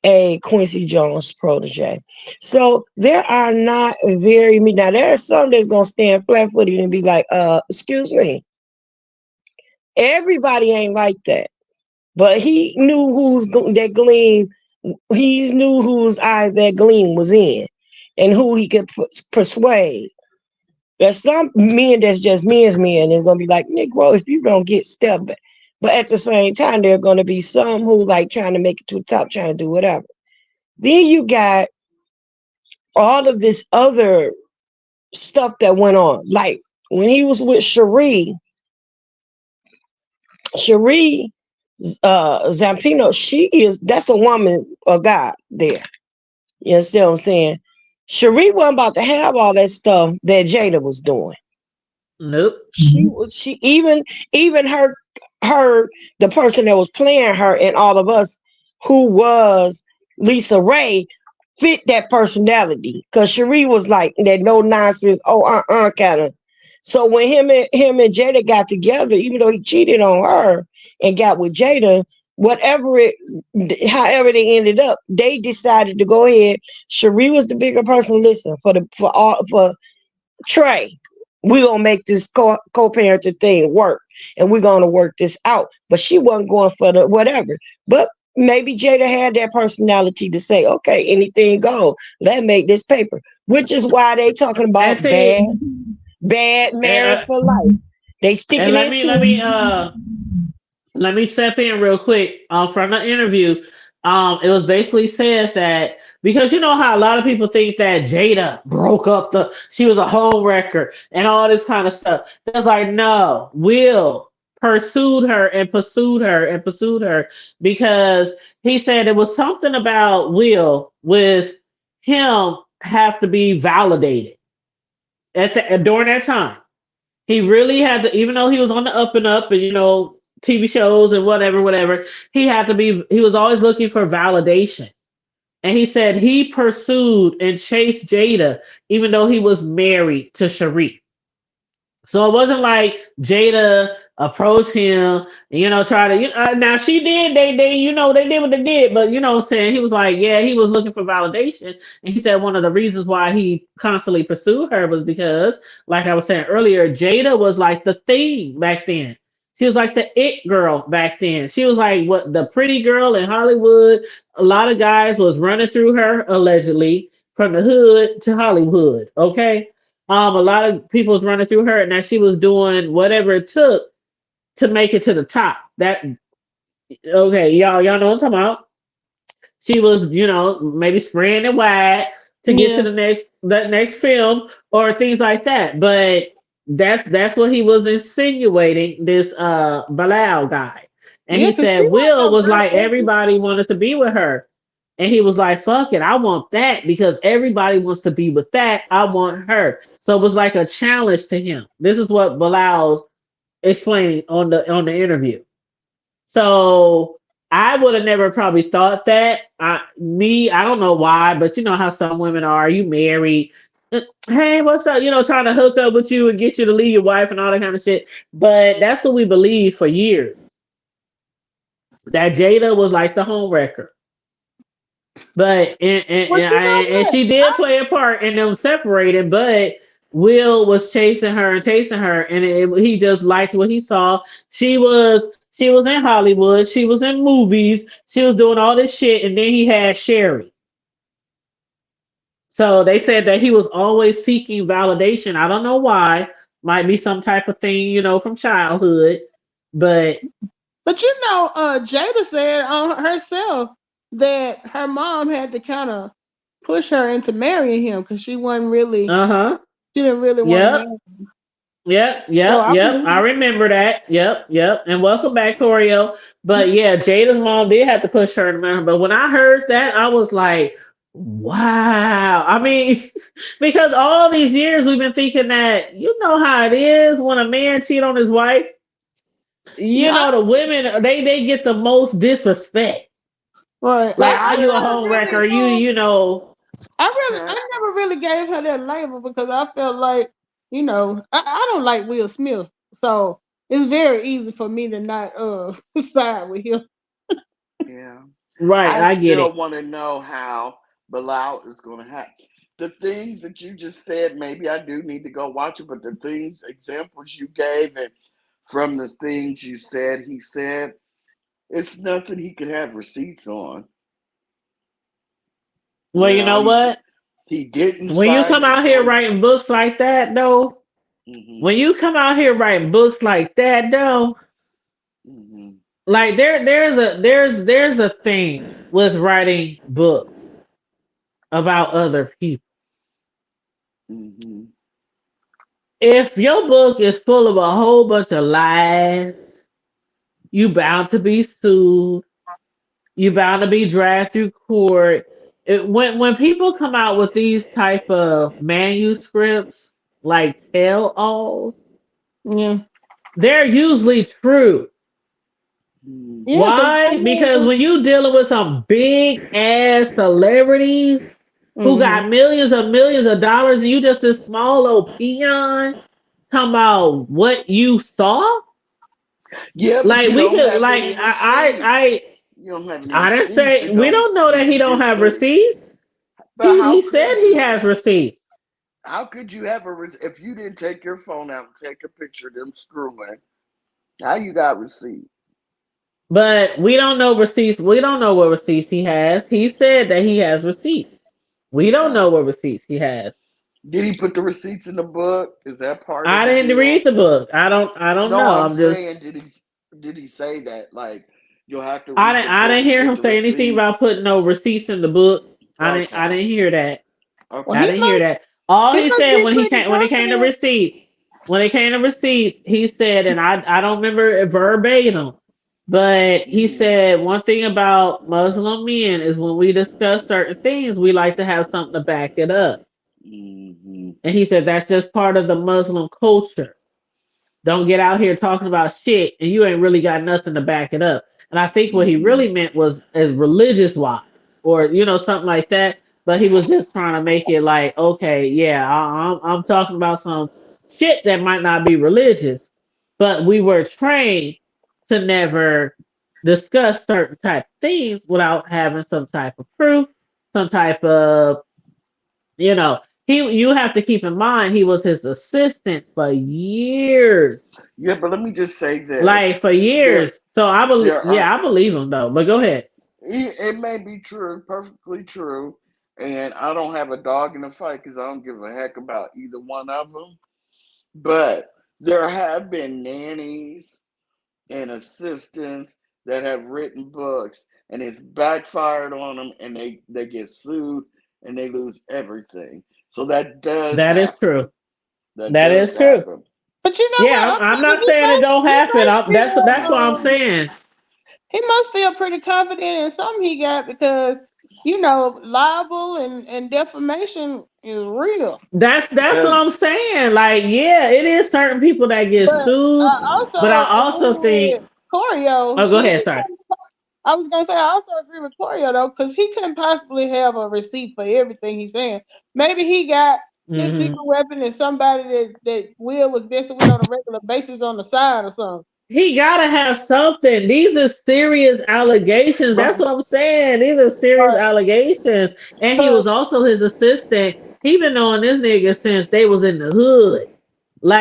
a Quincy Jones protege. So there are not very many. Now there are some that's gonna stand flat footed and be like, excuse me. Everybody ain't like that. But he knew that gleam, he knew whose eye that gleam was in and who he could persuade. There's some men that's just men's men is gonna be like, Negro, if you don't get stepped back. But at the same time, there are gonna be some who like trying to make it to the top, trying to do whatever. Then you got all of this other stuff that went on. Like when he was with Cherie Zampino, that's a woman of God there. You understand what I'm saying? Cherie wasn't about to have all that stuff that Jada was doing. Nope. She even her the person that was playing her and all of us who was Lisa Ray fit that personality because Cherie was like that no nonsense kind of. So when him and Jada got together, even though he cheated on her and got with Jada, whatever it however they ended up, they decided to go ahead. Cherie was the bigger person. Listen, for Trey, we're gonna make this co-parenting thing work and we're gonna work this out. But she wasn't going for the whatever. But maybe Jada had that personality to say, okay, anything goes. Let's make this paper. Which is why they talking And about see, bad and, marriage for life. They and sticking it to let me step in real quick. From the interview, it was basically says that because you know how a lot of people think that Jada broke up she was a home wrecker and all this kind of stuff. It's like no, Will pursued her and pursued her and pursued her because he said it was something about Will with him have to be validated during that time. He really had to, even though he was on the up and up, and TV shows and whatever, whatever. He had to be. He was always looking for validation, and he said he pursued and chased Jada, even though he was married to Sharif. So it wasn't like Jada approached him, try to. Now she did. They did what they did, but what I'm saying, he was like, yeah, he was looking for validation, and he said one of the reasons why he constantly pursued her was because, like I was saying earlier, Jada was like the thing back then. She was like the it girl back then. She was like what the pretty girl in Hollywood. A lot of guys was running through her allegedly from the hood to Hollywood. Okay, a lot of people was running through her, and that she was doing whatever it took to make it to the top. That okay, y'all know what I'm talking about. She was, maybe spraying it wide to get to Yeah. that next film or things like that. But that's what he was insinuating, this Bilal guy. And Yeah, he because she said wasn't Will no was like bad person. everybody wanted to be with her. And he was like, fuck it, I want that because everybody wants to be with that. I want her. So it was like a challenge to him. This is what Bilal's explaining on the interview. So I would have never probably thought that. I don't know why, but you know how some women are. You married. Hey, what's up? Trying to hook up with you and get you to leave your wife and all that kind of shit. But that's what we believed for years. That Jada was like the home wrecker. But Well, you know and what? she did play a part in them separating, but Will was chasing her and chasing her, and he just liked what he saw. She was in Hollywood, she was in movies, she was doing all this shit, and then he had Sherry. So they said that he was always seeking validation. I don't know why. Might be some type of thing, from childhood, but But Jada said on herself that her mom had to kind of push her into marrying him because uh huh. she didn't really want to marry Yep. him. Yep, So yep, I yep. I believe, remember that. Yep, yep. And welcome back, Corio. But yeah, Jada's mom did have to push her to marry. But when I heard that, I was like, wow. I mean, because all these years we've been thinking that you know how it is when a man cheat on his wife. yeah, The women they get the most disrespect. right. Like, But are I you a where never home wrecker? really, is I Cat? never really gave her that label because I felt like, I don't like Will Smith, so it's very easy for me to not side with him. Yeah. Right, I I get still it. want to know how Bilal is going to have the things that you just said. Maybe I do need to go watch it, but the things, examples you gave, and from the things you said, he said, it's nothing he could have receipts on. Well, You you know, know what? he didn't When you sign come his out here own. writing books like that, though, Hmm. when you come out here writing books like that, though, Hmm. like there's a thing with writing books about other people. Hmm. If your book is full of a whole bunch of lies, you bound to be sued. You bound to be dragged through court. when people come out with these type of manuscripts like tell-alls, Yeah. they're usually true. Mm. Yeah, because I Why? mean, Because when you dealing with some big ass celebrities who mm-hmm. got millions of dollars, and you just this small little peon talking about what you saw, Yeah, but like you we don't could have like any receipts. You don't have any I didn't receipts. say It we don't. don't know that he You don't just have say. receipts. But He how said could he you? has receipts. How could you have if you didn't take your phone out and take a picture of them screwing? How you got receipt? But we don't know receipts. We don't know what receipts he has. He said that he has receipts. We don't Okay. know what receipts he has. Did he put the receipts in the book? Is that part of I the didn't read deal? the book. I don't No, know. I'm I'm just saying did he say that like you'll have to I read the didn't I book didn't to hear get him the say anything about receipts? putting no receipts in the book. I Okay. didn't hear that. Well, I Okay. didn't hear that. All he he must said be pretty when it came to confident. receipts, he said, and I don't remember it verbatim, but he Mm-hmm. said one thing about Muslim men is when we discuss certain things, we like to have something to back it up. Mm-hmm. And he said that's just part of the Muslim culture. Don't get out here talking about shit and you ain't really got nothing to back it up. And I think what he Mm-hmm. really meant was as religious wise or something like that. But he was just trying to make it like, okay, yeah, I'm talking about some shit that might not be religious, but we were trained to never discuss certain type of things without having some type of proof, some type of you know, you have to keep in mind he was his assistant for years. Yeah, but let me just say this: Like for years. there, So I believe there are. yeah, I believe him though. But go ahead. It may be true, perfectly true, and I don't have a dog in the fight because I don't give a heck about either one of them. But there have been nannies and assistants that have written books, and it's backfired on them, and they get sued and they lose everything. So that does That is happen. true. That That does is true. happen. But you know Yeah, what? I'm I'm not thinking saying it don't he happen. must feel That's what I'm saying. he must feel pretty confident in something he got because libel and defamation is real. That's what Because I'm saying. Like, yeah, it is certain people that get But sued, I but I also also agree think with Corio. oh go ahead, sorry. I was gonna say I also agree with Corio though, because he couldn't possibly have a receipt for everything he's saying. Maybe he got his secret Hmm. weapon is somebody that Will was messing with on a regular basis on the side or something. He gotta have something. These are serious allegations. That's right, what I'm saying. These are serious But allegations. And he but was also his assistant. He been knowing this nigga since they was in the hood.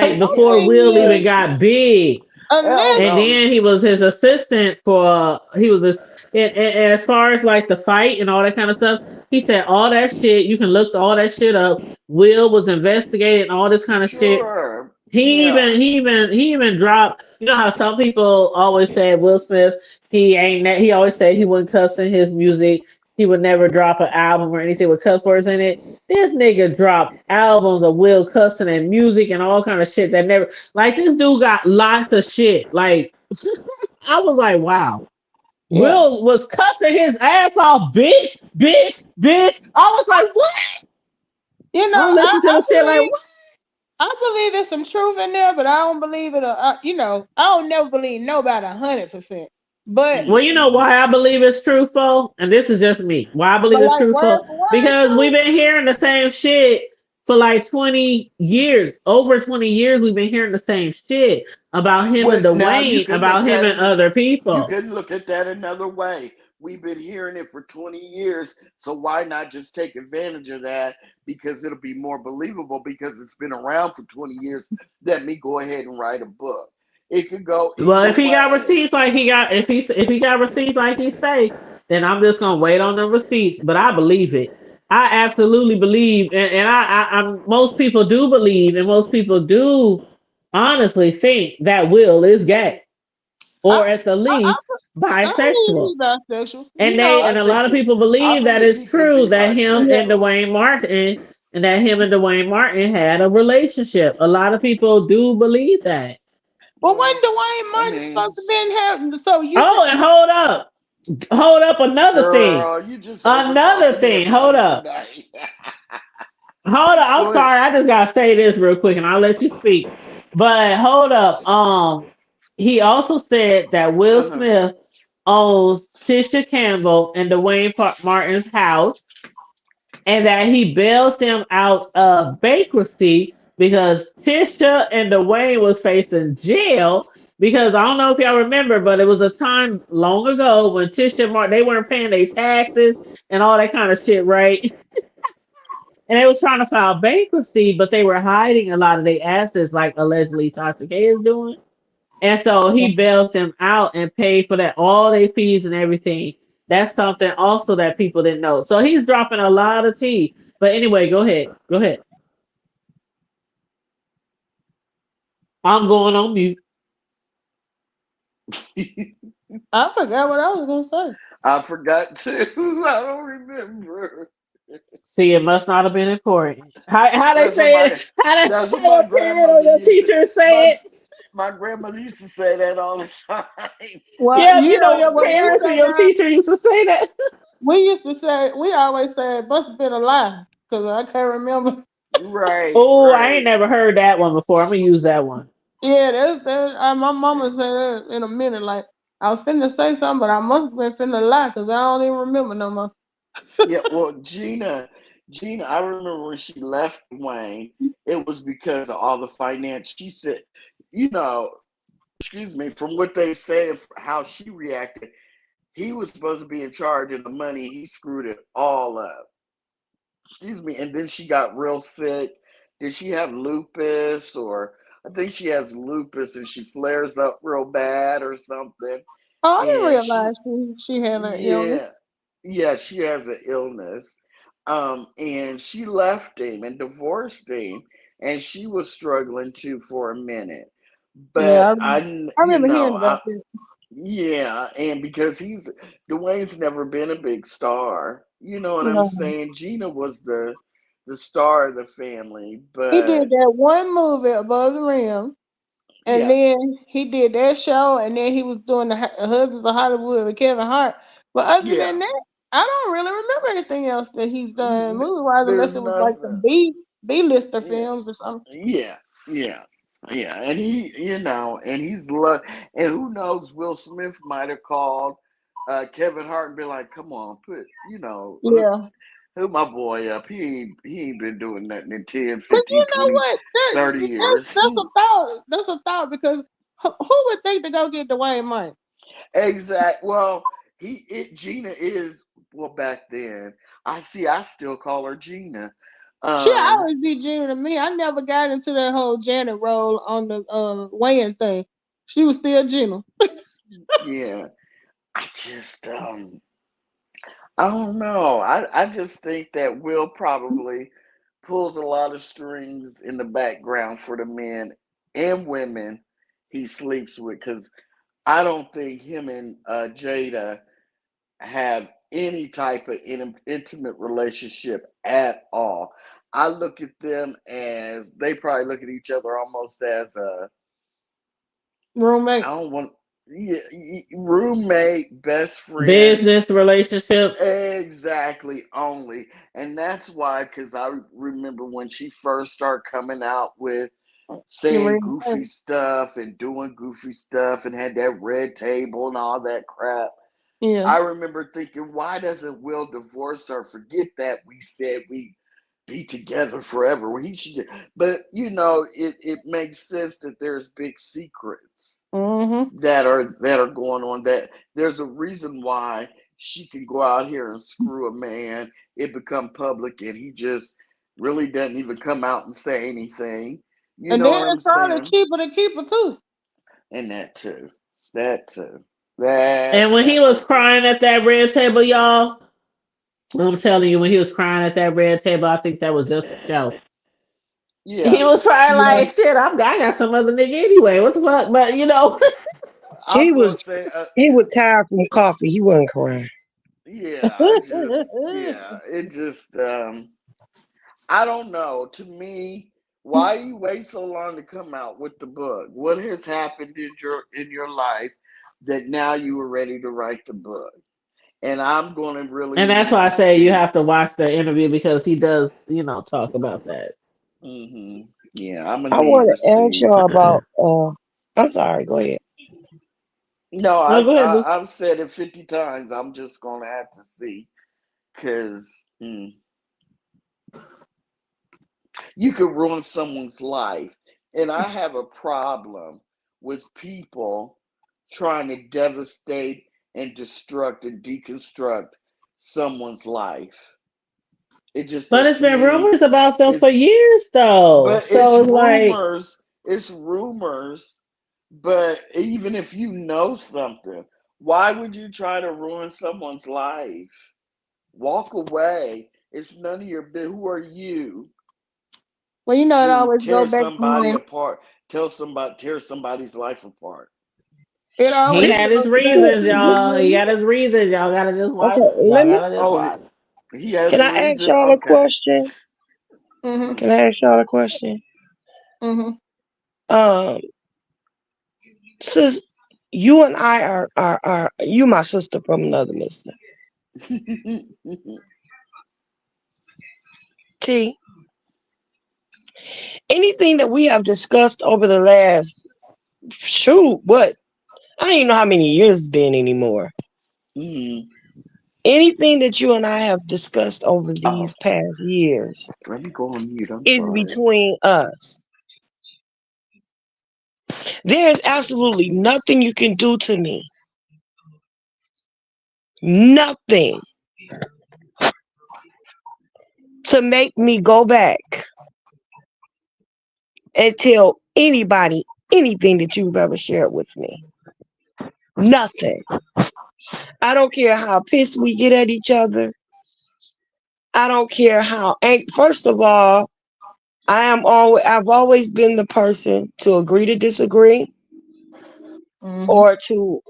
the Like one before yeah, Will thing even is, got big. hell unless And no, then he was his assistant for he was his and as far as like the fight and all that kind of stuff, he said all that shit, you can look all that shit up. Will was investigating all this kind of shit. sure, He yeah, even he even he even dropped. You know how some people always say Will Smith. He ain't. He always said he wouldn't cuss in his music. He would never drop an album or anything with cuss words in it. This nigga dropped albums of Will cussing and music and all kind of shit that never. Like this dude got lots of shit. Like I was like, wow. yeah, Will was cussing his ass off, bitch, bitch, bitch. I was like, what? I'm I, listening to I the shit like, believe what? I believe there's some truth in there, but I don't believe it. I don't never believe nobody 100%. But Well, you know mm-mm. why I believe it's truthful, and this is just me. Why I believe it's like word truthful for word because we've truth. been hearing the same shit for like 20 years. Over 20 years, we've been hearing the same shit about him and Well, now you Dwayne, can about look him at and it. other You people. can look at that another way. We've been hearing it for 20 years, so why not just take advantage of that? Because it'll be more believable because it's been around for 20 years. Let me go ahead and write a book. It could go Well, either if he got way. receipts like he got, if he got receipts like he say, then I'm just gonna wait on the receipts. But I believe it. I absolutely believe, and most people do believe, and most people do honestly think that Will is gay, I or at the I, I, least I believe bisexual. he's bisexual. And I a lot think of it. people I believe that believe it's he could true be that him Yeah. and bisexual. Dwayne Martin had a relationship. A lot of people do believe that. But when Well, Dwayne I Martin mean, supposed to been having, so you Oh, think and hold up. Hold up, another thing. Girl, you just over Another talking thing. Hold everybody up. tonight. Hold up. I'm Go ahead. sorry. I just gotta say this real quick and I'll let you speak. But hold up. He also said that Will Uh-huh. Smith owns Tisha Campbell and Dwayne Martin's house and that he bails them out of bankruptcy because Tisha and Dwayne was facing jail because I don't know if y'all remember, but it was a time long ago when Tisha and Martin they weren't paying their taxes and all that kind of shit, right? And they was trying to file bankruptcy, but they were hiding a lot of their assets, like allegedly Tasha K is doing. And so he bailed them out and paid for that all their fees and everything. That's something also that people didn't know. So he's dropping a lot of tea. But anyway, go ahead. Go ahead. I'm going on mute. I forgot what I was gonna say. I forgot too. I don't remember. See, it must not have been important. How they That's what say my it? How that's what my your parent or grandmother your used to teacher say my it? my grandmother used to say that all the time. Well, Yep, you know yeah, your what we parents and say your now, teacher used to say that. we used to say, we always say it must have been a lie because I can't remember. Right, Oh, I ain't right. never heard that one before. I'm gonna use that one. Yeah, my mama said that in a minute. Like, I was finna say something, but I must have been finna lie because I don't even remember no more. Yeah, well, Gina, I remember when she left Wayne, it was because of all the finance. She said, you know, excuse me, from what they said, how she reacted, he was supposed to be in charge of the money. He screwed it all up. Excuse me. And then she got real sick. Did she have lupus or I think she has lupus and she flares up real bad or something. Oh, I didn't And realize she had an illness. yeah, yeah, she has an illness. And she left him and divorced him, and she was struggling too for a minute. Yeah, But I remember hearing about this. yeah, and because Dwayne's never been a big star. You know what I'm No. saying? Gina was the star of the family, He did but that one movie Above the Rim, and yeah, then he did that show, and then he was doing the Husbands of Hollywood with Kevin Hart. But other yeah, than that, I don't really remember anything else that he's done n- movie wise, unless there's it was like some nothing. B lister Yeah, films or something. yeah, yeah, yeah. And and and who knows? Will Smith might have called Kevin Hart and been like, "Come on, Yeah, hook my boy up. He ain't been doing nothing in 10, but you 15, know 20, what? 30 years." That's a thought. That's a thought because who would think to go get Dwayne money? Exact. Well, Gina is well back then. I still call her Gina. She Um, always be Gina to me. I never got into that whole Janet role on the weighing thing. She was still Gina. yeah. I just I don't know. I just think that Will probably pulls a lot of strings in the background for the men and women he sleeps with because I don't think him and Jada have any type of intimate relationship at all. I look at them as they probably look at each other almost as a I Roommates. don't want yeah, roommate, best friend. Business relationship. Exactly, only. And that's why, because I remember when she first started coming out with You saying read goofy stuff and doing goofy stuff and had that red table and all that crap. Yeah. I remember thinking, why doesn't Will divorce her? Forget that we said we be together forever. Well, he should, but it makes sense that there's big secrets Mm-hmm. that are going on. That there's a reason why she can go out here and screw a man. It become public, and he just really doesn't even come out and say anything. You And know then what I'm it's probably saying? cheaper to keep her too. And that too, that too, that And when he that was right there. crying at that red table, y'all, I'm telling you, when he was crying at that red table, I think that was just a show. He Yeah, was crying Yeah. like shit. I got some other nigga anyway. What the fuck? But I'm He gonna was say, he was tired from coffee. He wasn't crying. yeah. It just, I don't know. To me, why you wait so long to come out with the book? What has happened in your life that now you were ready to write the book? and I'm going to really And that's need why I say you have to receipts. watch the interview because he does, talk about that. Yeah, I'm gonna I need want to ask y'all receipts. about. I'm sorry. Go ahead. No, No, go ahead, boo. I've said it 50 times. I'm just gonna have to see because you could ruin someone's life, and I have a problem with people trying to devastate and destruct and deconstruct someone's life. It just But does it's to been me. rumors about them for It's years, though. but it's So it's like, rumors. It's rumors. But even if you know something, why would you try to ruin someone's life? Walk away. It's none of your business. Who are you Well, it to always go tear back to somebody when apart? Tear somebody's life apart. it he always had This his goes back so reasons, to y'all. He when got his reasons. Y'all gotta just watch. okay. Y'all Let me. gotta just Oh, watch. he has Can a I ask reason. y'all a Okay. question? mm-hmm, Can I ask y'all a question? mm-hmm. Um, sis, you and I are you my sister from another mister. T. Anything that we have discussed over the last what I don't even know how many years it's been anymore. Mhm. Anything that you and I have discussed over Oh, these past years let me go on mute. I'm is sorry. between us. There is absolutely nothing you can do to me. Nothing to make me go back and tell anybody anything that you've ever shared with me. Nothing. I don't care how pissed we get at each other. I don't care how. First of all, I've always been the person to agree to disagree, Mm-hmm. or to,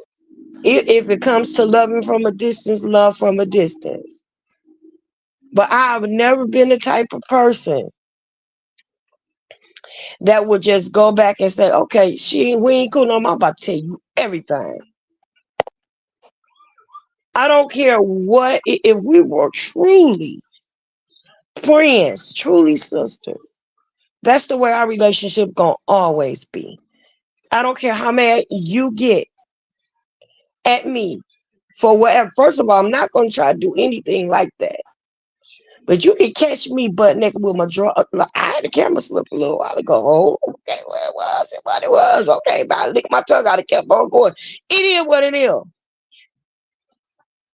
if it comes to loving from a distance, love from a distance. But I've never been the type of person that would just go back and say, okay, we ain't cool no more. I'm about to tell you everything. I don't care what, if we were truly friends, truly sisters. That's the way our relationship gonna always be. I don't care how mad you get at me for whatever. First of all, I'm not gonna try to do anything like that. But you can catch me butt naked with my draw. I had the camera slip a little while ago. Oh, okay, well, it was what it was. Okay, but I licked my tongue out and kept on going. It is what it is.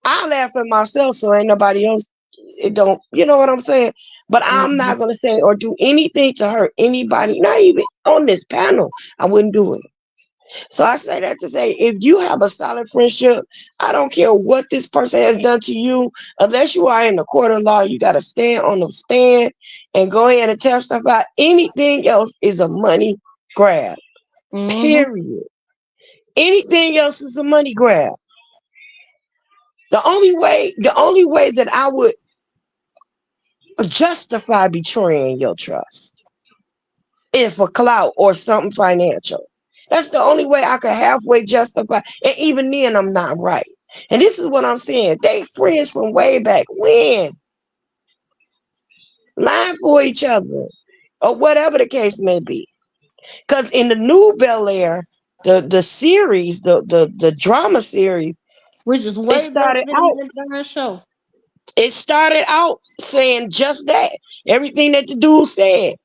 I laugh at myself, so ain't nobody else. It don't, you know what I'm saying? But I'm Mm-hmm. not gonna say or do anything to hurt anybody, not even on this panel. I wouldn't do it. So I say that to say, if you have a solid friendship, I don't care what this person has done to you, unless you are in the court of law, you got to stand on the stand and go ahead and testify. Anything else is a money grab. Mm-hmm. Period. Anything else is a money grab. The only way that I would justify betraying your trust is for clout or something financial. That's the only way I could halfway justify. And even then, I'm not right. And this is what I'm saying. They friends from way back when, lying for each other, or whatever the case may be. Because in the new Bel Air, the series, the drama series, Which is it way better started than out. that darn show. It started out saying just that. Everything that the dude said.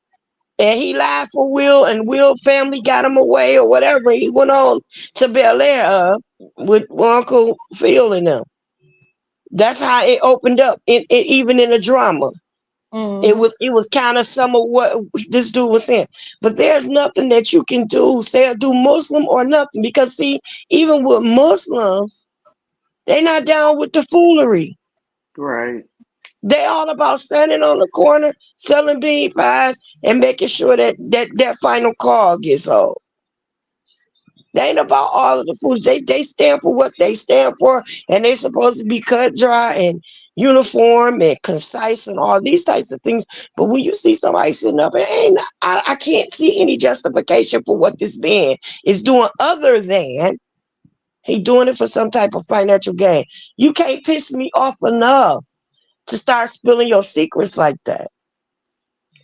And he lied for Will, and Will family got him away or whatever. He went on to Bel Air with Uncle Phil and them. That's how it opened up. Even in the drama, Mm-hmm. it was kind of some of what this dude was saying. But there's nothing that you can do, say or do, Muslim or nothing, because see, even with Muslims, they not down with the foolery. Right. They all about standing on the corner, selling bean pies, and making sure that final call gets home. They ain't about all of the foods. They stand for what they stand for, and they supposed to be cut dry and uniform and concise and all these types of things. But when you see somebody sitting up, I can't see any justification for what this man is doing other than He doing it for some type of financial gain. You can't piss me off enough to start spilling your secrets like that,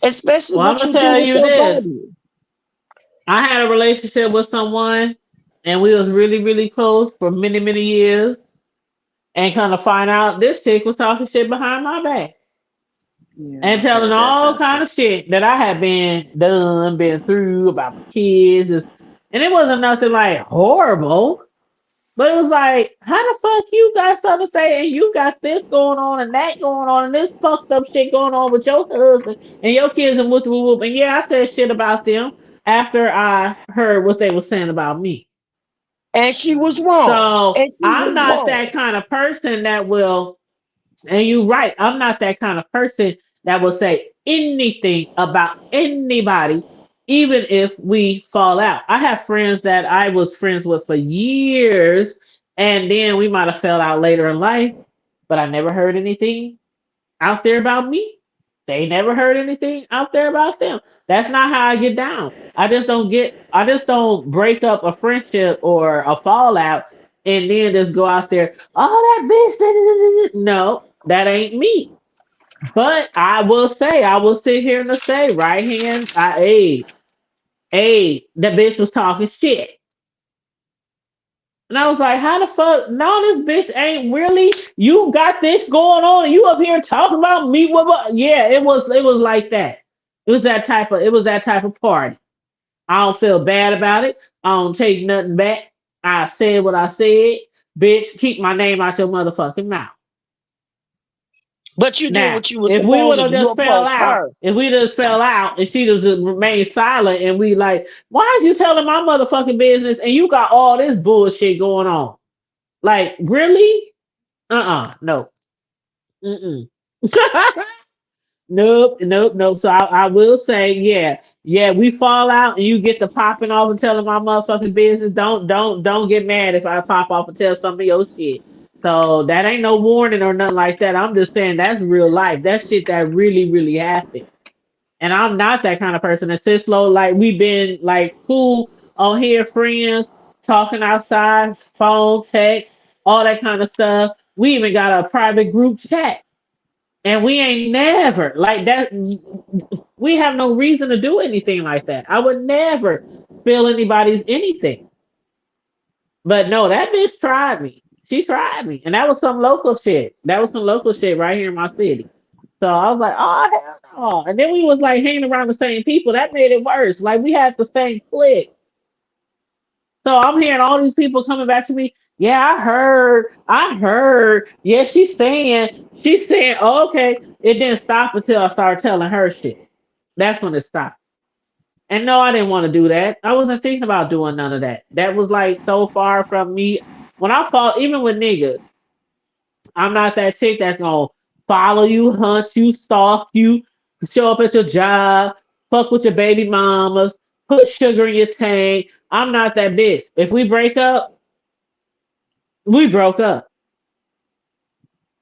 especially Well, I'm what gonna you do tell with you your this. body. I had a relationship with someone, and we was really, really close for many, many years, and kind of find out this chick was talking shit behind my back Yeah, and I've telling had that all kind happen. of shit that I had been through about my kids. And it wasn't nothing like horrible, but it was like, how the fuck you got something to say and you got this going on and that going on and this fucked up shit going on with your husband and your kids and whoop whoop whoop. And yeah, I said shit about them after I heard what they were saying about me. And she was wrong. So And she I'm was not wrong. that kind of person that will, and you're right, I'm not that kind of person that will say anything about anybody, even if we fall out. I have friends that I was friends with for years, and then we might have fell out later in life, but I never heard anything out there about me. They never heard anything out there about them. That's not how I get down. I just don't break up a friendship or a fallout and then just go out there, oh, that bitch. No, that ain't me. But I will say, I will sit here and say, right hand, the bitch was talking shit. And I was like, how the fuck? No, this bitch ain't really. You got this going on, and you up here talking about me. Yeah, it was like that. It was that type of party. I don't feel bad about it. I don't take nothing back. I said what I said. Bitch, keep my name out your motherfucking mouth. But you did Now, what you were if we supposed would to have do. You just fell opposed out, her. if we just fell out and she just remained silent and we like, why is you telling my motherfucking business and you got all this bullshit going on? Like, really? No. Mm-mm. Nope, nope, nope. So I will say, yeah, we fall out and you get to popping off and telling my motherfucking business. Don't get mad if I pop off and tell some of your shit. So that ain't no warning or nothing like that. I'm just saying that's real life. That's shit that really, really happened. And I'm not that kind of person. And since low, like we've been like cool on here, friends, talking outside, phone, text, all that kind of stuff. We even got a private group chat. And we ain't never like that. We have no reason to do anything like that. I would never spill anybody's anything. But no, that bitch tried me. She tried me. And that was some local shit. That was some local shit right here in my city. So I was like, oh hell no. And then we was like hanging around the same people. That made it worse. Like we had the same clique. So I'm hearing all these people coming back to me. Yeah, I heard. Yeah, she's saying, oh, okay. It didn't stop until I started telling her shit. That's when it stopped. And no, I didn't want to do that. I wasn't thinking about doing none of that. That was like so far from me. When I fought, even with niggas, I'm not that chick that's gonna follow you, hunt you, stalk you, show up at your job, fuck with your baby mamas, put sugar in your tank. I'm not that bitch. If we break up, we broke up.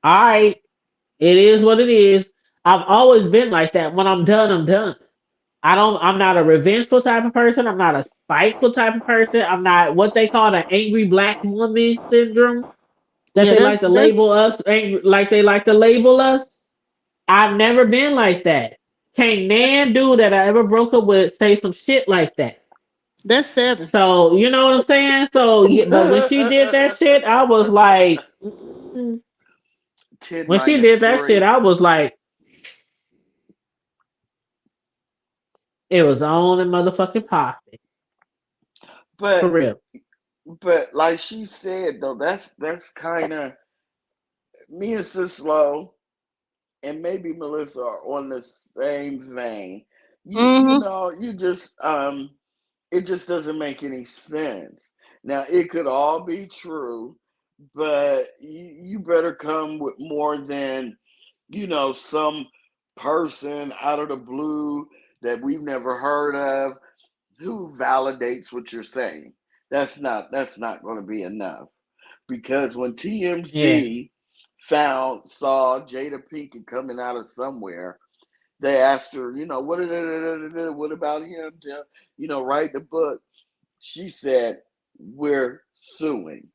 All right, it is what it is. I've always been like that. When I'm done, I'm done. I'm not a revengeful type of person. I'm not a spiteful type of person. I'm not what they call the angry black woman syndrome that Yeah, they that's like to that's label us, like they like to label us. I've never been like that. Can't nan dude that I ever broke up with say some shit like that. that's seven. So you know what I'm saying? So yeah, but when she did that shit, I was like, mm. 10 When she minus did that shit, 3. I was like, it was on and motherfucking popping for But real. like she said though, that's kind of me and Cislo and maybe Melissa are on the same vein. You Mm-hmm. know, it just doesn't make any sense. Now it could all be true, but you better come with more than, some person out of the blue that we've never heard of who validates what you're saying. That's not going to be enough, because when Yeah. TMZ saw Jada Pinkett coming out of somewhere, they asked her, what about him to, write the book? She said, we're suing.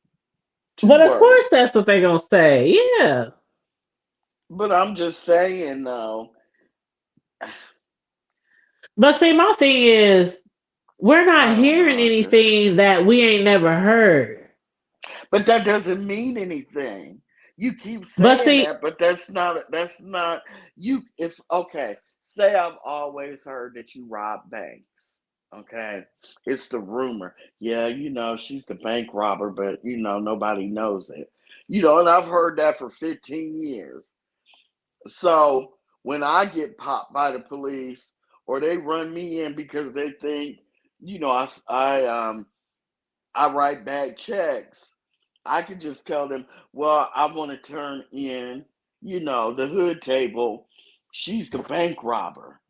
Two But of course, words. that's what they're gonna say. Yeah. But I'm just saying though, But see, my thing is, we're not I don't know. hearing I just anything that we ain't never heard. but that doesn't mean anything. You keep But saying see, that, but that's not you if okay, say I've always heard that you rob banks. Okay. It's the rumor. Yeah, she's the bank robber, but nobody knows it. And I've heard that for 15 years. So when I get popped by the police or they run me in because they think, I write bad checks, I could just tell them, well, I want to turn in, the hood table. She's the bank robber.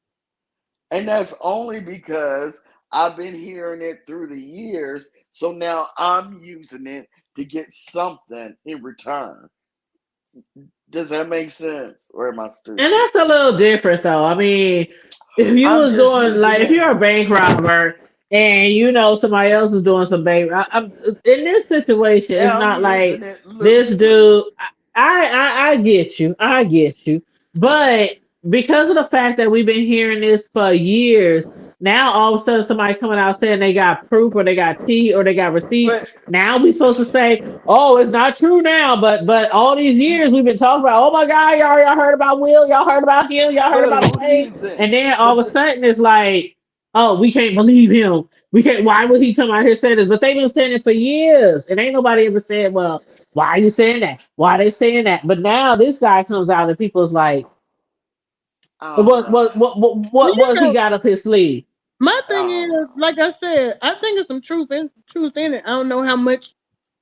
And that's only because I've been hearing it through the years. So now I'm using it to get something in return. Does that make sense? Or am I and stupid? that's a little different though. I mean, if you I'm was just doing using like if it. you're a bank robber and somebody else is doing some in this situation, And it's I'm not using like it this loosely. dude. I get you, I get you, but because of the fact that we've been hearing this for years, now all of a sudden somebody coming out saying they got proof or they got tea or they got receipts. But Now we supposed to say, oh, it's not true now, but all these years we've been talking about, oh my God, y'all heard about Will, y'all heard about him, y'all heard but about who do Wade, you think? and then all But of a sudden it's like, oh, we can't believe him. We can't. Why would he come out here saying this? But they've been saying it for years, and ain't nobody ever said, well, why are you saying that? Why are they saying that? But now this guy comes out and people's like, I don't what know. what what what Well, what, what he got up his sleeve? my I thing don't is, know. like I said, I think there's some truth in it. I don't know how much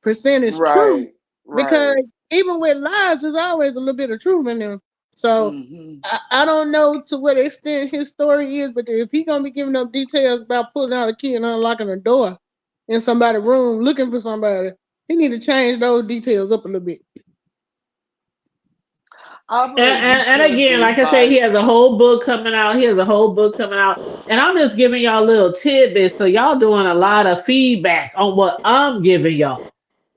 percent is true Right, because right. even with lies, there's always a little bit of truth in them. So Hmm. I don't know to what extent his story is, but if he gonna be giving up details about pulling out a key and unlocking a door in somebody's room looking for somebody, he need to change those details up a little bit. I And, believe he and, could and have again, been like I say, he by. has a whole book coming out. He has a whole book coming out. And I'm just giving y'all little tidbits. So y'all doing a lot of feedback on what I'm giving y'all.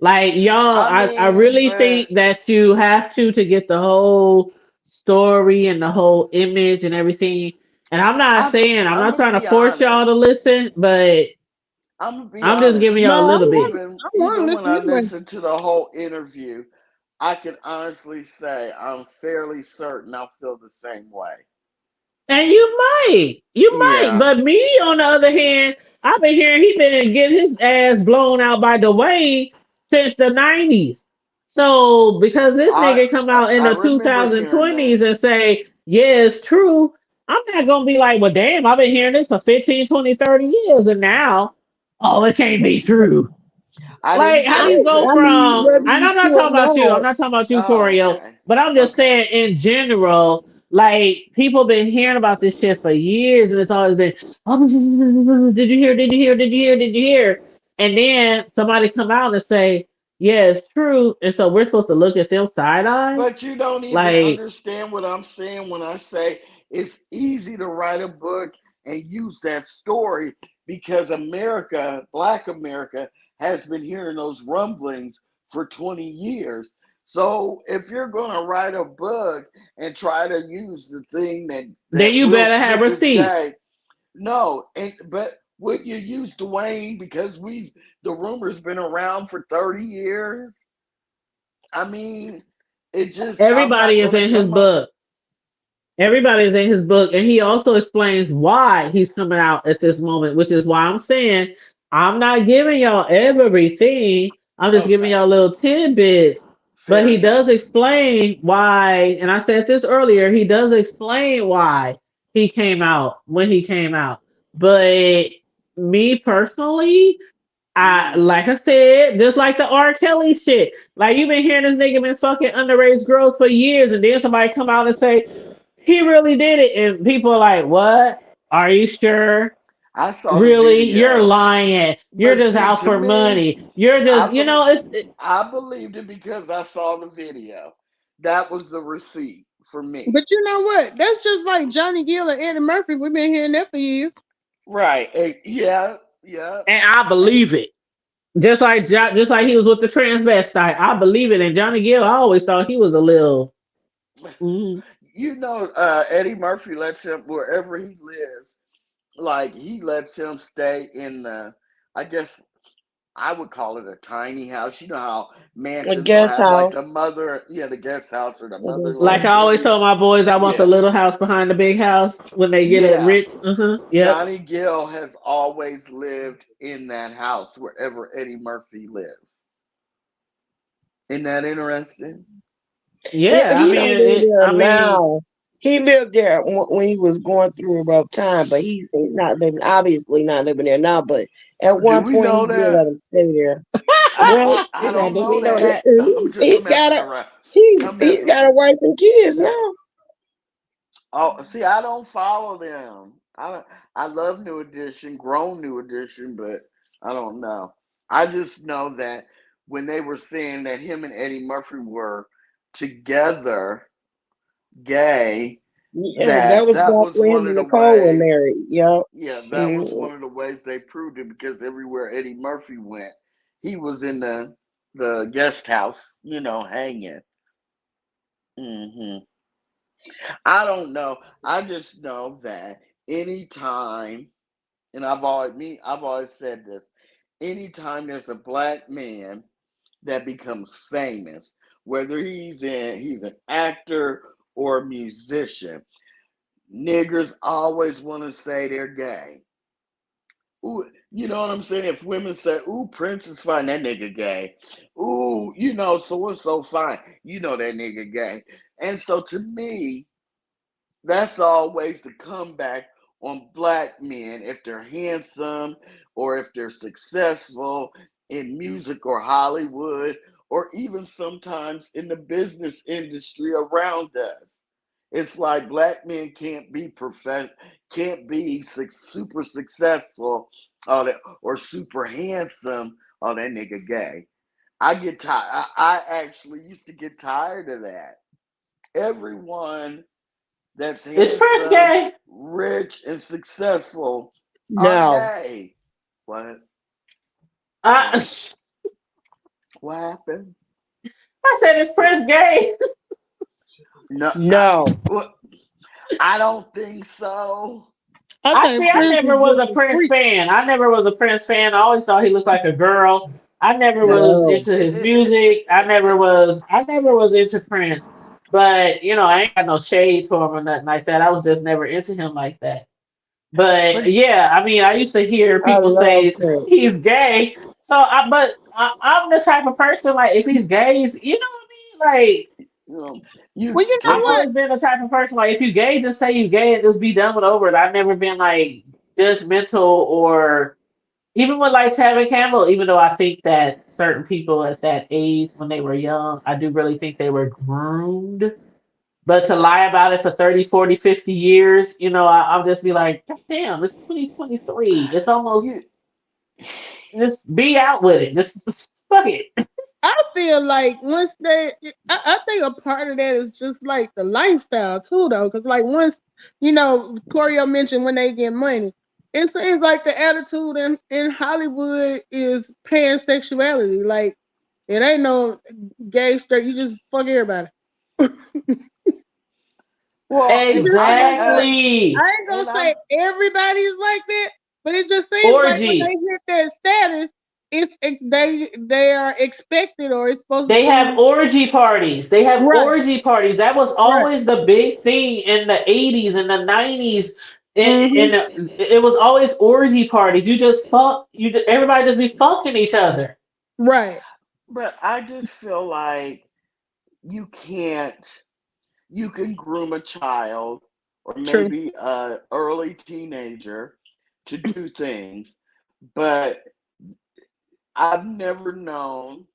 Like y'all, I I mean, really but think that you have to get the whole story and the whole image and everything. And I'm I'm not gonna trying to be force y'all to honest. listen, but I'm gonna be I'm just honest. giving No, y'all a little bit. Even I want to even when listen I anyway. listened to the whole interview, I can honestly say I'm fairly certain I feel the same way. And you might, Yeah, but me on the other hand, I've been hearing he been getting his ass blown out by Dwayne since the '90s. So because this I nigga come I, out in I the remember hearing that. 2020s and say, yeah, it's true, I'm not gonna be like, well, damn, I've been hearing this for 15, 20, 30 years, and now, oh, it can't be true. I didn't Like, how I do say you it mean, go I couldn't be mean, from? whether true. And you I'm not true or talking about you. I'm not, not talking about you, Oh, Corio. okay, But I'm just okay. saying, in general, like people been hearing about this shit for years, and it's always been, oh, did you hear? Did you hear? Did you hear? Did you hear? And then somebody come out and say, yeah, it's true. And so we're supposed to look at them side eye, But you don't even like. understand what I'm saying when I say it's easy to write a book and use that story because America, Black America, has been hearing those rumblings for 20 years. So if you're going to write a book and try to use the thing that, Then that you Will better have Smith is receipts. gay, no, but would you use Dwayne because the rumor's been around for 30 years? I mean, I'm not Everybody is going to in his come up. book. Everybody's in his book, and he also explains why he's coming out at this moment, which is why I'm saying I'm not giving y'all everything. I'm just giving y'all Okay, little tidbits. But fair he does enough. explain why, and I said this earlier, he does explain why he came out when he came out. But me personally, Hmm. like I said, just like the R. Kelly shit. Like you've been hearing this nigga been fucking underage girls for years, and then somebody come out and say he really did it, and people are like, "What? Are you sure? I saw the Really? You're video, lying. You're but just see, out to for me, money. You're I just, bel it's I believed it because I saw the video. That was the receipt for but me. you know what? That's just like Johnny Gill and Eddie Murphy. We've been hearing that for years. Right? Yeah, yeah. and I believe it. Just like he was with the transvestite. I believe it. And Johnny Gill, I always thought he was a little. Mm, You know, Eddie Murphy lets him wherever he lives. Like he lets him stay in the. I guess I would call it a tiny house. You know how A mansions will guest have like house. the mother, yeah, the guest house or the A guest mother-in-law like I house. always suite. told my boys, I want the Yeah, little house behind the big house when they get it yeah. rich. Yep. Johnny Gill has always lived in that house wherever Eddie Murphy lives. Isn't that interesting? Yeah. He don't live there I mean, now. He lived there when he was going through a rough time, but he's not living. Obviously, not living there now. But at Do one we point, he know did let that? him stay there. Well, I he said, don't "Do know we know that. that?" I'm just he's got messing a around. I'm he's messing. got a wife and kids now. Oh, see, I don't follow them. I don't, I love New Edition, grown New Edition, but I don't know. I just know that when they were saying that him and Eddie Murphy were together, gay, Yeah, that that was that back was when him one of and the Nicole were ways. married. Yep. Yeah, that was Mm. one of the ways they proved it because everywhere Eddie Murphy went, he was in the guest house, hanging. hmm I don't know. I just know that anytime, and I've always said this, anytime there's a black man that becomes famous, whether he's an actor or a musician, niggers always want to say they're gay. Ooh, you know what I'm saying? If women say, "Ooh, Prince is fine," that nigga gay. Ooh, so and so fine, that nigga gay. And so to me, that's always the comeback on black men if they're handsome or if they're successful in music or Hollywood or even sometimes in the business industry around us. It's like black men can't be super successful or super handsome. Oh, that nigga gay. I get tired. I actually used to get tired of that. Everyone that's Is Prince handsome, gay? rich, and successful are No, gay. What? I, What? What happened? I said, "Is Prince gay?" No, no. well, I don't think so. I I see. think I Prince never is was a just a Prince freak. fan. I never was a Prince fan. I always thought he looked like a girl. I never was No. into his music. I never was. I never was into Prince. But I ain't got no shade for him or nothing like that. I was just never into him like that. but But yeah, I mean, I used to hear I people love say Prince. he's gay. I'm the type of person like if he's gay, you know what I mean? Like um, you Well, you know I've can't. what? always been the type of person like if you gay, just say you gay and just be done with over it. I've never been like judgmental or even with like Tevin Campbell, even though I think that certain people at that age when they were young, I do really think they were groomed. But to lie about it for 30, 40, 50 years, I'll just be like, God damn, it's 2023. It's almost, You just be out with it. Just fuck it. I feel like once I think a part of that is just like the lifestyle too, though, because like once Corio mentioned when they get money, it seems like the attitude in Hollywood is pansexuality. Like it ain't no gay straight. You just fuck everybody. well, It and just seems like Exactly. I ain't gonna and say I everybody's like that, but it just seems like when Orgy. they hit that status, they are expected or it's supposed to They have be orgy parties. They have right, orgy parties. That was right. always the big thing in the 80s and the 90s. Hmm. It was always orgy parties. You just fuck, everybody just be fucking each other. Right. but I just feel like you can't. You can groom a child or True. maybe a early teenager to do things, but I've never known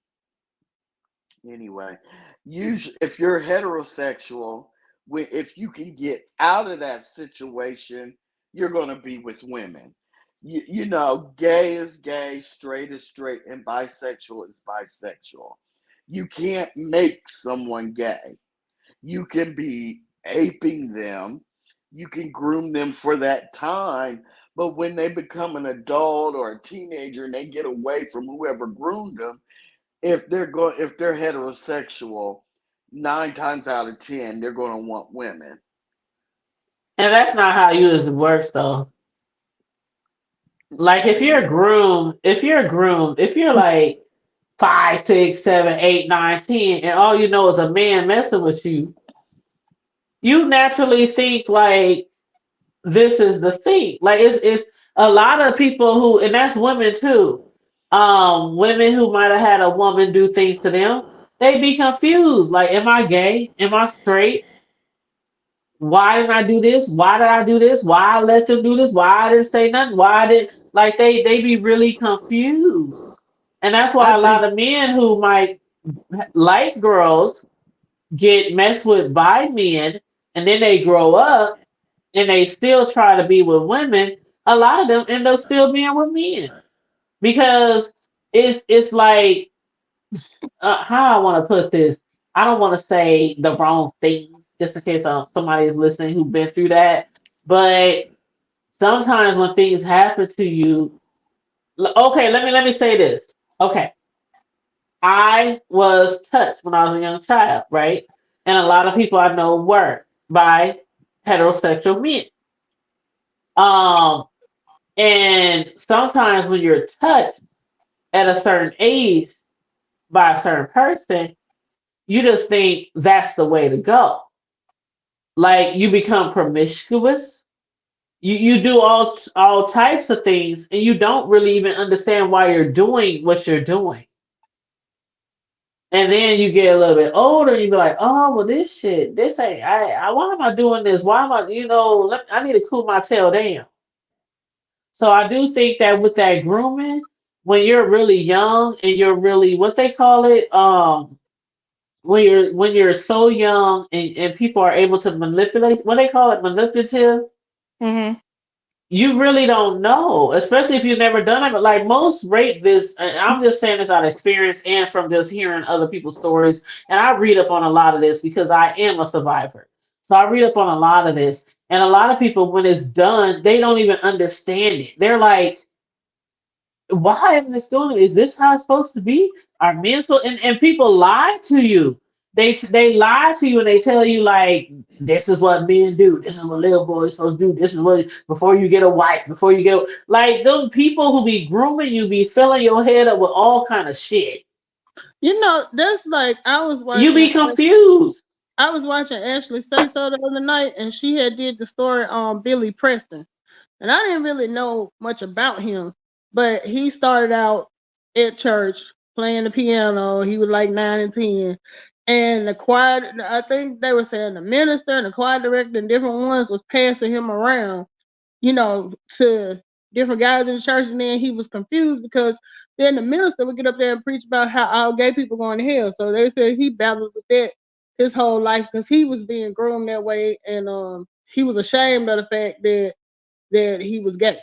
anyway. Usually, if you're heterosexual, if you can get out of that situation, you're going to be with women. Gay is gay, straight is straight, and bisexual is bisexual. You can't make someone gay. You can be aping them, you can groom them for that time, But when they become an adult or a teenager and they get away from whoever groomed them, if they're heterosexual, 9 times out of 10 they're going to want women. And that's not how usually works though. Like if you're like 5, 6, 7, 8, 9, 10, and all you know is a man messing with you, you naturally think like this is the thing. Like it's a lot of people who, and that's women too. Women who might have had a woman do things to them, they be confused. Like, am I gay? Am I straight? Why didn't I do this? Why did I do this? Why I let them do this? Why I didn't say nothing? Why did like they be really confused. And that's I why a lot think of men who might like girls get messed with by men and then they grow up and they still try to be with women, a lot of them end up still being with men because it's like how I want to put this. I don't want to say the wrong thing just in case somebody is listening who's been through that. But sometimes when things happen to you, okay, let me say this. Okay, I was touched when I was a young child, right? And a lot of people I know were by heterosexual men. Um, and sometimes when you're touched at a certain age by a certain person, you just think that's the way to go. Like you become promiscuous. You do all types of things, and you don't really even understand why you're doing what you're doing. And then you get a little bit older, and you be like, oh well, this shit, this ain't. Why am I doing this? Why am I? I need to cool my tail down. So I do think that with that grooming, when you're really young and you're really what they call it, when you're so young and people are able to manipulate what they call it manipulative, Hmm. you really don't know, especially if you've never done it. But like most rapists, and I'm just saying this out of experience and from just hearing other people's stories, and I read up on a lot of this because I am a survivor. So I read up on a lot of this, and a lot of people, when it's done, they don't even understand it. They're like, why am I doing it? Is this how it's supposed to be? Are men so and people lie to you. They lie to you and they tell you like this is what men do. This is what little boys supposed to do. This is what before you get a wife, before you get like them people who be grooming you be filling your head up with all kind of shit. That's like You be confused. I was watching Ashley Say So the other night, and she had did the story on Billy Preston. And I didn't really know much about him, but he started out at church playing the piano. He was like 9 and 10. And the choir, I think they were saying the minister and the choir director and different ones was passing him around, to different guys in the church. And then he was confused because then the minister would get up there and preach about how all gay people going to hell. So they said he battled with that his whole life because he was being groomed that way. And he was ashamed of the fact that he was gay.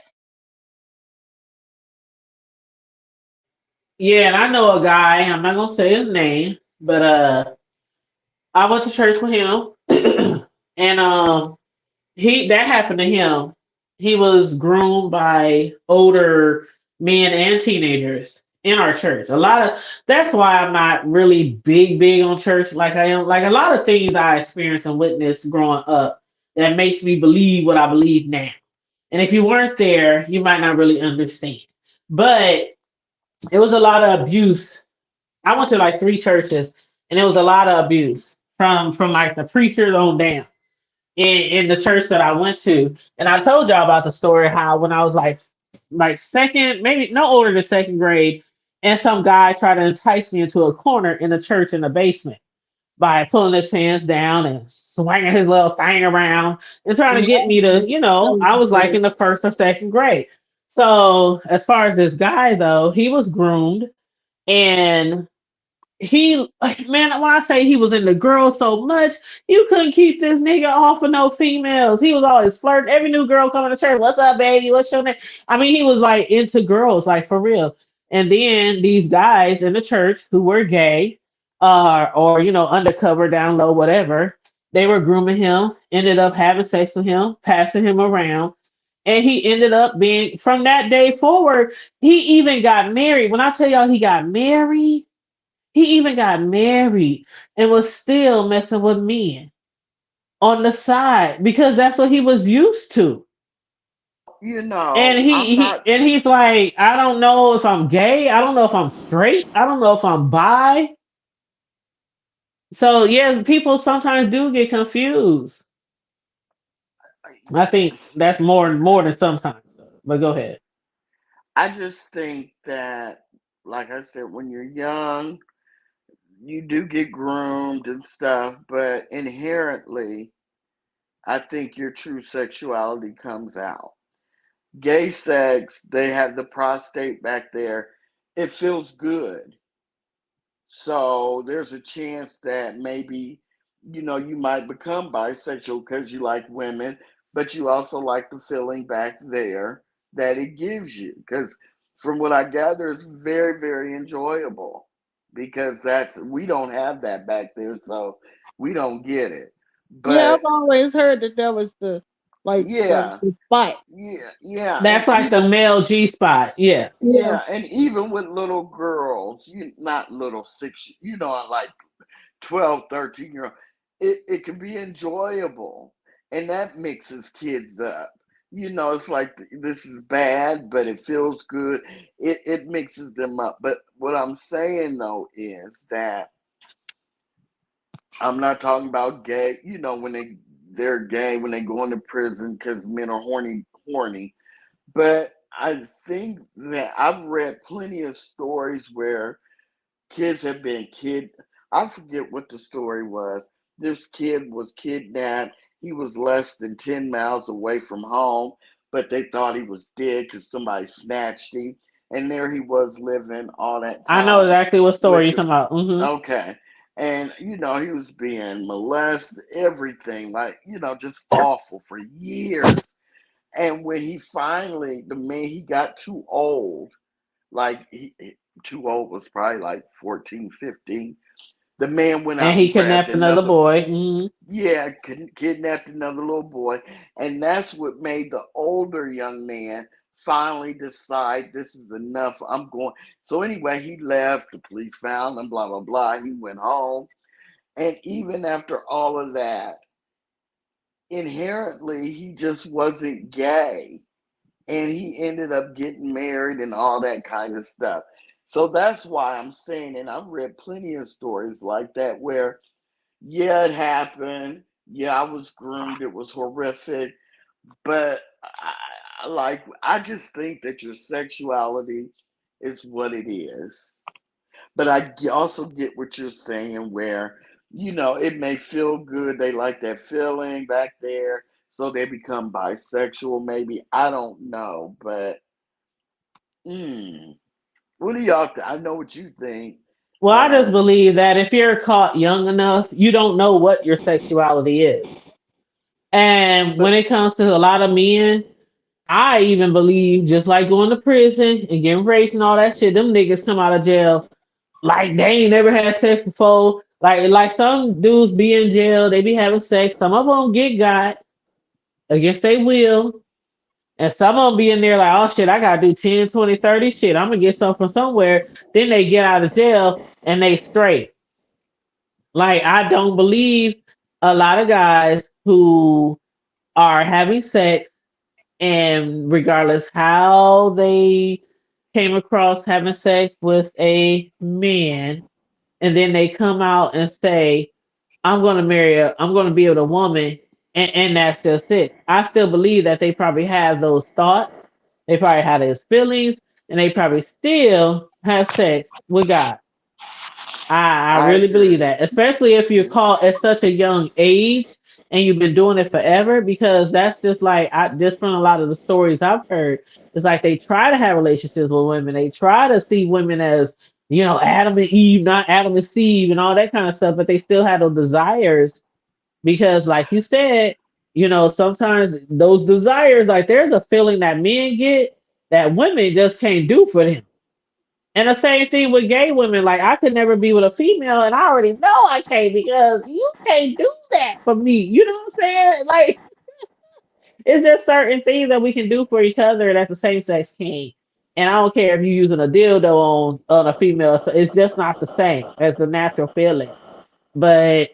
Yeah, and I know a guy. I'm not gonna say his name, but I went to church with him, and he that happened to him. He was groomed by older men and teenagers in our church. A lot of that's why I'm not really big on church like I am. Like a lot of things I experienced and witnessed growing up that makes me believe what I believe now. And if you weren't there, you might not really understand. But it was a lot of abuse. I went to like 3 churches, and it was a lot of abuse from like the preachers on down in the church that I went to. And I told y'all about the story how when I was like second, maybe no older than second grade, and some guy tried to entice me into a corner in the church in the basement by pulling his pants down and swinging his little thing around and trying to get me to, I was like in the first or second grade. So as far as this guy though, he was groomed and he man, when I say he was in the girls so much, you couldn't keep this nigga off of no females. He was always flirting. Every new girl coming to church, what's up, baby? What's your name? I mean, he was like into girls, like for real. And then these guys in the church who were gay, or undercover, down low, whatever, they were grooming him, ended up having sex with him, passing him around, And he ended up being, from that day forward, he even got married. When I tell y'all he got married, he even got married and was still messing with men on the side because that's what he was used to. And I'm not. he's like, I don't know if I'm gay. I don't know if I'm straight. I don't know if I'm bi. So yes, people sometimes do get confused. I think that's more than sometimes. But go ahead. I just think that, like I said, when you're young, you do get groomed and stuff, but inherently, I think your true sexuality comes out. Gay sex, they have the prostate back there. It feels good. So there's a chance that maybe, you might become bisexual because you like women, but you also like the feeling back there that it gives you. Because from what I gather, it's very, very enjoyable because we don't have that back there, so we don't get it. Yeah, I've But always heard that that was the like yeah, the spot. yeah, and That's like the male G spot. Yeah. Yeah. and even with little girls, not little six, like 12, 13 year old, it can be enjoyable, and that mixes kids up. It's like this is bad, but it feels good. It mixes them up. But what I'm saying though is that I'm not talking about gay. When they're gay when they go into prison because men are horny. But I think that I've read plenty of stories where kids have been I forget what the story was. This kid was kidnapped. He was less than 10 miles away from home, but they thought he was dead because somebody snatched him. And there he was living all that I know time exactly what story with you're the. talking about. Okay. And, he was being molested, everything, like, just awful for years. And when the man, he got too old, like, too old was probably like 14, 15. The man went And out he and grabbed kidnapped another another, boy. Hmm. yeah, kidnapped another little boy. And that's what made the older young man finally decide this is enough. I'm going. So anyway, he left. The police found him, blah, blah, blah. He went home. And even after all of that, inherently, he just wasn't gay, and he ended up getting married and all that kind of stuff. So that's why I'm saying, and I've read plenty of stories like that where, yeah, it happened. Yeah, I was groomed. It was horrific. But I just think that your sexuality is what it is. But also get what you're saying, where, it may feel good. They like that feeling back there. So they become bisexual, maybe. I don't know. But Mm. What do y'all think? I know what you think. Well, I just Um, believe that if you're caught young enough, you don't know what your sexuality is. And when but it comes to a lot of men, I even believe just like going to prison and getting raped and all that shit, them niggas come out of jail like they ain't never had sex before. Like some dudes be in jail, they be having sex. Some of them get got against their will. And some of them be in there like, oh shit, I gotta do 10, 20, 30 shit. I'm gonna get something from somewhere. Then they get out of jail and they straight. Like, I don't believe a lot of guys who are having sex, and regardless how they came across having sex with a man, and then they come out and say, I'm gonna be with a woman, and that's just it. I still believe that they probably have those thoughts, they probably have those feelings, and they probably still have sex with God. I I really believe agree. that, especially if you're caught at such a young age and you've been doing it forever, because that's just like just from a lot of the stories I've heard, it's like they try to have relationships with women. They try to see women as, Adam and Eve, not Adam and Steve, and all that kind of stuff, but they still have those desires because, like you said, sometimes those desires, like there's a feeling that men get that women just can't do for them. And the same thing with gay women. Like I could never be with a female, and I already know I can't because you can't do that for me. You know what I'm saying? Like It's just certain things that we can do for each other that the same sex can't. And I don't care if you're using a dildo on a female, so it's just not the same as the natural feeling. But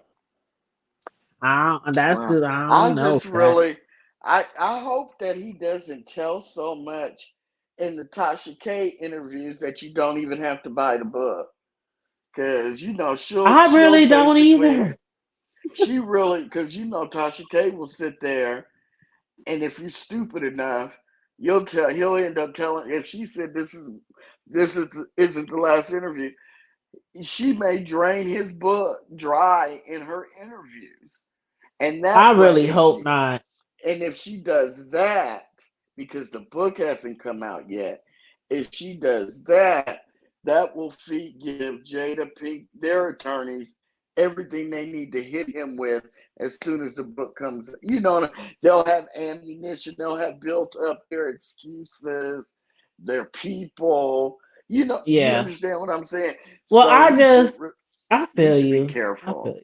that's Well, just I I don't know, just Cat. really, I hope that he doesn't tell so much in the Tasha K interviews that you don't even have to buy the book, because I she'll really don't basically, either. she really, because Tasha K will sit there, and if you're stupid enough, he'll end up telling, if she said isn't the last interview, she may drain his book dry in her interviews. And I that way, really hope not. if she does that, because the book hasn't come out yet, if she does that, that will give Jada Pink, their attorneys, everything they need to hit him with as soon as the book comes. They'll have ammunition, they'll have built up their excuses, their people. Do you Yeah. understand what I'm saying? Well, So I he feel should be you. I feel careful. you.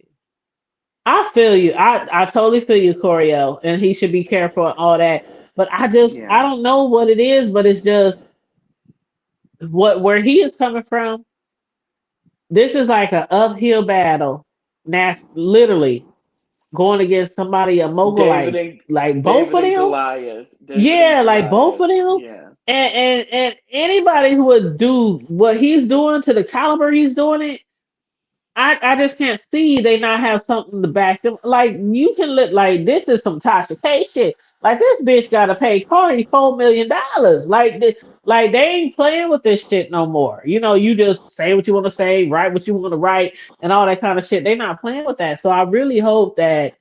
I feel you. I totally feel you, Corio, and he should be careful and all that. But I Yeah. don't know what it is, but it's just where he is coming from. This is like an uphill battle. Literally going against somebody a mogul David and like both David of and them. Goliath. David and Yeah, like both Goliath. of them. Yeah. And anybody who would do what he's doing to the caliber he's doing it, I just can't see they not have something to back them. Like you can look like this is some Tasha K shit. Like this bitch gotta pay Cardi $4 million. Like they ain't playing with this shit no more. You just say what you want to say, write what you want to write, and all that kind of shit. They not playing with that. So I really hope that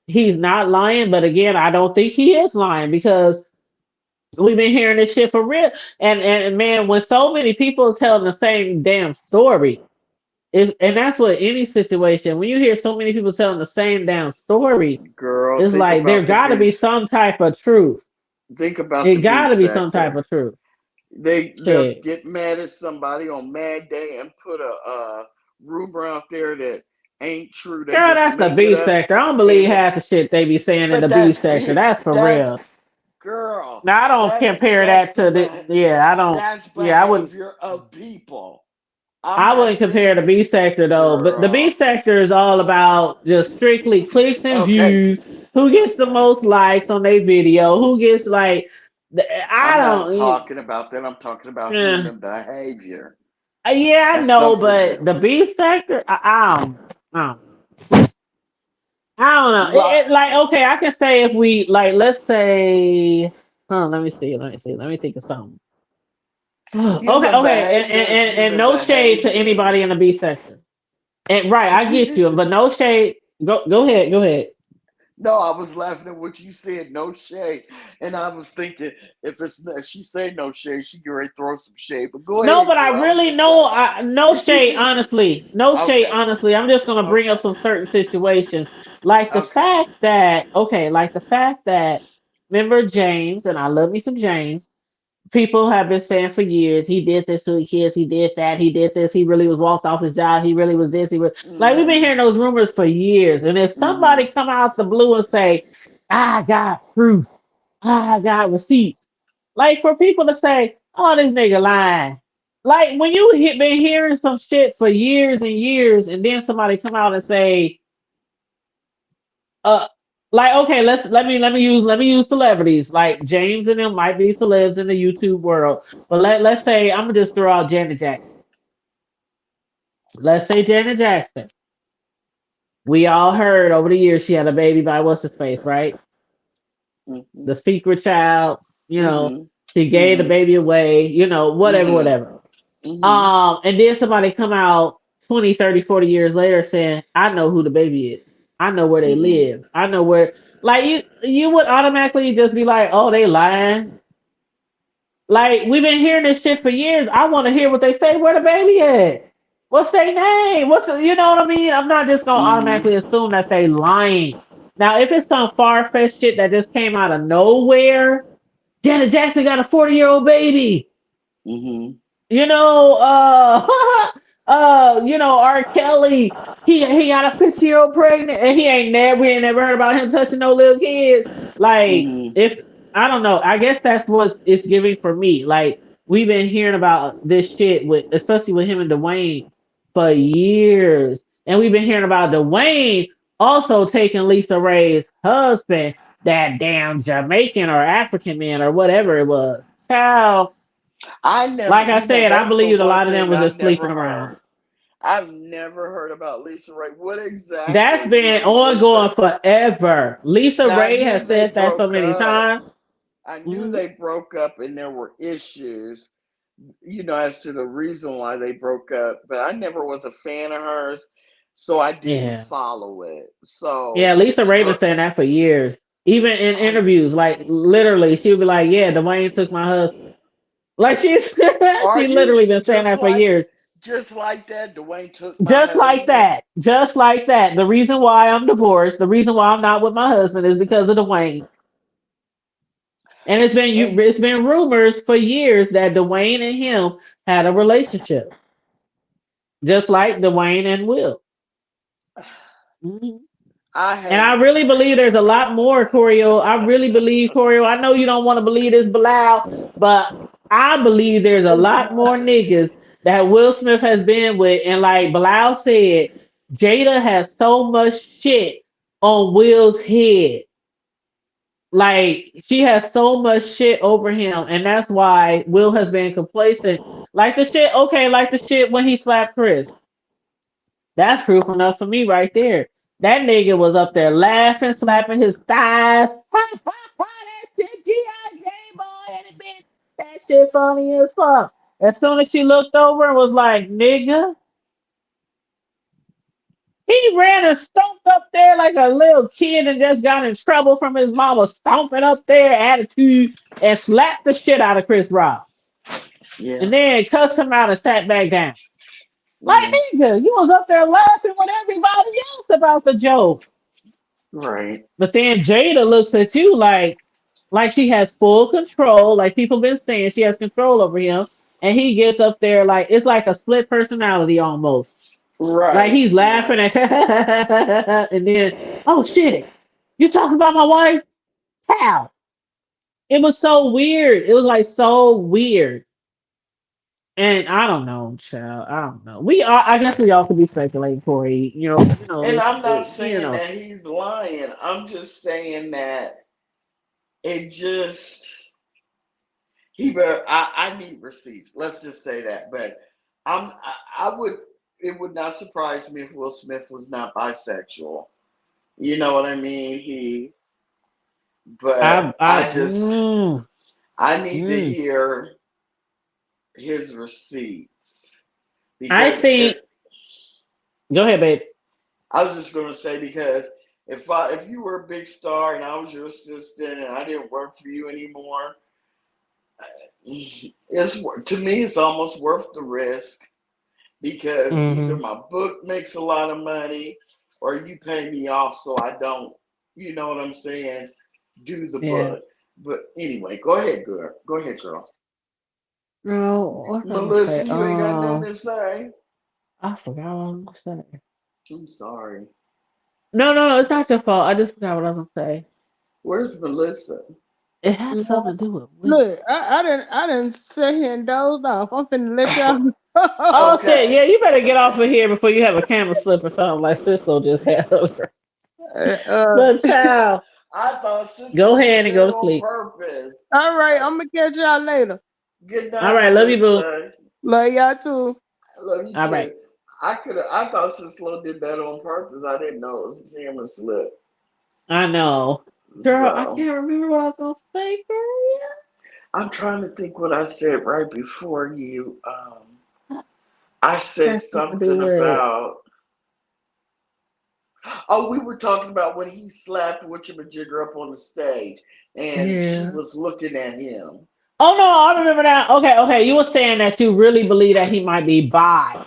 he's not lying. But again, I don't think he is lying because we've been hearing this shit for real. And man, when so many people telling the same damn story, and that's what any situation, when you hear so many people telling the same damn story, Girl, it's like there gotta be some type of truth. think about It the beef gotta be some type sector. of truth. They'll Shit. get mad at somebody on Mad Day and put a rumor out there that ain't true. They Girl, just that's the make it B up, sector. I don't believe and half the shit they be saying in the but B sector. That's for that's real. girl. Now I don't compare That's that to the yeah, I don't that's yeah, I wouldn't behavior of people. I'm I not wouldn't compare saying the it, B sector though, but the B girl. sector is all about just strictly clicks and Okay, views. Who gets the most likes on their video? Who gets I I'm not don't. talking about that. I'm talking about Yeah, human behavior. yeah, I That's know, something but the different. B sector, I don't, I don't know. Well, Like okay, I can say if we like, let's say, let me see, let me think of something. Okay, human okay, behavior is and human no shade to behavior. anybody in the B sector. And right, I get you, but no shade. Go ahead, go ahead. No, I was laughing at what you said, no shade, and I was thinking if she said no shade, she could ready to throw some shade. But go No, ahead, but I girl. I was really just know laughing. no shade, honestly. No shade, Okay, honestly. I'm just gonna bring up okay, some certain situations. Like the okay. fact that, okay, like the fact that remember James, and I love me some James. People have been saying for years, he did this to the kids, he did that, he did this, he really was walked off his job, he really was this, he was like we've been Mhm, hearing those rumors for years. And if somebody mhm. come out the blue and say, I got proof, I got receipts. Like for people to say, "Oh, this nigga lying." Like when you been hearing some shit for years and years, and then somebody come out and say, "Uh, like okay, let me use celebrities. Like James and them might be celebs in the YouTube world, but let's say I'm gonna just throw out Janet Jackson. Let's say Janet Jackson. We all heard over the years she had a baby by what's his face, right? Mhm. The secret child. Mhm. She gave the Mhm. baby away. Whatever, Mhm. whatever. Mhm. And then somebody come out 20, 30, 40 years later saying, I know who the baby is. I know where they Mhm. live. I know where like you would automatically just be like, oh, they lying. Like we've been hearing this shit for years. I want to hear what they say. Where the baby at? What's their name? You know what I mean? I'm not just gonna Mhm. automatically assume that they lying. Now, if it's some far fetched shit that just came out of nowhere, Janet Jackson got a 40-year-old baby. Mhm. You know, R. Kelly, he got a 50-year-old pregnant, and we ain't never heard about him touching no little kids. Like, Mhm. if I don't know, I guess that's what it's giving for me. Like, we've been hearing about this shit with, especially with him and Dwayne, for years, and we've been hearing about Dwayne also taking Lisa Ray's husband, that damn Jamaican or African man or whatever it was. Child, I never, like I said, I that's the believe a one lot of them thing was I've just sleeping never around. heard. I've never heard about Lisa Ray. What That's exactly, you been and Melissa? ongoing forever. Lisa Now I Ray knew has they said that so broke many up. times. I knew Mhm. they broke up and there were issues, as to the reason why they broke up, but I never was a fan of hers, so I didn't Yeah. follow it. Yeah, So, Lisa Ray been her, saying that for years. Even in are, interviews, like literally, she'll be like, "Yeah, Dwayne took my husband." Like she's are she you literally been saying that for years. just like that? Dwayne took my husband. Just like that. The reason why I'm divorced, the reason why I'm not with my husband is because of Dwayne. And And it's been rumors for years that Dwayne and him had a relationship, just like Dwayne and Will. Mhm. I And I hate. really believe there's a lot more, Corio. I really believe, Corio. I know you don't want to believe this, Bilal, but I believe there's a It's lot more not. niggas that Will Smith has been with. And like Bilal said, Jada has so much shit on Will's head. Like she has so much shit over him, and that's why Will has been complacent. Like the shit, okay, like the shit when he slapped Chris. That's proof enough for me right there. That nigga was up there laughing, slapping his thighs. That shit, G.I. Jane boy, and it been that shit funny as fuck. As soon as she looked over and was like, nigga, he ran and stomped up there like a little kid and just got in trouble from his mama, stomping up there, attitude, and slapped the shit out of Chris Rock. Yeah. And then cussed him out and sat back down. Like, Mm, nigga, you was up there laughing with everybody else about the joke. right. But then Jada looks at you like she has full control, like people been saying she has control over him, and he gets up there like it's like a split personality almost. Like Right. he's Yeah. laughing at and then, oh shit, you talking about my wife? How? It was so weird. It was like so weird. And I don't know, child. I don't know. I guess we all could be speculating, Corey. And I'm not You saying know. that he's lying. I'm just saying that it just he better. I need receipts. Let's just say that. But I would. It would not surprise me if Will Smith was not bisexual. You know what I mean? I But I I just mm, I need to mm. hear his receipts I because think go ahead, babe. I was just going to say because if you were a big star and I was your assistant and I didn't work for you anymore, it's to me it's almost worth the risk because either Hmm. my book makes a lot of money or you pay me off so I don't, you know what I'm saying, do the Yeah. book. But anyway, go ahead, girl. Go ahead, girl. No, what was I gonna Melissa, say? you ain't got nothing to say. I forgot what I was gonna say. I'm sorry. No, no, no, it's not your fault. I just forgot what I was gonna say. Where's Melissa? It has No, something to do with Will. look, I didn't sit here and dozed off. I'm finna let y'all Oh know. shit, Okay. yeah, you better get off of Okay. here before you have a camera slip or something like Cisco just had. Uh, uh, But child, I thought go Cisco ahead did and go that to on sleep. purpose. all right, Uh, I'm gonna catch y'all later. Good All night, right, love you, boo. Melissa. Love y'all too. I love you All too. right. I thought Cisco did that on purpose. I didn't know it was a camera slip. I know. Girl, I So can't remember what I was gonna say, girl. I'm trying to think what I said right before you. I said Has something to do something with about. Oh, we were talking about when he slapped Witchamajigger up on the stage, and she yeah. was looking at him. Oh no, I remember now. Okay, okay. You were saying that you really believe that he might be bi.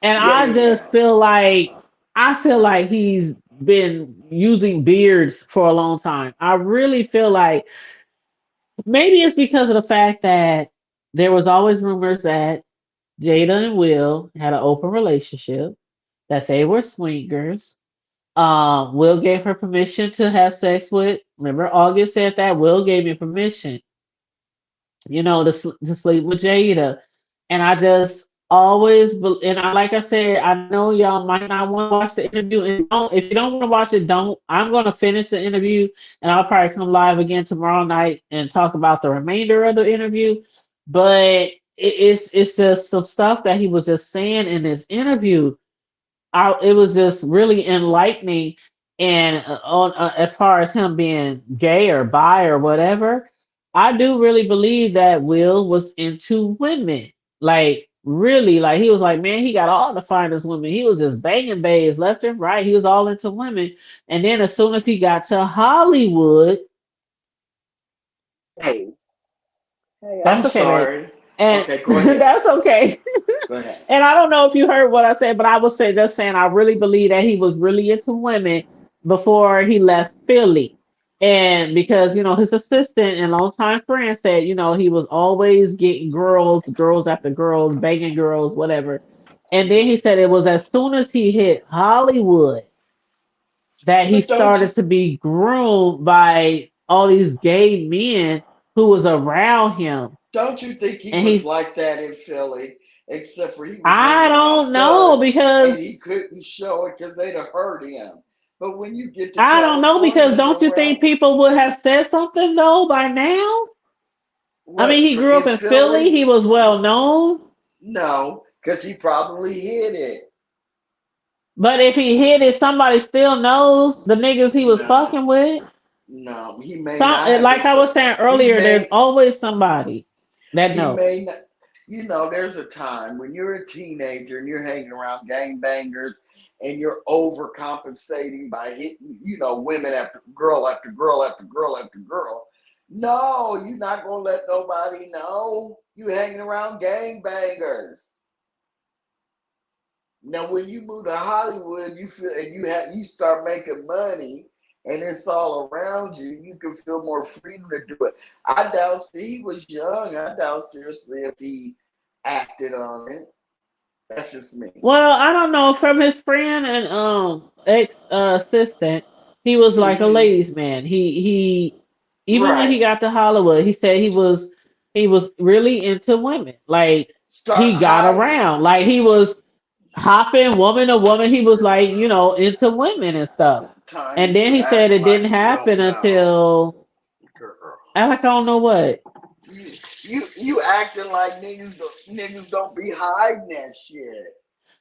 And Yeah, I yeah, just yeah. feel like he's been using beards for a long time. I really feel like maybe it's because of the fact that there was always rumors that Jada and Will had an open relationship, that they were swingers. Will gave her permission to have sex with Remember, August said that Will gave me permission, to sleep with Jada. And I just always, and I, like I said, I know y'all might not want to watch the interview. And don't, if you don't want to watch it, don't. I'm going to finish the interview and I'll probably come live again tomorrow night and talk about the remainder of the interview. But it's just some stuff that he was just saying in this interview. It was just really enlightening. And on as far as him being gay or bi or whatever, I do really believe that Will was into women. Like really, like he was like, man, he got all the finest women. He was just banging babes left and right. He was all into women. And then as soon as he got to Hollywood, Hey, hey, that's I'm okay, babe. sorry. And Okay, go ahead. that's okay. Go ahead. And I don't know if you heard what I said, but I was say just saying I really believe that he was really into women before he left Philly. And because, his assistant and longtime friend said, he was always getting girls, girls after girls, banging girls, whatever. And then he said it was as soon as he hit Hollywood that he But started to be groomed by all these gay men who was around him. don't you think he And was he like that in Philly? Except for he was I hanging around don't know thugs and because he couldn't show it because they'd have hurt him. But when you get to I don't know California, because don't you're you think around people would have said something though by now? I mean, what he for grew in up in Philly. Philly? He was well known. No, because he probably hid it. But if he hid it, somebody still knows the niggas he was No, fucking with. no, he may Some, not have been. like I was saying He earlier, there's may always somebody that He knows. may not. There's a time when you're a teenager and you're hanging around gangbangers and you're overcompensating by hitting, women after girl after girl after girl after girl. No, you're not gonna let nobody know you hanging around gangbangers. Now, when you move to Hollywood, you feel and you start making money, and it's all around you. You can feel more freedom to do it. I doubt. See, he was young. I doubt seriously if he acted on it. That's just me. Well, I don't know. From his friend and ex assistant, he was like a Hmm. ladies' man. He even when he Right. got to Hollywood, he said he was really into women. Like Start he got hiding around. it, Like he was hopping woman to woman. He was like, into women and stuff. Tanya. And then You he said act it didn't like you happen don't know, until girl. I like I don't know what. You acting like niggas don't be hiding that shit.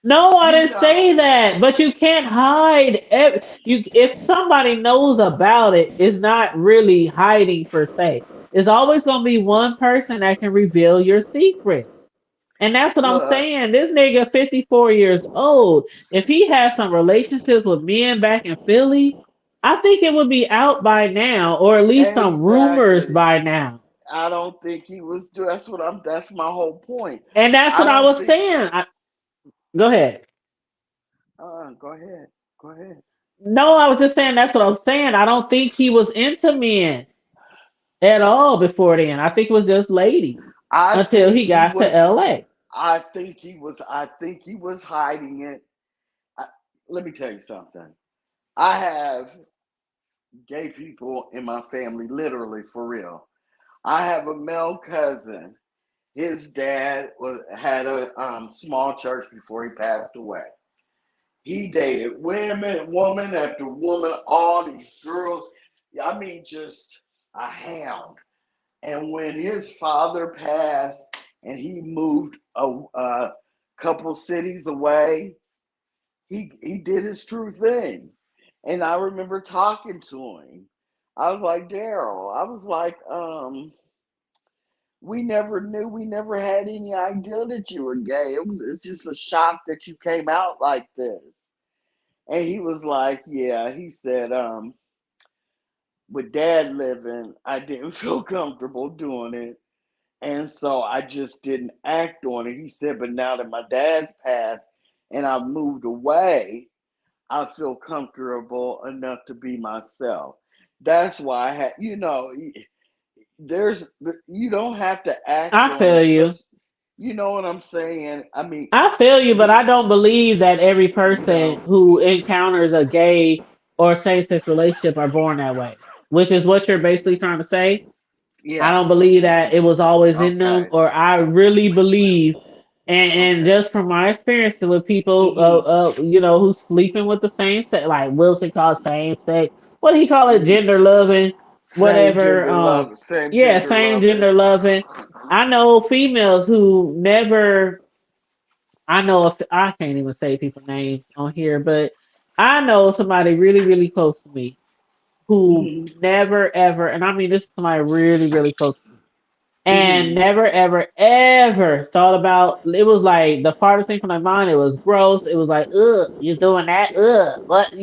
No, I You didn't say know. that. But you can't hide. You if somebody knows about it, it's not really hiding per se. It's always gonna be one person that can reveal your secrets. And that's what I'm Look, saying. This nigga 54 years old. If he had some relationships with men back in Philly, I think it would be out by now, or at least some rumors exactly. by now. I don't think he was. That's my whole point. And that's I what I don't was think. saying. Go ahead. Go ahead. Go ahead. No, I was just saying that's what I'm saying. I don't think he was into men at all before then. I think it was just ladies I until think he he got to was. LA. I think he was hiding it. I, Let me tell you something. I have gay people in my family, literally for real. I have a male cousin. His dad had a small church before he passed away. He dated woman after woman, all these girls. I mean, just a hound. And when his father passed and he moved a couple cities away, he did his true thing. And I remember talking to him. I was like, Daryl, I was like, we never knew, we never had any idea that you were gay. It's just a shock that you came out like this. And he was like, yeah, he said, with dad living, I didn't feel comfortable doing it. And so I just didn't act on it. He said, but now that my dad's passed and I've moved away, I feel comfortable enough to be myself. That's why there's you don't have to act I on it, feel you. especially. You know what I'm saying? I mean, I feel you, but I he don't believe that every you person don't. who encounters a gay or same sex relationship are born that way. which is what you're basically trying to say. I Yeah. don't believe that it was always in them, Okay. or I really believe, and Okay. just from my experience with people, Mhm. who's sleeping with the same sex, like Wilson calls same sex. What do he call it? Mhm. Gender loving, Same whatever. gender love. Same Yeah, gender same loving. gender loving. I know females who never. I know if I can't even say people names on here, but I know somebody really, really close to me who Mhm. never ever, and I mean this is somebody really, really close to me, and Mhm. never ever ever thought about it. Was like the farthest thing from my mind. It was gross. It was like, ugh, you doing that? Ugh, what,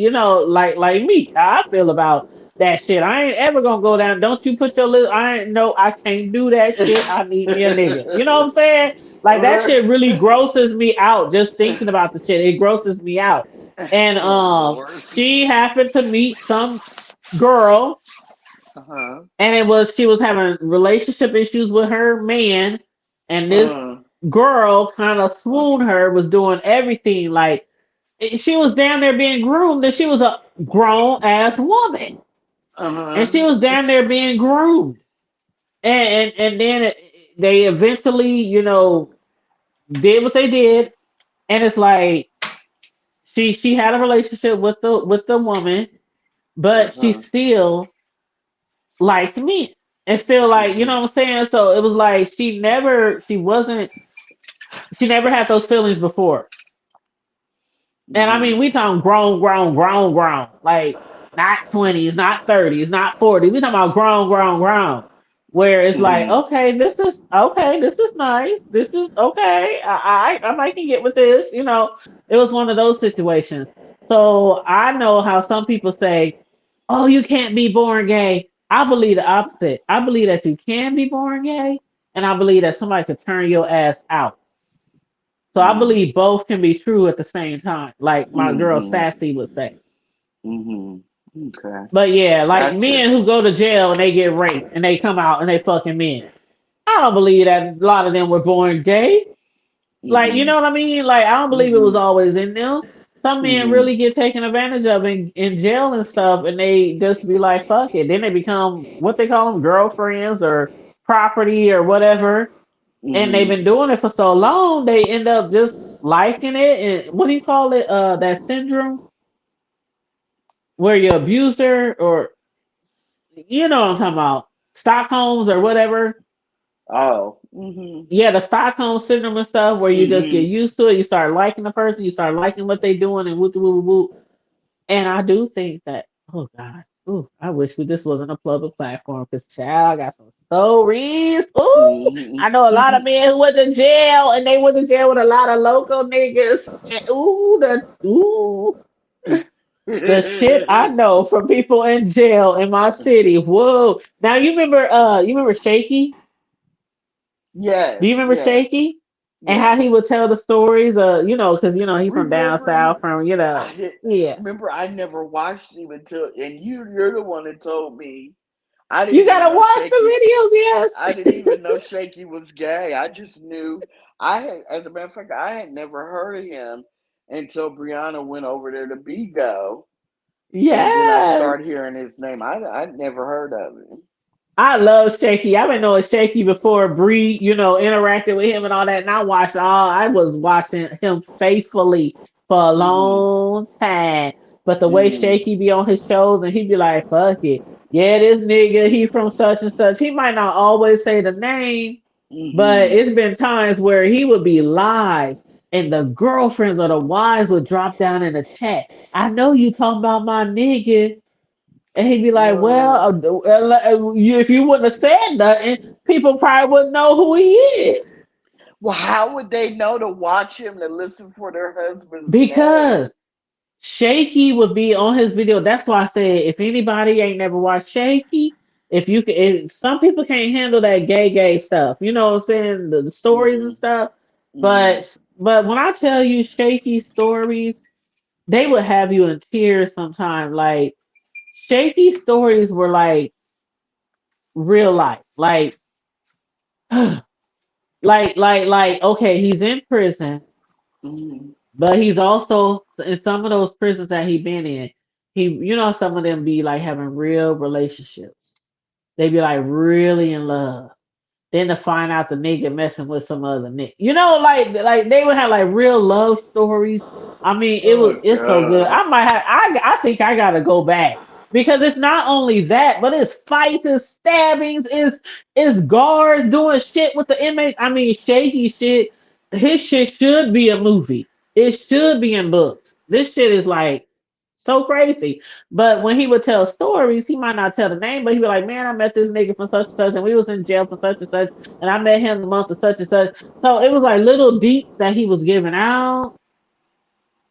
like me, how I feel about that shit. I ain't ever gonna go down. Don't you put your little, I ain't, no, I can't do that shit. I need me a nigga, you know what I'm saying? Like that shit really grosses me out just thinking about the shit. It grosses me out. And Oh Lord. she happened to meet some girl, Uh huh. and she was having relationship issues with her man, and this Uh girl kind of huh. swooned her, was doing everything like she was down there being groomed, and she was a grown ass woman, Uh and she huh. was down there being groomed, and then they eventually, did what they did, and it's like she had a relationship with the woman, Uh but she huh. still liked me, and still, like, you know Mhm. what I'm saying? So it was like she never had those feelings before. And I Mhm. mean, we talking grown, grown, grown, grown. Like not 20s, not 30s, not 40s. We talking about grown, grown, grown. Where it's like, Mhm. okay, this is nice. This is okay. I might can get with this. It was one of those situations. So I know how some people say, "Oh, you can't be born gay." I believe the opposite. I believe that you can be born gay, and I believe that somebody could turn your ass out. So I Mhm. believe both can be true at the same time, like my girl Mhm. Sassy would say. Mhm. Okay. But yeah, like Gotcha. men who go to jail and they get raped and they come out and they fucking men. I don't believe that a lot of them were born gay. Like, you know Mhm. what I mean? Like, I don't believe it was Mhm. always in them. Some men Mhm. really get taken advantage of in jail and stuff, and they just be like, fuck it. Then they become what they call them, girlfriends or property or whatever. And they've Mhm. been doing it for so long, they end up just liking it. And what do you call it? That syndrome where you abused her, or you know what I'm talking about, Stockholm's or whatever. Oh. Mhm. Yeah, the Stockholm syndrome and stuff, where you just get Mhm. used to it. You start liking the person, you start liking what they doing, and whoop whoop whoop. And I do think that, oh gosh, ooh, I wish this wasn't a public platform, because child, I got some stories. Ooh, Mhm. I know a lot of men who went to jail, and they went to jail with a lot of local niggas. And the shit I know from people in jail in my city. Whoa. Now you remember Shaky? Do Yes. you remember Yes. Shaky? And how Yes. he would tell the stories, because he from down Remember, south, from, I did. yeah. Remember, I never watched him until, and you're the one that told me. I didn't You even gotta know watch Shaky. the I videos, didn't even yes. know Shaky was gay. I just knew I had, as a matter of fact, I had never heard of him until Brianna went over there to Bigo, and then I Yes. started hearing his name. I'd never heard of him. I love Shaky. I've been knowing Shaky before Bree, interacted with him and all that. And I was watching him faithfully for a Mhm. long time. But the way Mhm. Shaky be on his shows, and he'd be like, fuck it. Yeah, this nigga, he from such and such. He might not always say the name, but Mhm. it's been times where he would be live, and the girlfriends or the wives would drop down in the chat. I know you talking about my nigga. And he'd be like, What? well, if you wouldn't have said nothing, people probably wouldn't know who he is. Well, how would they know to watch him to listen for their husband's name? Because Shaky would be on his video. That's why I said, if anybody ain't never watched Shaky, if you can, some people can't handle that gay stuff. You know what I'm saying? The stories and Mhm. stuff. Mhm. But when I tell you Shaky stories, they would have you in tears sometimes. Like Shaky stories were like real life. Like, okay, he's in prison, Mhm. but he's also in some of those prisons that he been in. some of them be like having real relationships. They be like really in love. Then to find out the nigga messing with some other nigga. Like they would have like real love stories. I mean, Oh it's so good. God. I think I gotta go back because it's not only that, but it's fights, it's stabbings, it's guards doing shit with the inmates. I mean, shaky shit. His shit should be a movie. It should be in books. This shit is like so crazy. But when he would tell stories, he might not tell the name, but he'd be like, "Man, I met this nigga from such and such, and we was in jail for such and such, and I met him the month of such and such." So it was like little deets that he was giving out.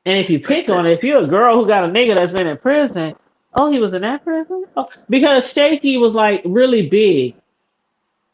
And if you But pick on it, if you're a girl who got a nigga that's been in prison, oh, he was in that prison? Oh, because Shaky was like really big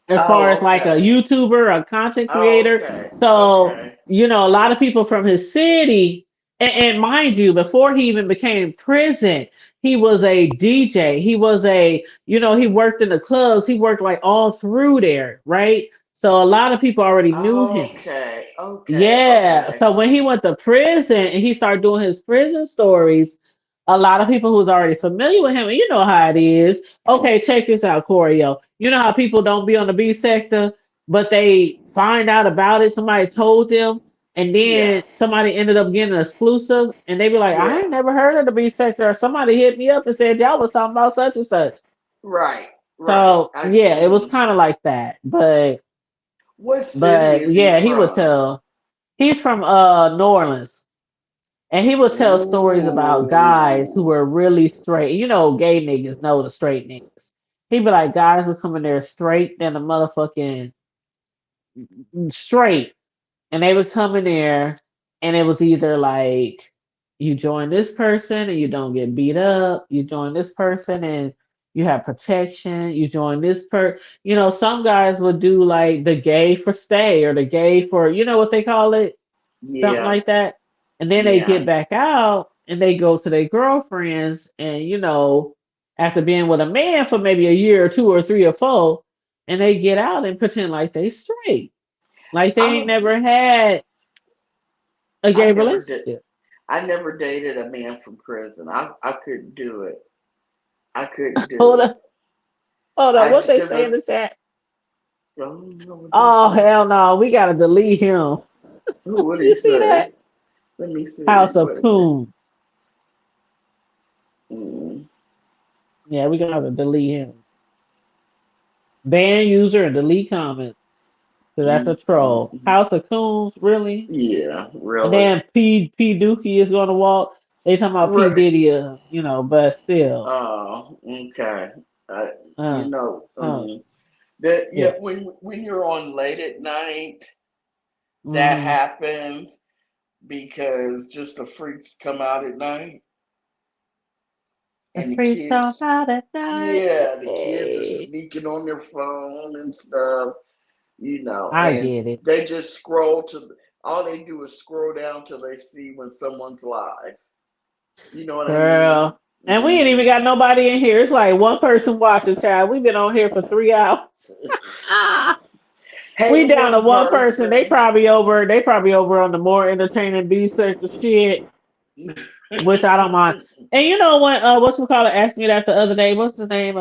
as far oh, as like a okay. YouTuber, a content Oh, creator. okay. So, Okay. a lot of people from his city, and mind you, before he even became prison, he was a DJ. He worked in the clubs. He worked like all through there, right? So a lot of people already knew him. Okay. Okay. Yeah. Okay. So when he went to prison and he started doing his prison stories, a lot of people who was already familiar with him, and you know how it is. Okay, check this out, Corey. You know how people don't be on the B sector, but they find out about it. Somebody told them, and Yeah. then somebody ended up getting an exclusive, and they be like, I Yeah. ain't never heard of the B sector. Or somebody hit me up and said y'all was talking about such and such. Right. Right. So yeah, it was kind of like that. But What city but is he yeah, he would from? tell. He's from New Orleans. And he would tell stories about guys who Ooh. were really straight. You know, gay niggas know the straight niggas. He'd be like, guys would come in there straight than a motherfucking straight. And they would come in there and it was either like, you join this person and you don't get beat up. You join this person and you have protection. You join this some guys would do like the gay for stay or the gay for, what they call it? Something Yeah. like that. And then they Yeah. get back out and they go to their girlfriends and after being with a man for maybe a year or two or three or four, and they get out and pretend like they straight. Like they I'm ain't a. never had a I gay never did. relationship. I never dated a man from prison. I couldn't do it. I couldn't do Hold it. up, hold up. I What they because say in the chat? I don't know what they Oh say. hell no, we gotta delete him. Who? What do you You see say? that? Let me see. House of Wait a minute. Coons. Mm, Yeah, we gonna have to delete him. Ban user and delete comments. So that's a troll. mm. House of Coons, really? Yeah, And really. then P Dookie is gonna walk. They talking about P Right. Diddy, but still, Oh, okay. Uh, you uh, know, uh, that yeah. yeah. When you're on late at night, that Hmm. happens because just the freaks come out at night, The and the freaks come kids. out at night. Yeah, the kids are Hey, sneaking on their phone and stuff. I And get it, they just scroll to. All they do is scroll down till they see when someone's live. You know what I mean? girl. And we ain't even got nobody in here. It's like one person watching, child. We've been on here for 3 hours. We Hey, down to one one person. They person. probably over. They probably over on the more entertaining B sector shit, which I don't mind. And you know what? What's we call it? Asked me that the other day. What's his name?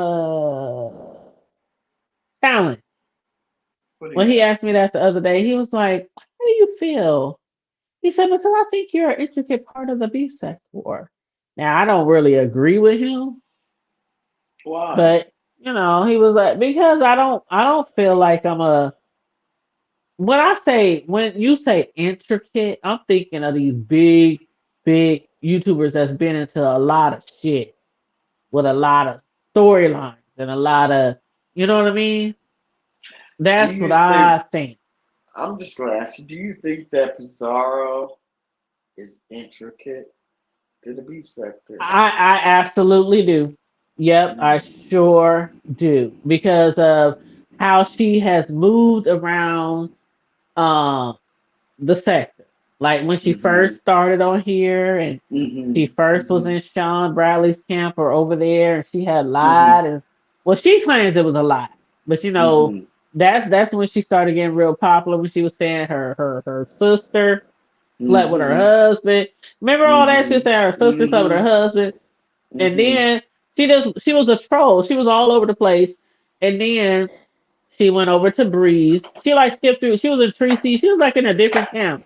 Talent. What do When you he ask asked me me? that the other day, he was like, "How do you feel?" He said, "Because I think you're an intricate part of the B sector." Now I don't really agree with him, Why? but he was like, because I don't feel like I'm a. When you say intricate, I'm thinking of these big, big YouTubers that's been into a lot of shit with a lot of storylines and a lot of, you know what I mean? Do That's what you think? I think. I'm just gonna ask you. Do you think that Pizarro is intricate to the beef sector? I absolutely do. Yep, I Mm, sure do because of how she has moved around um the sector. Like when she mm-hmm. first started on here and she Mm-hmm. first was Mm-hmm. in Sean Bradley's camp or over there and she had Mm-hmm. lied and well she claims it was a lie. But Mm-hmm. that's when she started getting real popular when she was saying her sister slept with her Mm-hmm. husband. Remember all that? She Mm-hmm. said her sister slept with her Mm-hmm. husband. And Mhm. then she was a troll. She was all over the place. And then she went over to Breeze. She like skipped through. She was in Tracy. She was like in a different camp.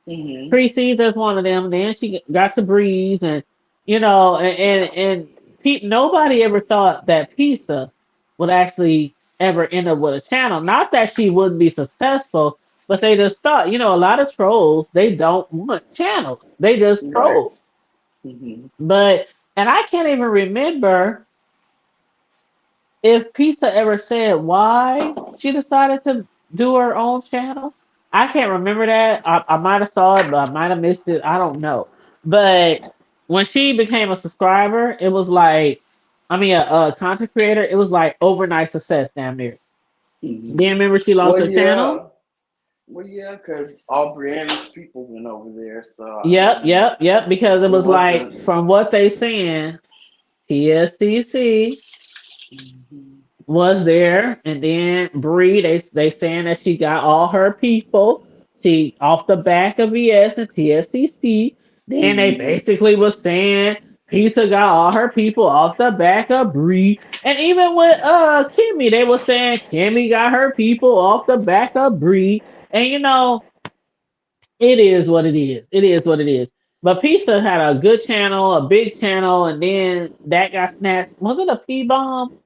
Mhm. Precies as one of them. Then she got to Breeze, and and Pete. Nobody ever thought that Pizza would actually ever end up with a channel. Not that she wouldn't be successful, but they just thought, a lot of trolls they don't want channels. They just Right. troll. Mhm. But and I can't even remember if Pizza ever said why she decided to do her own channel. I can't remember that. I might have saw it, but I might have missed it. I don't know. But when she became a subscriber, it was like, I mean, a content creator, it was like overnight success, damn near. Mhm. Then remember she lost Well, her channel? yeah. Well, yeah, because all Brianna's people went over there, so I Yep, mean, yep, yep. Because it it was like, wasn't. from what they saying, TSCC Mhm. was there, and then Bree, they saying that she got all her people. She off the back of VS and TSCC. Then they Mhm. basically was saying Pizza got all her people off the back of Bree. And even with Kimmy, they were saying Kimmy got her people off the back of Bree. And it is what it is. It is what it is. But Pizza had a good channel, a big channel, and then that got snatched. Was it a P bomb?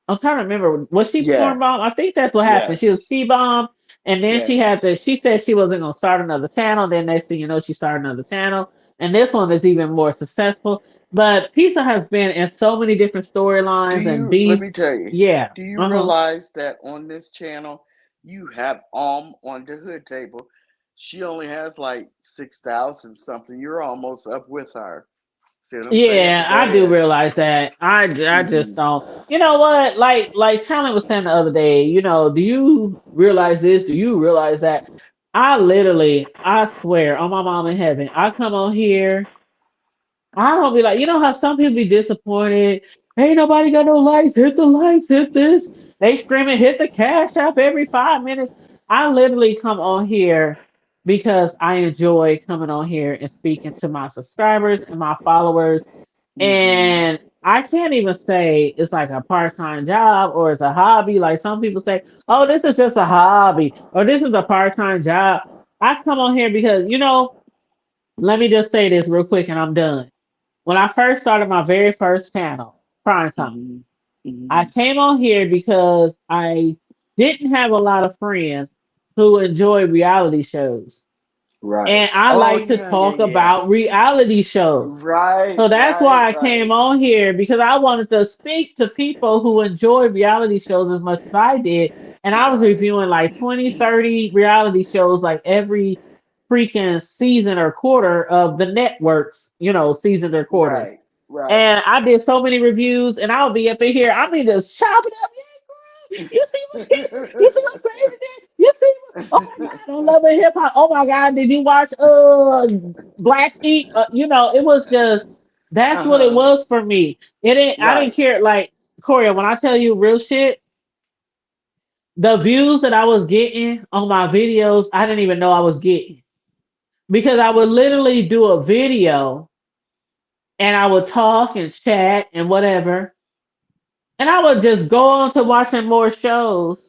I'm trying to remember. Was she porn bomb? I Yes. think that's what happened. She was Yes. P bomb, and then she had Yes. to. She said she wasn't gonna start another channel. Then next thing you know, she started another channel, and this one is even more successful. But Pizza has been in so many different Do storylines and you? Let beefs. me tell you. Yeah. Do you Uh huh. realize that on this channel you have on the hood table? She only has like 6,000 something. You're almost up with her. See what I'm saying? Yeah, But go I do ahead. realize that. I just Mhm. don't. You know what? Like Talon was saying the other day. Do you realize this? Do you realize that? I swear on my mom in heaven, I come on here. I don't be like, how some people be disappointed. Ain't nobody got no lights. Hit the lights. Hit this. They screaming, hit the cash app every 5 minutes. I literally come on here because I enjoy coming on here and speaking to my subscribers and my followers. Mhm. And I can't even say it's like a part-time job or it's a hobby. Like some people say, oh, this is just a hobby or this is a part-time job. I come on here because, let me just say this real quick and I'm done. When I first started my very first channel, PrimeTime, Mhm. I Mhm. came on here because I didn't have a lot of friends who enjoy reality shows. Right. And I Oh like to yeah, yeah, talk yeah. about reality shows. Right, So that's right, why I came right, on here because I wanted to speak to people who enjoy reality shows as much as I did. And I was right. reviewing like 20, 30 reality shows like every freaking season or quarter of the networks, seasons or quarters. Right, right. And I did so many reviews, and I'll be up in here. I mean, just chopping up. Yeah, girl. You see what Kim? You see what Crazy did? You see what? Oh my God, I love it hip hop. Oh my God, did you watch Black Sheep? It was just that's what it Uh-huh. was for me. It ain't. I didn't Right. care. Like Corey, when I tell you real shit, the views that I was getting on my videos, I didn't even know I was getting because I would literally do a video and I would talk and chat and whatever. And I would just go on to watching more shows.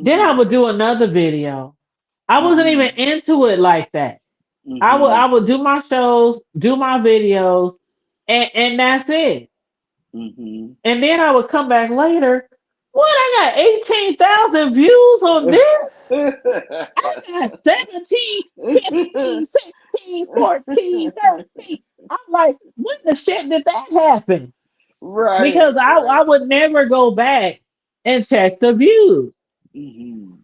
Then I Mhm. would do another video. I wasn't even Mhm. into it like that. I Mhm. would do my shows, do my videos, and that's it. Mhm. And then I would come back later. What, I got 18,000 views on this? I got 17, 15, 16, 14, 13. I'm like, when the shit did that happen? Right, Because I right. would never go back and check the views. Mhm.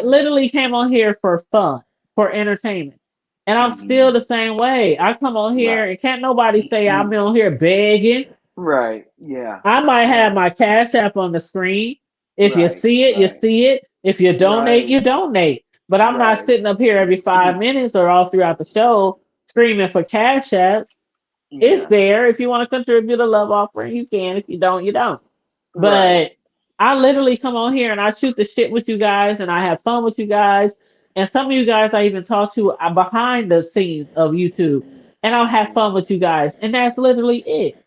Literally came on here for fun, for entertainment. And I'm still Mhm. the same way. I come on here Right. and can't nobody say I'm on here begging. Right. Yeah. I might have Yeah. my Cash App on the screen. If you Right. see it, you Right. see it. If you donate, Right. you donate. But I'm not Right. sitting up here every 5 minutes or all throughout the show screaming for Cash App. It's Yeah. there. If you want to contribute a love offering, you can. If you don't, you don't. Right. But I literally come on here and I shoot the shit with you guys and I have fun with you guys. And some of you guys I even talk to behind the scenes of YouTube. and I'll have fun with you guys. And that's literally it.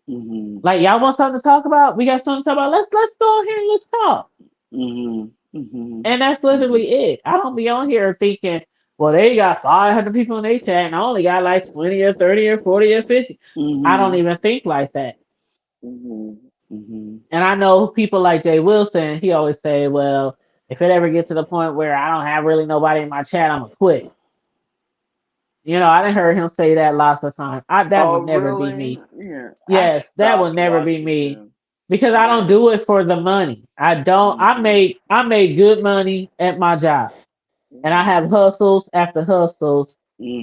Mhm. Like y'all want something to talk about? We got something to talk about. Let's go here and let's talk. Mhm. Mhm. And that's Mhm. literally it. I don't be on here thinking, well, they got 500 people in their chat and I only got like 20 or 30 or 40 or 50. I don't Mhm. even think like that. Mhm. Mhm. And I know people like Jay Wilson, he always say, well, if it ever gets to the point where I don't have really nobody in my chat, I'm gonna quit. I didn't heard him say that lots of times. That Oh, would never be really? me. Yeah. I Yes, that would stopped never be watching me him. because I don't Yeah. do it for the money. I don't. Mhm. I make good money at my job, and I have Mhm. hustles after hustles,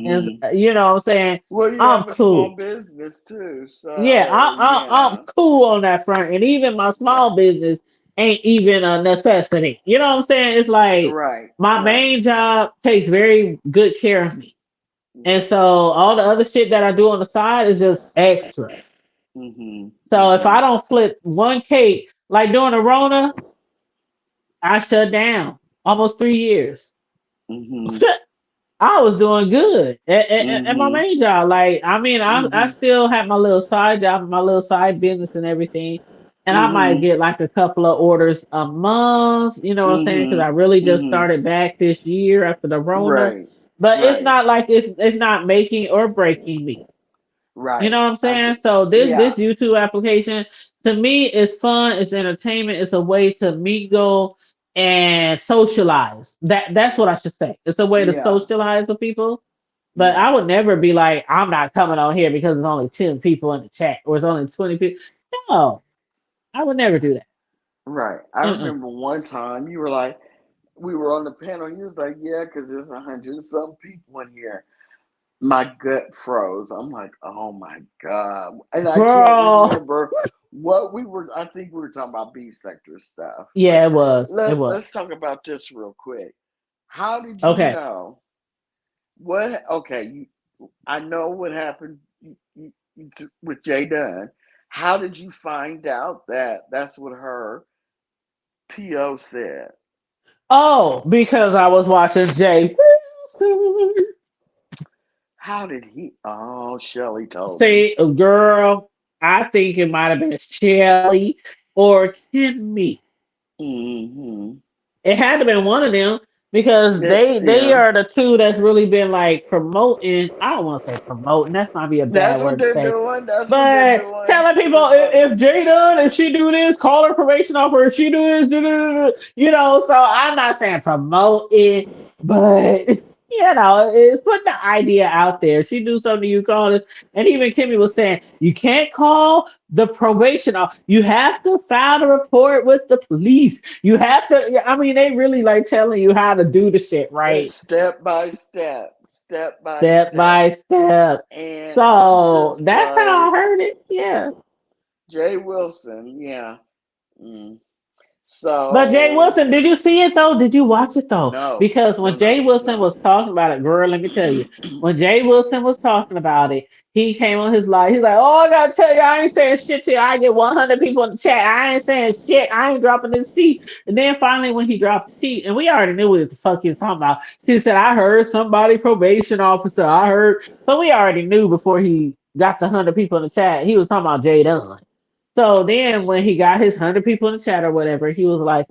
and Mhm. you know what I'm saying. Well, you I'm have a small cool. business too, Yeah, so I'm yeah. cool on that front, and even my small Right. business ain't even a necessity. You know what I'm saying? It's like Right. my Right. main job takes very good care of me, and so Mhm. all the other shit that I do on the side is just extra. Mhm. So if I Mhm. don't flip one cake, like during the Rona, I shut down almost 3 years. Mhm. I was doing good at my Mhm. main job. Like, I mean, I Mhm. still have my little side job and my little side business and everything. And I might Mhm. get like a couple of orders a month, you know what I'm saying? Because I Mhm. really just Mhm. started back this year after the Rona. Right. But it's Right. not like it's not making or breaking me. You know Right. what I'm I saying? get. So this Yeah. YouTube application to me is fun, it's entertainment, it's a way to mingle and socialize. That's what I should say. It's a way to Yeah. socialize with people. But I Yeah. would never be like, I'm not coming on here because there's only 10 people in the chat or it's only 20 people. No, I would never do that. Right. I Mm-mm. remember one time you were like, we were on the panel. You was like, yeah, because there's 100 and some people in here. My gut froze. I'm like, oh my god, and I can't Girl. remember what we were. I think we were talking about B sector stuff, but Yeah, it was. It was. let's talk about this real quick. How did you Okay. know what? Okay, I know what happened with Jay Dunn. How did you find out that that's what her PO said? Oh, because I was watching Jay Wilson. How did he? Oh, Shelly told me. Say, girl, I think it might have been Shelly or Kimmy. Mm-hmm. It had to been one of them because they Yeah. are the two that's really been like promoting. I don't want to say promoting. That's not be a bad That's what word to they're say. doing. That's what they're But doing. telling people Promoting. if Jay done, if she do this, call her probation officer. If she do this, So I'm not saying promote it, but it's putting the idea out there. She do something, you call it. And even Kimmy was saying you can't call the probation officer. You have to file a report with the police. You have to. I mean, they really like telling you how to do the shit, right? It's step by step, step by Step step. by step. And I'm So just that's how I like, heard it. Yeah. Jay Wilson, yeah. Mm. But Jay So, Wilson, did you see it though? Did you watch it though? no, Because no, when Jay no, Wilson no. was talking about it, girl, let me tell you, when Jay Wilson was talking about it, he came on his live. He's like, "Oh, I gotta tell you, I ain't saying shit to you. I get 100 people in the chat. I ain't saying shit. I ain't dropping this sheet." And then finally, when he dropped the sheet, and we already knew what the fuck he was talking about, he said, "I heard somebody probation officer. I heard." So we already knew before he got the 100 people in the chat, he was talking about Jay Dunn. So then when he got his 100 people in the chat or whatever, he was like,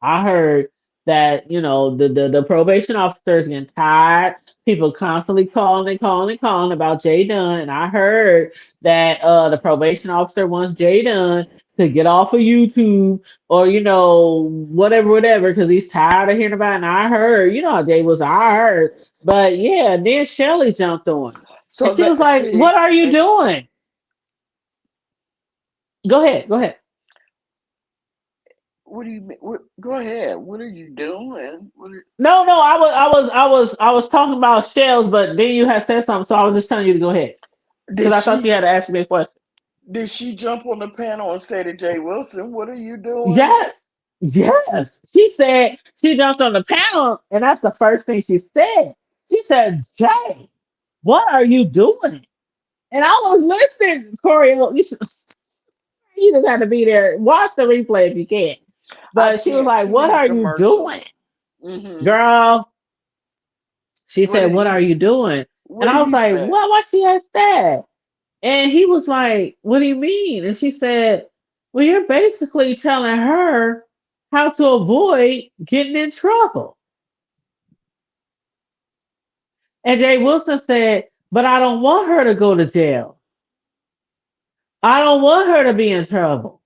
I heard that the probation officer is getting tired. People constantly calling and calling and calling about Jay Dunn, and I heard that the probation officer wants Jay Dunn to get off of YouTube or whatever because he's tired of hearing about it. And I heard, how Jay was. I heard, but yeah. Then Shelly jumped on him, and So she was that, like, see, "What are you doing? Go ahead, go ahead." what do you mean? Go ahead. What are you doing? No, no, I was talking about shells, but then you had said something, so I was just telling you to go ahead Did because I thought you she, had to ask me a question. did she jump on the panel and say to Jay Wilson, what are you doing? Yes, yes. She said she jumped on the panel, and that's the first thing she said. She said, "Jay, what are you doing?" And I was listening, Corey. You just have to be there. Watch the replay if you can. I But she was can't. like, Too "What many are you doing, commercials. Mm-hmm. girl?" She What said, did "What he? are you doing?" And What I was he like, said? what? Why she asked that? And he was like, what do you mean? And she said, well, you're basically telling her how to avoid getting in trouble. And Jay Wilson said, but I don't want her to go to jail. I don't want her to be in trouble.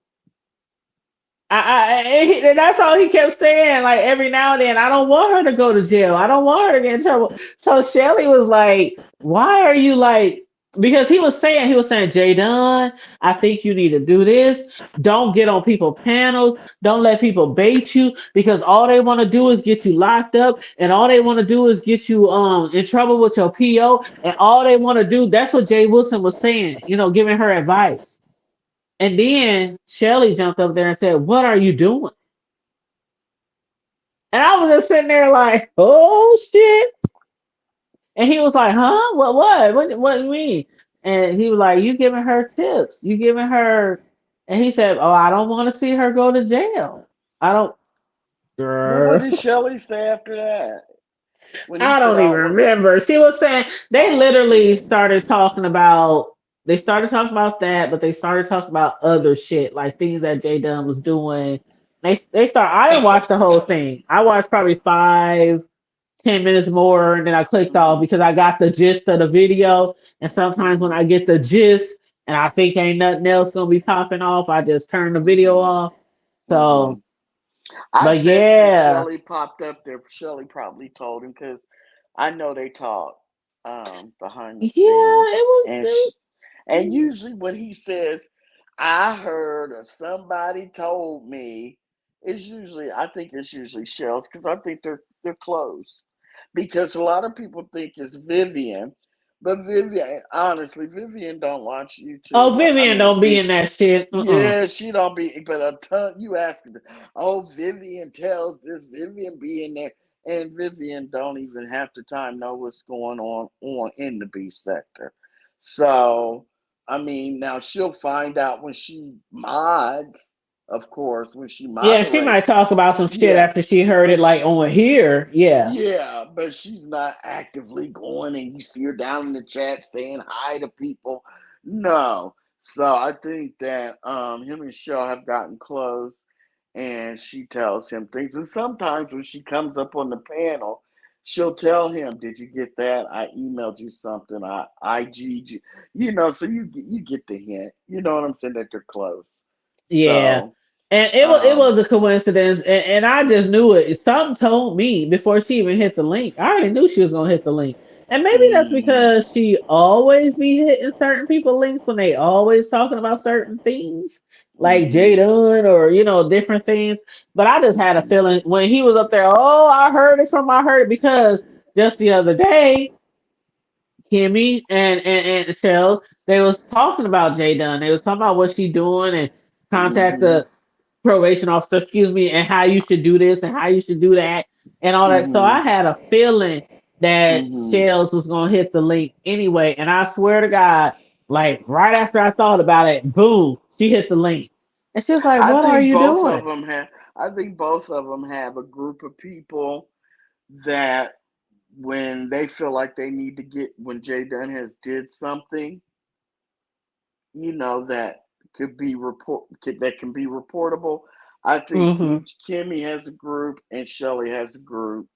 And that's all he kept saying, like every now and then. I don't want her to go to jail. I don't want her to get in trouble. So Shelly was like, "Why are you like?" Because he was saying, Jay Dunn, I think you need to do this. Don't get on people panels. Don't let people bait you because all they want to do is get you locked up, and all they want to do is get you in trouble with your PO, and all they want to do. That's what Jay Wilson was saying. Giving her advice. And then Shelly jumped up there and said, what are you doing? And I was just sitting there like, oh shit. And he was like, huh? What do you mean? And he was like, you giving her tips. You giving her. And he said, oh, I don't want to see her go to jail. I don't. Well, what Girl. did Shelly say after that? When he I said, don't "I even don't want," remember. She was saying they oh literally shit. started talking about they started talking about that, but they started talking about other shit, like things that J Dunn was doing. They start I didn't watch the whole thing. I watched probably 5, 10 minutes more and then I clicked off Mhm. because I got the gist of the video. And sometimes when Mhm. I get the gist and I think ain't nothing else gonna be popping off, I just turn the video Mhm. off. So Mhm. I but bet you yeah. Shelly popped up there. Shelly probably told him because I know they talk behind the Yeah, scenes, it was and it and was usually when he says, "I heard" or "somebody told me," I think it's usually Shells because I think they're close. Because a lot of people think it's Vivian, but Vivian, honestly, Vivian don't watch Oh, YouTube. I Vivian mean, don't be in that shit. yeah, she don't be, but a ton. You ask, oh, Vivian tells this. Vivian be in there, and Vivian don't even half the time know what's going on in the beef sector. So, I mean, now she'll find out when she mods, of course, when she Yeah, she might moderates. talk about some shit Yeah, after she heard but it, like on here. Yeah, yeah, but she's not actively going and you see her down in the chat saying hi to people. No. So I think that him and Shell have gotten close and she tells him things. And sometimes when she comes up on the panel, she'll tell him, "Did you get that? I emailed you something. I IG'd you." So you get the hint. You know what I'm saying, that they're close. yeah. So And it was um a coincidence, and I just knew it. Something told me before she even hit the link. I already knew she was gonna hit the link, and maybe that's mm, because she always be hitting certain people links when they always talking about certain things, like mm-hmm, Jadon or different things. But I just had a mm-hmm, feeling when he was up there. Oh, I heard it because just the other day Kimmy and Shell, they was talking about Jay Dunn. They was talking about what she doing and contact mm-hmm, the probation officer, excuse me, and how you should do this and how you should do that and all that. So mm-hmm. I had a feeling that Mm-hmm. Shells was gonna hit the link anyway. And I swear to God, like right after I thought about it, boom, she hit the link. And she was like, I what are think you both of doing? them have. I think both of them have a group of people that when they feel like they need to get when Jay Dunn has did something, that that can be reportable. I think Hmm. each Kimmy has a group and Shelly has a group,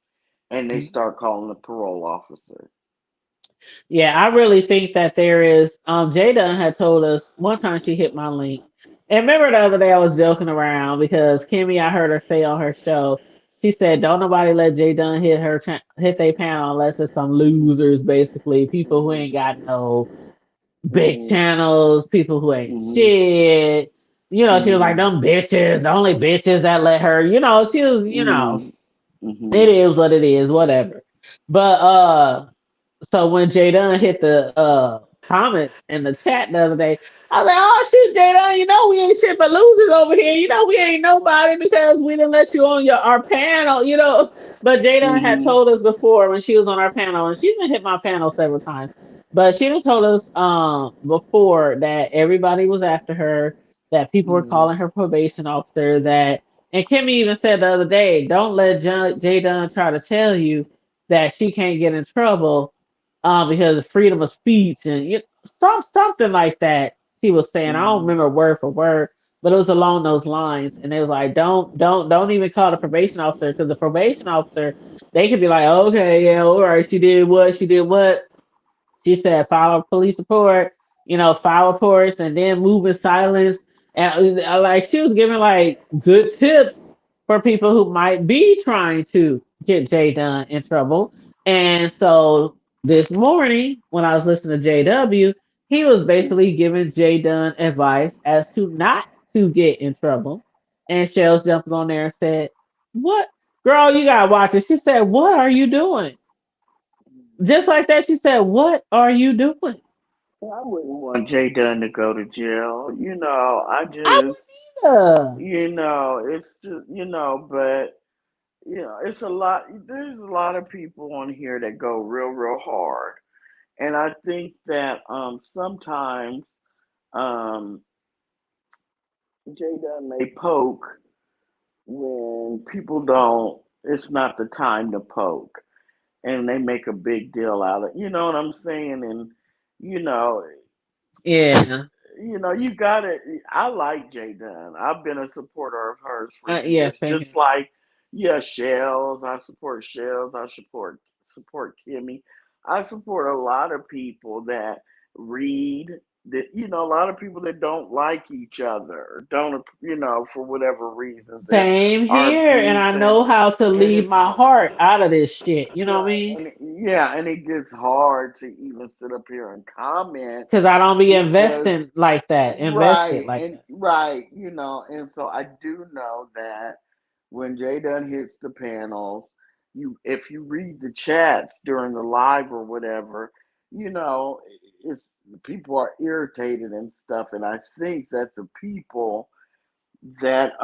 and they start calling the parole officer. Yeah, I really think that there is. Jada had told us one time she hit my link. And remember the other day I was joking around because Kimmy, I heard her say on her show, she said, "Don't nobody let Jay Dunn hit their panel unless it's some losers, basically people who ain't got no big Mm-hmm. channels, people who ain't Mm-hmm. shit." She was like, Mm-hmm. "Them bitches, the only bitches that let her." She was, Mm-hmm. it Mm-hmm. is what it is, whatever. But so when Jadon hit the comment in the chat the other day, I was like, "Oh shoot, Jadon, we ain't shit but losers over here. We ain't nobody because we didn't let you on our panel." But Jadon had Mm-hmm. told us before when she was on our panel, and she's been hit my panel several times. But she done told us before that everybody was after her, that people were Mm-hmm. calling her probation officer, that and Kimmy even said the other day, don't let Jadon try to tell you that she can't get in trouble. because of freedom of speech and something like that. She was saying, I don't Mhm. remember word for word, but it was along those lines. And it was like, don't even call the probation officer, because the probation officer, they could be like, okay, yeah, all right, she did what, she said file a police report, file reports, and then move in silence. And like she was giving like good tips for people who might be trying to get Jay Dunn in trouble. And so this morning, when I was listening to JW, he was basically giving Jay Dunn advice as to not to get in trouble. And Shells jumped on there and said, "What, girl? You gotta watch it." She said, "What are you doing?" Just like that, she said, "What are you doing?" I wouldn't want Jay Dunn to go to jail. I I just, wouldn't either. it's just, but it's a lot. There's a lot of people on here that go real, real hard, and I think that sometimes um, Jay Dunn may poke when people don't. It's not the time to poke, and they make a big deal out of it. You know what I'm saying? And you know, Yeah. you got it. I like Jay Dunn. I've been a supporter of hers for Yeah, years. same Just here. like, yeah, Shells. I support Shells. I support Kimmy. I support a lot of people that read. That a lot of people that don't like each other, don't for whatever reasons, and Same are here. And I know beefing, how to and leave it's my heart out of this shit. You know what I right, mean? yeah, and it gets hard to even sit up here and comment Because I don't be because investing like that, invested right, like and that. right, and so I do know that when Jay Dunn hits the panels, if you read the chats during the live or whatever, you know, it's people are irritated and stuff, and I think that the people that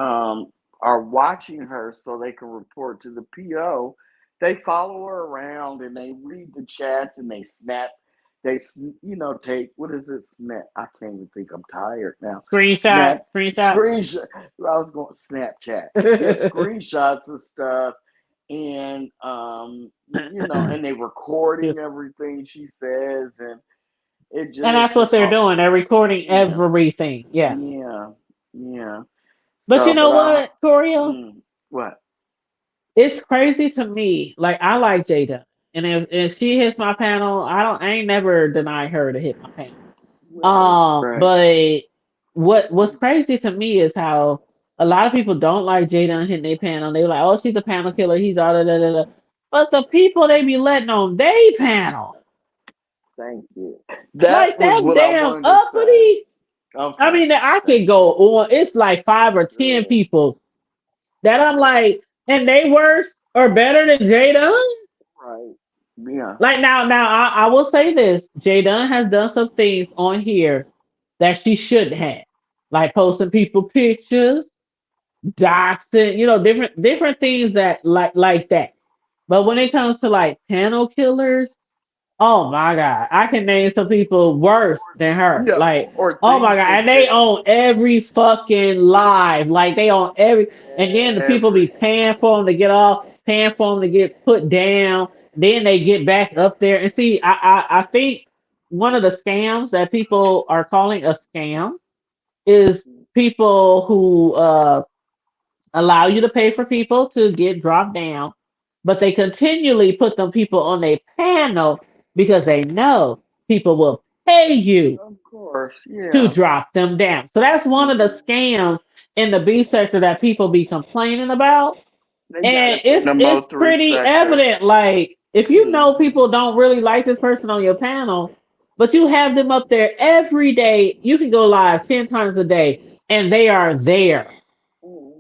are watching her so they can report to the PO. They follow her around and they read the chats and they snap. They take what is it? Snap. I can't even think. I'm tired now. Screenshot, Snap screenshot. screenshot. I was going Snapchat. Yeah, screenshots and stuff, and and they recording Just- everything she says, and and that's it's what just they're all. doing. They're recording Yeah, everything. Yeah. yeah, yeah. But you So, know but I what, Corio? what? It's crazy to me. Like I like Jada. And if she hits my panel, I ain't never denied her to hit my panel. Right, right. But what's crazy to me is how a lot of people don't like Jada hitting their panel. They were like, oh, she's a panel killer. He's all da da da da. But the people they be letting on they panel, Thank you. That like was that what I damn wanted to say. uppity. I Okay. mean, I Thank could go you. on. It's like 5 or 10 Yeah. people that I'm Yeah. like, and they worse or better than Jada. Right. Yeah. Like now, I will say this: Jada has done some things on here that she shouldn't have, like posting people pictures, doxing, different things that like that. But when it comes to like panel killers, oh my god, I can name some people worse than her. Yeah. Like, Or oh my things god, that and they own every fucking live. Like they own every, and then the people be every. paying for them to get off, paying for them to get put down. Then they get back up there. And see, I think one of the scams that people are calling a scam is people who allow you to pay for people to get dropped down, but they continually put them people on a panel because they know people will pay you Of course. to Yeah. drop them down. So that's one of the Mhm. scams in the B sector that people be complaining about. They got And it from it's the Mo it's three pretty sector. evident. Like if you know Hmm. people don't really like this person on your panel, but you have them up there every day, you can go live 10 times a day, and they are there. Hmm.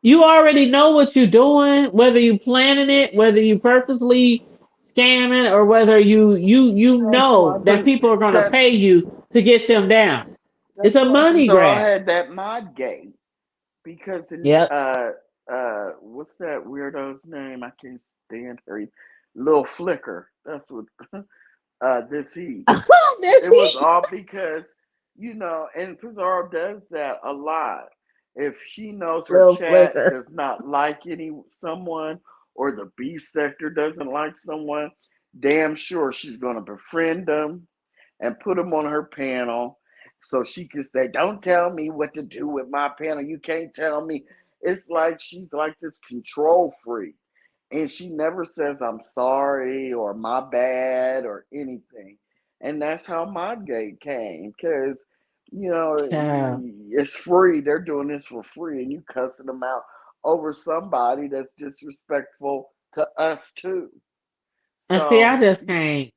You already know what you're doing, whether you planning it, whether you purposely scamming, or whether you That's why, know that people are gonna that pay you to get them down. It's that's a why money Cesaro grab. had that mod gate because Yep. what's that weirdo's name? I can't stand her. Little Flicker. That's what this he. That's It was it. all because, and Pizarro does that a lot. If she knows her Little chat flicker. does not like someone, or the B sector doesn't like someone, damn sure she's going to befriend them and put them on her panel so she can say, "Don't tell me what to do with my panel. You can't tell me." It's like she's like this control freak. And she never says, "I'm sorry" or "my bad" or anything. And that's how Modgate came. Because, Child. it's free. They're doing this for free. And you cussing them out over somebody that's disrespectful to us, too. And see, I So, just can't.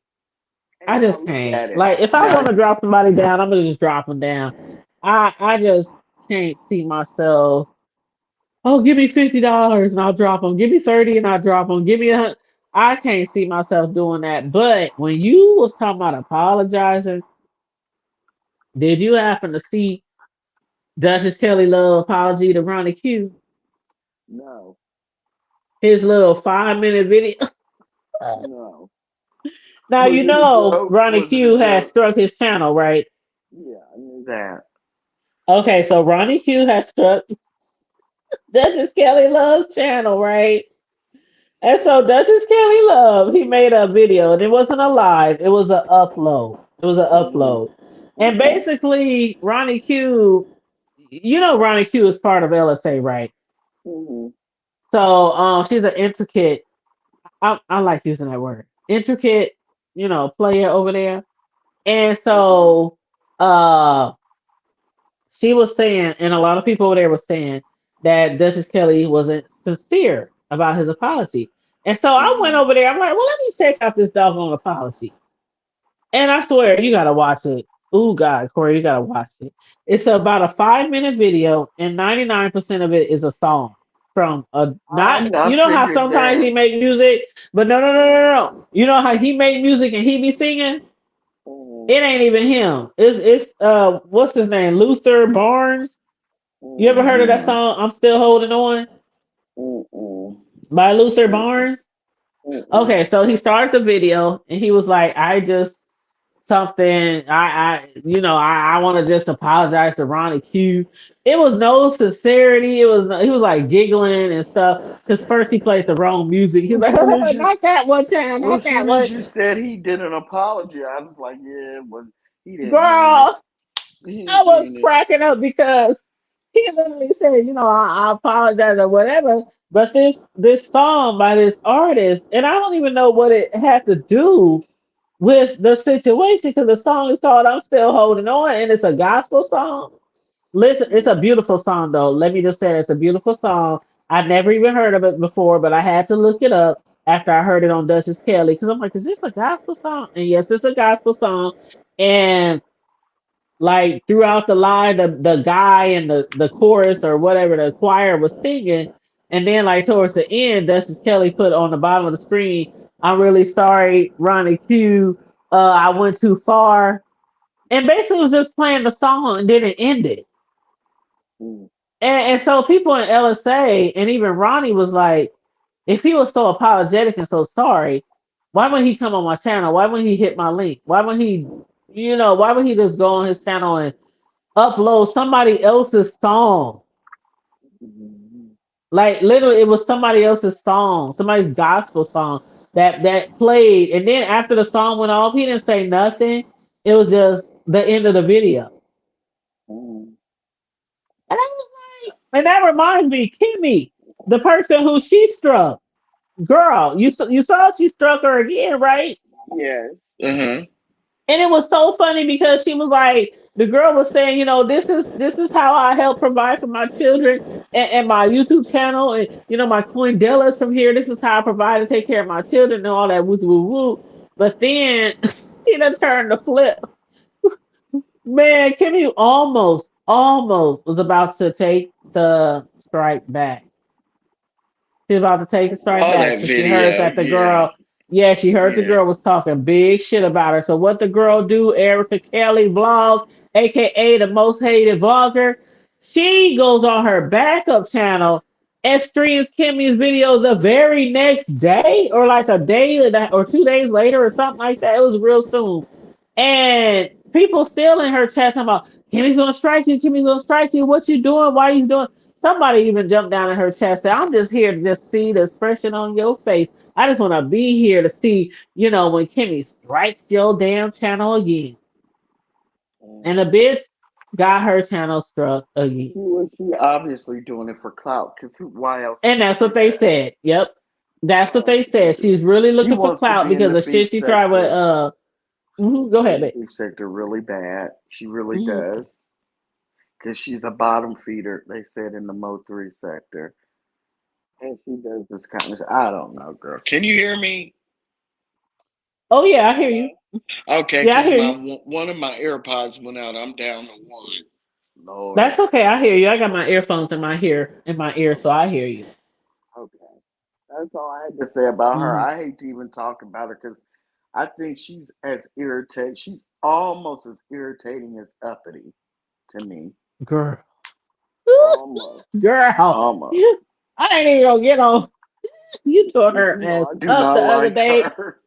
and I now just look can't. at it. Like, if I Now, want to drop somebody down, I'm gonna just drop them down. I just can't see myself. Oh, give me $50 and I'll drop them. Give me 30 and I'll drop them. Give me a. I can't see myself doing that. But when you was talking about apologizing, did you happen to see Duchess Kelly Love apology to Ronnie Q? no, His little 5 minute video. no. Now Was you it a know joke? Ronnie Was it a Q has joke? struck his channel, right? Yeah, I knew that. Okay, so Ronnie Q has struck Duchess Kelly Love's channel, right? And so Duchess Kelly Love, he made a video, and it wasn't a live; it was an upload. It was an Mm-hmm. upload, and Mm-hmm. basically Ronnie Q, you know Ronnie Q is part of LSA, right? Mm-hmm. So she's an intricate. I like using that word, intricate. Player over there, and Mm-hmm. so uh she was saying, and a lot of people over there were saying that Justice Kelly wasn't sincere about his apology. And so I went Mm-hmm. over there. I'm like, well, let me check out this doggone apology. And I swear, you gotta watch it. Ooh, God, Corey, you gotta watch it. It's about a 5 minute video, and 99% of it is a song from a not. I You know how figured sometimes he that. make music, but no, no, no, no, no, no. You know how he make music and he be singing. Mm-hmm. It ain't even him. It's what's his name? Luther Barnes. You ever heard of that Mm-hmm. song? I'm still holding on Mm-mm. by Luther Mm-mm. Barnes. Mm-mm. Okay, so he started the video and he was like, I just something I want to just apologize to Ronnie Q. It was no sincerity. It was no, he was like giggling and stuff because first he played the wrong music. He's Well, like, soon as you, not that one time, well, not that soon one. as you said he did an apology, I was like, yeah, well, he didn't mean it. Girl, He I didn't was mean it. cracking up because he literally said, I apologize or whatever. But this song by this artist, and I don't even know what it had to do with the situation because the song is called "I'm Still Holding On" and it's a gospel song. Listen, it's a Mm-hmm. beautiful song though. Let me just say it's a beautiful song. I'd never even heard of it before, but I had to look it up after I heard it on Duchess Kelly because I'm like, is this a gospel song? And yes, it's a gospel song. And like throughout the line, the guy and the chorus or whatever the choir was singing, and then like towards the end, Justice Kelly put on the bottom of the screen, "I'm really sorry, Ronnie Q. I went too far," and basically was just playing the song, and then it ended. Mm-hmm. And so people in LSA and even Ronnie was like, if he was so apologetic and so sorry, why wouldn't he come on my channel? Why wouldn't he hit my link? Why wouldn't he, why would he just go on his channel and upload somebody else's song? Mm-hmm. Like literally, it was somebody else's song, somebody's gospel song that played, and then after the song went off, he didn't say nothing. It was just the end of the video, Mm-hmm. and I was like, and that reminds me, Kimmy, the person who she struck, girl, you saw she struck her again, right? Yes. Mm-hmm. And it was so funny because she was like, the girl was saying, this is how I help provide for my children and my YouTube channel, and my coin Della's from here. This is how I provide and take care of my children and all that woo woo woo. But then she done turned the flip. Man, Kimmy almost was about to take the strike back. She's about to take I a strike saw back that because she heard video. that the Yeah. girl, yeah, she heard the Yeah. girl was talking big shit about her. So what the girl do, Erica Kelly vlogs, aka the most hated vlogger, she goes on her backup channel and streams Kimmy's video the very next day, or like a day or 2 days later, or something like that. It was real soon. And people still in her chat talking about Kimmy's gonna strike you, Kimmy's gonna strike you, what you doing, why you doing. Somebody even jumped down in her chest and said, I'm just here to just see the expression on your face. I just want to be here to see, when Kimmy strikes your damn channel again. Mm. And the bitch got her channel struck again. She obviously doing it for clout, because why else And would that's you what do they that? said. Yep. That's what Why else they would you said. do She's it? really She looking for wants to clout be in because the of beef shit she tried with sector, go in ahead, the babe. beef sector really bad. She really Hmm. does. Because she's a bottom feeder, they said, in the Mo 3 sector. And she does this kind of, I don't know, girl. Can you hear me? Oh yeah, I hear you. Hello? Okay, Yeah, I because hear you. one of my AirPods went out. I'm down to one. Lord. That's okay. I hear you. I got my earphones in my ear, so I hear you. Okay. That's all I had to say about her. Hmm. I hate to even talk about her because I think she's as irritating. She's almost as irritating as Uppity to me. Girl, Almost. girl, Almost. I ain't even gonna get on. You tore her You know, ass I do up not the other like day. her.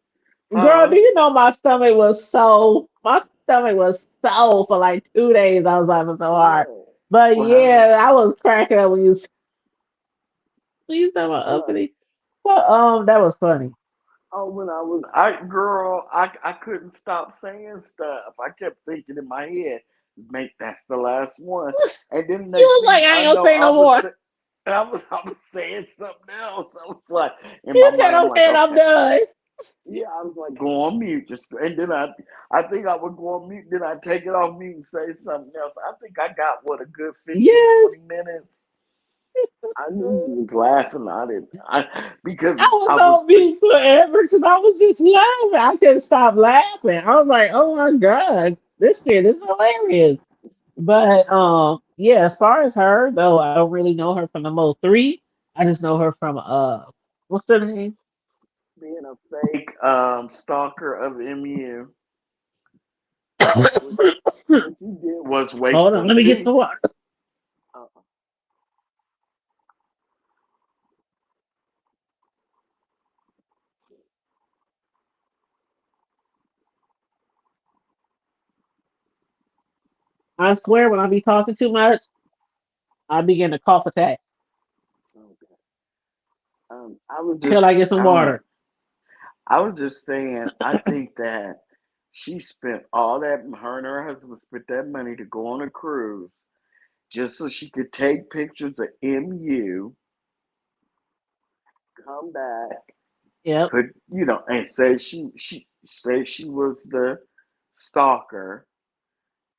Girl, do Huh? you know my stomach was so for like 2 days. I was laughing so hard. What? But What happened? yeah, I was cracking up when you said my What? uppity. But that was funny. Oh, when I couldn't stop saying stuff. I kept thinking in my head, make that's the last one. And then She next was thing like, I I ain't gonna know, say no more. I was saying something else. I was like, in He my said, mind, I'm like, okay, and I'm okay, done. yeah. I was like, go on mute, just and then I think I would go on mute. Then I take it off mute and say something else. I think I got what a good 15, Yes. 20 minutes. I knew you was laughing. I didn't. Because I was I on was think. mute forever because I was just laughing. I couldn't stop laughing. I was like, oh my God, this shit is hilarious. But yeah, as far as her though, I don't really know her from the Mo 3. I just know her from what's her name? Being a fake stalker of MU, which what you did was waste Hold on, them. let me get See, some water. uh, I swear when I be talking too much, I begin to cough attack okay. I was till I just, get some I don't know. water. I was just saying. I think that she spent all that. Her and her husband spent that money to go on a cruise just so she could take pictures of MU, come back, Yep. put and say she say she was the stalker.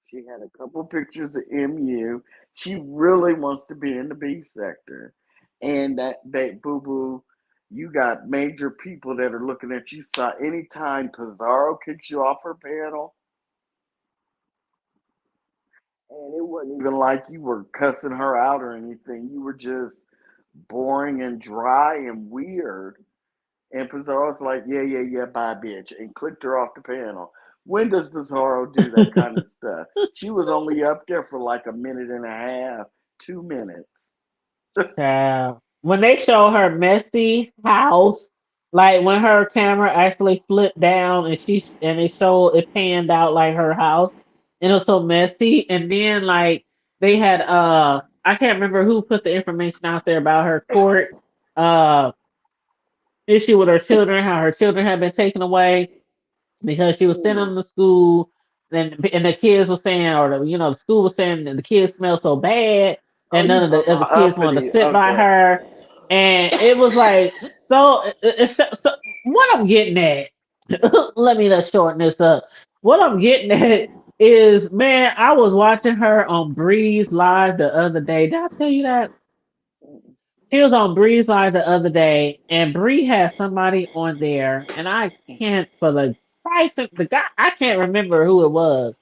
She had a couple pictures of MU. She really wants to be in the beef sector. And that boo boo, you got major people that are looking at you. So anytime Pizarro kicks you off her panel, and it wasn't even like you were cussing her out or anything. You were just boring and dry and weird. And Pizarro's like, yeah, yeah, yeah, bye, bitch, and clicked her off the panel. When does Pizarro do that kind of stuff? She was only up there for like a minute and a half, 2 minutes. Child. When they show her messy house, like when her camera actually flipped down and they showed it panned out like her house, and it was so messy. And then like they had I can't remember who put the information out there about her court uh issue with her children, how her children had been taken away because she was sending Mm. them to school. Then and the kids were saying, or the school was saying that the kids smell so bad, Oh, and you none of the talking other about kids wanted to uppity? sit by Okay. her, and it was like so what I'm getting at. Let me just shorten this up. What I'm getting at is, man, I was watching her on Breeze Live the other day. Did I tell you that? She was on Breeze Live the other day, and Bree had somebody on there, and I can't for the price of the guy, I can't remember who it was.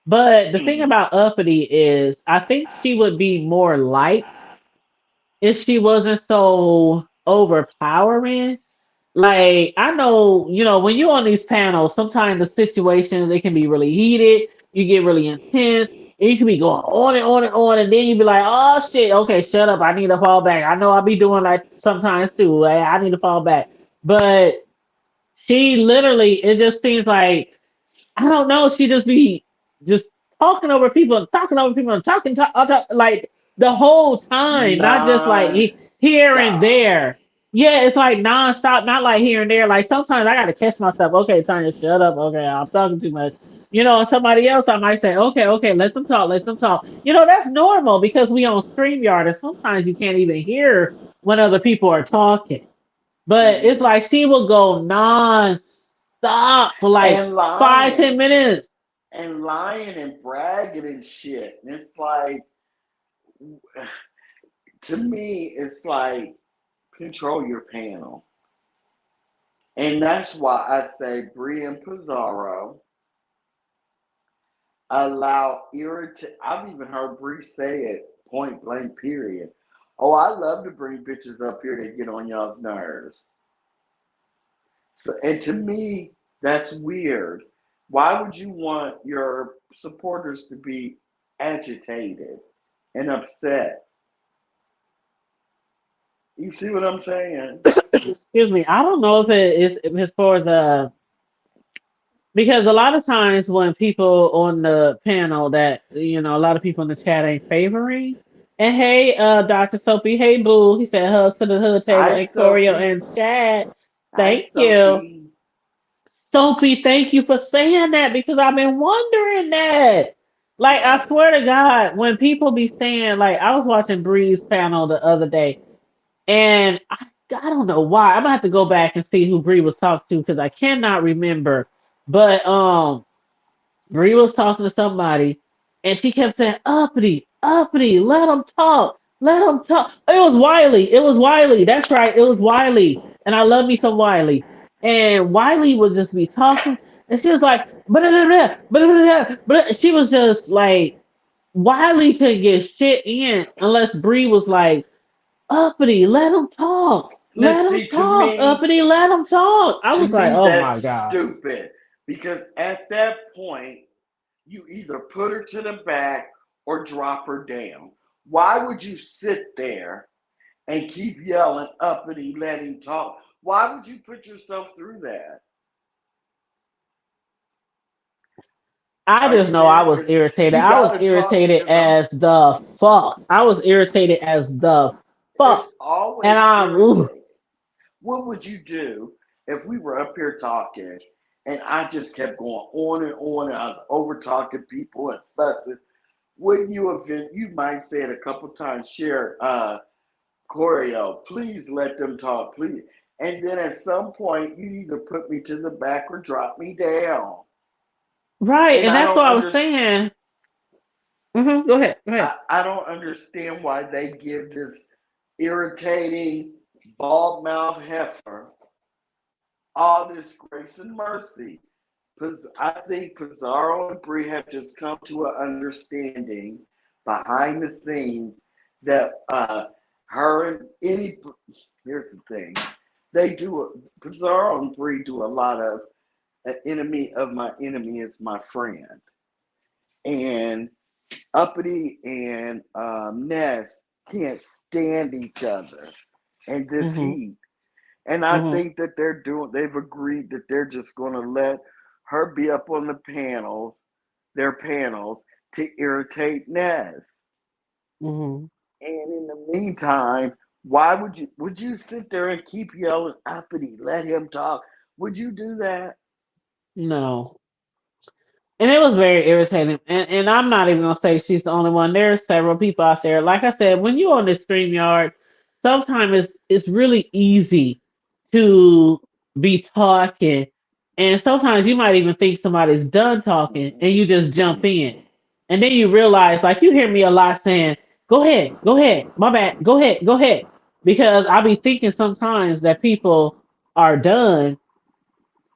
But the thing Mm. about Uppity is, I think she would be more liked if she wasn't so overpowering. Like I know, when you're on these panels, sometimes the situations it can be really heated. You get really intense, and you can be going on and on and on, and then you be like, "Oh shit, okay, shut up. I need to fall back." I know I'll be doing like sometimes too. Like, I need to fall back, but she literally, it just seems like I don't know. She just be just talking over people and talking over people and like the whole time, not just like here and Non-stop. there. Yeah, it's like nonstop, not like here and there. Like sometimes I gotta catch myself. Okay, Tanya, shut up. Okay, I'm talking too much. And somebody else I might say, okay, okay, let them talk, let them talk. That's normal because we on StreamYard and sometimes you can't even hear when other people are talking. But it's Mhm. like she will go non-stop for like And 5, 10 minutes. lying and bragging and shit. And it's like, to me, it's like control your panel. And that's why I say Bree and Pizarro allow irritate. I've even heard Bree say it point blank, period. Oh, I love to bring bitches up here that get on y'all's nerves. So, and to me, that's weird. Why would you want your supporters to be agitated and upset? You see what I'm saying? Excuse me. I don't know if it is if it's for the because a lot of times when people on the panel that a lot of people in the chat ain't favoring. And hey, Dr. Soapy, hey boo, he said hugs to the hood table Hi, and Choreo Sophie. and chat. Hi, Thank you. Sophie. Soapy, thank you for saying that because I've been wondering that. Like, I Yes. swear to God, when people be saying, like, I was watching Bree's panel the other day, and I don't know why. I'm gonna have to go back and see who Bree was talking to because I cannot remember. But Bree was talking to somebody, and she kept saying, "Uppity, uppity, let them talk, let them talk." It was Wiley. It was Wiley. That's right. It was Wiley, and I love me some Wiley. And Wiley would just be talking, and she was like, but she was just like, Wiley couldn't get shit in unless Bree was like, "Uppity, let them talk, Now, let them see, talk, uppity, let them talk." I to was like, me, "Oh that's my god." stupid because at that point, you either put her to the back or drop her down. Why would you sit there and keep yelling uppity, let him talk? Why would you put yourself through that? I Are just you know I there? was Because irritated. you I was gotta talk irritated because I'm. as the fuck. I was irritated as the It's fuck. And always I'm ooh, irritating. What would you do if we were up here talking and I just kept going on and on and I was over talking people and fussing? Wouldn't you have been, you might say it a couple times, share choreo, please let them talk, please. And then at some point, you either put me to the back or drop me down. right. And And I that's don't what I was understand. saying. Go ahead. Go ahead. I don't understand why they give this irritating bald mouth heifer all this grace and mercy. Because I think Pizarro and Bree have just come to an understanding behind the scenes that her and any here's the thing they do Pizarro and Bree do a lot of an enemy of my enemy is my friend, and Uppity and Ness can't stand each other in this Hmm. heat. And I Hmm. think that they've agreed that they're just going to let her be up on the panels, their panels, to irritate Nez. Hmm. And in the meantime, why would you sit there and keep yelling uppity, let him talk? Would you do that? No. And it was very irritating. And I'm not even gonna say she's the only one. There are several people out there. Like I said, when you're on the stream yard, sometimes it's really easy to be talking. And sometimes you might even think somebody's done talking and you just jump in. And then you realize, like you hear me a lot saying, go ahead, my bad, go ahead, go ahead. Because I'll be thinking sometimes that people are done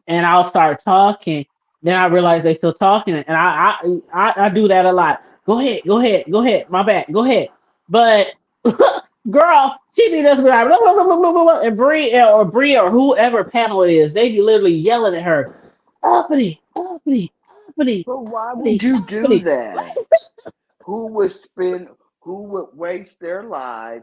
and I'll start talking. Then I realize they still talking, and I do that a lot. Go ahead, go ahead, go ahead. My bad, go ahead. But girl, she be just be like blah, blah, blah, blah, blah, blah, and Bree or whoever panel it is, they be literally yelling at her, uppity, uppity, uppity, But why would uppity, you do uppity. that? Who would spend, who would waste their life,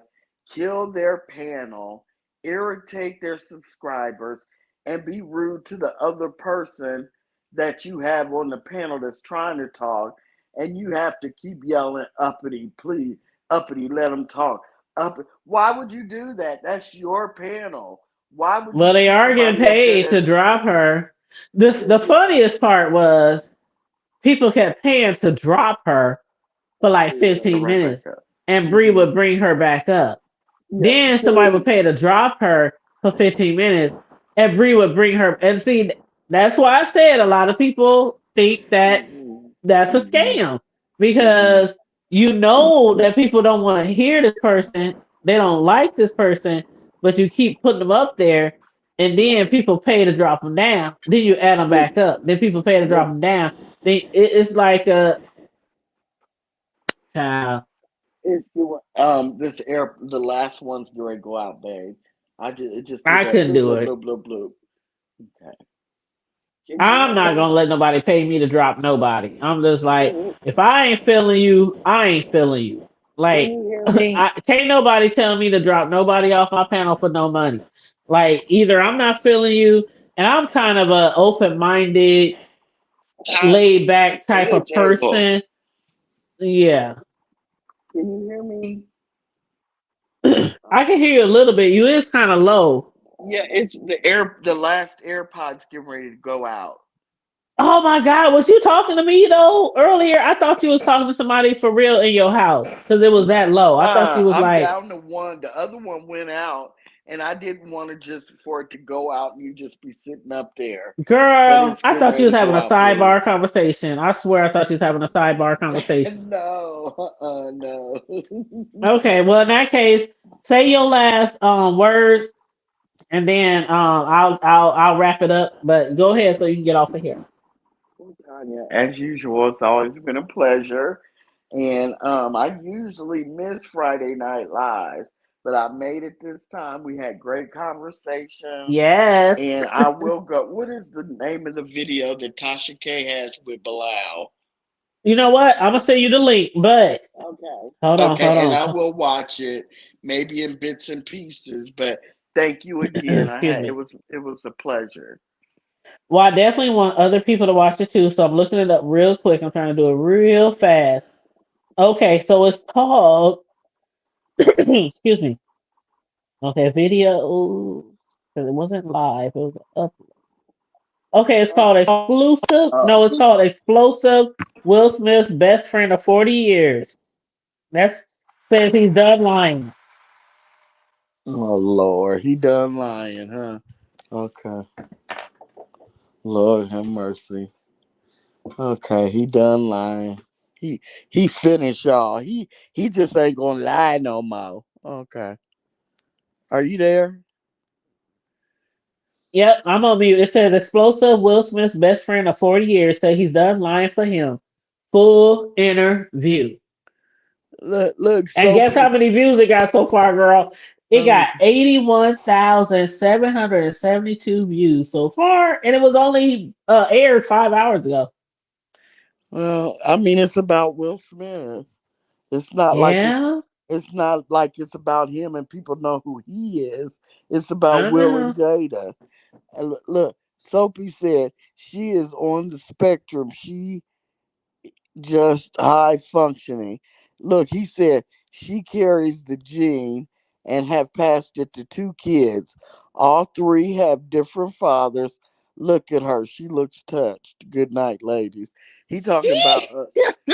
kill their panel, irritate their subscribers, and be rude to the other person that you have on the panel that's trying to talk, and you have to keep yelling uppity, please, uppity, let them talk, up. Why would you do that? That's your panel. Why would you Well, they put are getting somebody up there paid to that's drop her. The this is funniest part was people kept paying to drop her for like her 15 right back minutes, up? and Bree Hmm. would bring her back up. Yeah. Then somebody would See, pay to drop her for 15 minutes, and Bree would bring her. And see, that's why I said a lot of people think that hmm, that's a hmm, scam hmm, because you know that people don't want to hear this person, they don't like this person, but you keep putting them up there, and then people pay to drop them down. Then you add them back up. Then people pay to drop look, them down. It's like a child. it's this air. The last one's going to go out, babe. It just did I that. couldn't Bloop do bloop it. bloop bloop bloop. Okay. Can you I'm hear not me? gonna let nobody pay me to drop nobody. I'm just Can like, you if I ain't feeling you, I ain't feeling you. can Like, you hear me? I can't nobody tell me to drop nobody off my panel for no money. Like, either I'm not feeling you, and I'm kind of a open-minded, Tanya, laid-back type hood of table. person. Yeah, Can you hear me? I can hear you a little bit. You is kind of low. Yeah, it's the air. The last AirPods getting ready to go out. Oh my God, was you talking to me though earlier? I thought you was talking to somebody for real in your house because it was that low. I thought you was I'm like, down to one. The other one went out, and I didn't want to just for it to go out and you just be sitting up there. But girl, it's I getting thought you ready was to having go a out, boo. sidebar conversation. I swear I thought you was having a sidebar conversation. No, no. Okay, well in that case, say your last words and then I'll wrap it up. But go ahead so you can get off of here. Tanya, as usual, it's always been a pleasure. And I usually miss Friday Night Live, but I made it this time. We had great conversations. Yes. And I will go. What is the name of the video that Tasha K has with Bilal? You know what? I'm gonna send you the link, but Okay. hold on, hold Okay, and on. I will watch it maybe in bits and pieces. But thank you again. I Excuse had me. it was a pleasure. Well, I definitely want other people to watch it too, so I'm looking it up real quick. I'm trying to do it real fast. Okay, so it's called excuse me. Okay, video because it wasn't live, it was up. Okay, it's called Exclusive. No, it's called Explosive Will Smith's Best Friend of 40 Years. That's says he's done lying. Oh Lord, he done lying, huh? Okay, Lord have mercy. Okay, he done lying. He finished, y'all. He just ain't gonna lie no more. Okay, are you there? Yep, I'm on mute. It says Explosive Will Smith's best friend of 40 years say he's done lying for him. Full interview. Look, And guess how Soapy. many views it got so far, girl? It Um, got 81,772 views so far, and it was only aired 5 hours ago. well, I mean, it's about Will Smith. It's not like Yeah, it's not like it's about him and people know who he is. It's about I Will and know. Jada. And look, Soapy said she is on the spectrum. She just high functioning. Look, he said she carries the gene and have passed it to two kids. All three have different fathers. Look at her. She looks touched. Good night, ladies. He talking about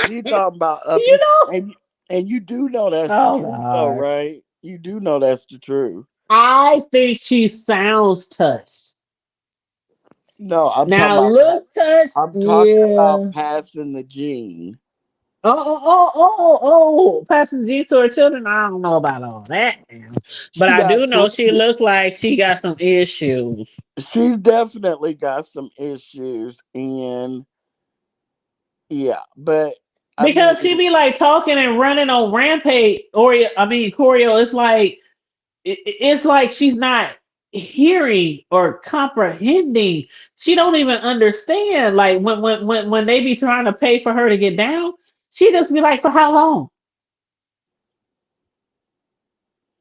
he talking about You uppity know? and you do know that's the Oh, truth though, God. right? You do know that's the truth. I think she sounds touched. No, Now, look touched. I'm talking about Yeah. passing the gene. Passing G to her children. I don't know about all that now. But She I got do know she three. looked like she got some issues. She's definitely got some issues, and yeah, but I mean, Because she be like talking and running on rampage choreo, it's like she's not hearing or comprehending. She don't even understand. Like when they be trying to pay for her to get down, she just be like, for how long?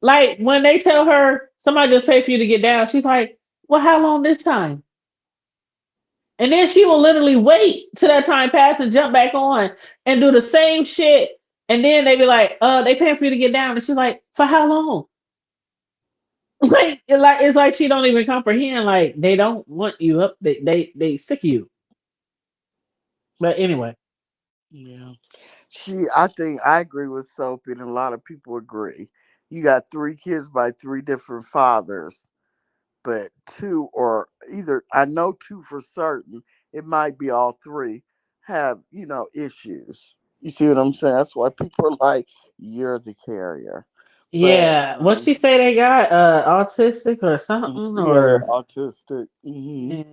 Like when they tell her somebody just paid for you to get down, she's like, well, how long this time? And then she will literally wait till that time pass and jump back on and do the same shit. And then they be like, they paying for you to get down. And she's like, for how long? Like it's like she don't even comprehend. Like they don't want you up. They sick of you. But anyway, Yeah. I think I agree with Soapy, and a lot of people agree. You got three kids by three different fathers, but two, or either, I know two for certain, it might be all three, have, issues. You see what I'm saying? That's why people are like, you're the carrier. But, yeah. What she say they got? Autistic or something yeah, they're or autistic. yeah.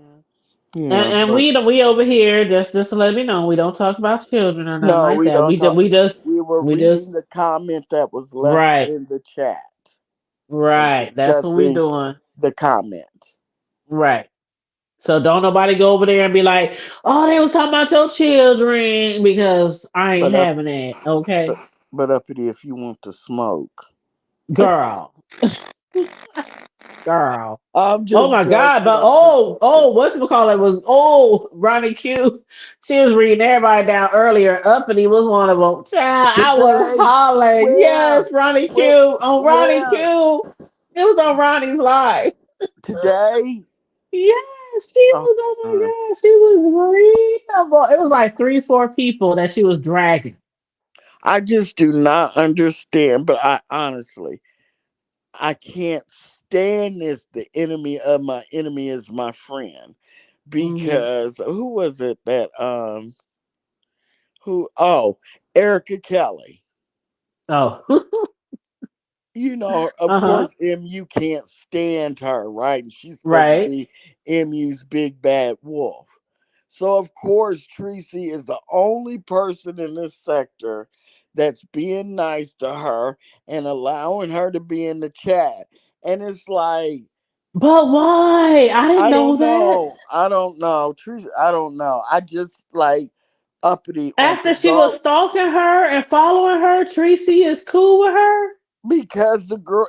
Yeah, And but we over here just to let me know we don't talk about children or nothing no, like we that. don't talk. We were We just reading the comment that was left right in the chat and right. That's what we discussing doing. the comment. Right. So don't nobody go over there and be like, oh, they was talking about your children because I ain't But up, having that. but, Okay, but uppity, if you want to smoke, girl, girl. I'm Oh just my God! joking. But I'm just joking. what's it called? It was Ronnie Q. She was reading everybody down earlier. Uppity was one of them. Child, I was Today, hollering. where, Yes, Ronnie Q where, on Ronnie where Q. It was on Ronnie's live. today? Yes, she Oh was. Oh my God, God, she was readable. It was like three, four people that she was dragging. I just do not understand. But I honestly, I can't stand this. The enemy of my enemy is my friend. Hmm. Because who was it that who oh Erica Kelly. Oh, Of uh huh. course, MU can't stand her, right? And she's supposed to Right. be MU's big bad wolf. So, of course, Tracy is the only person in this sector that's being nice to her and allowing her to be in the chat. And it's like, But why? I didn't I know don't that. know. I don't know. Tracy, I don't know. I just like uppity on After she was Pizarro. stalking her and following her, Tracy is cool with her. Because the girl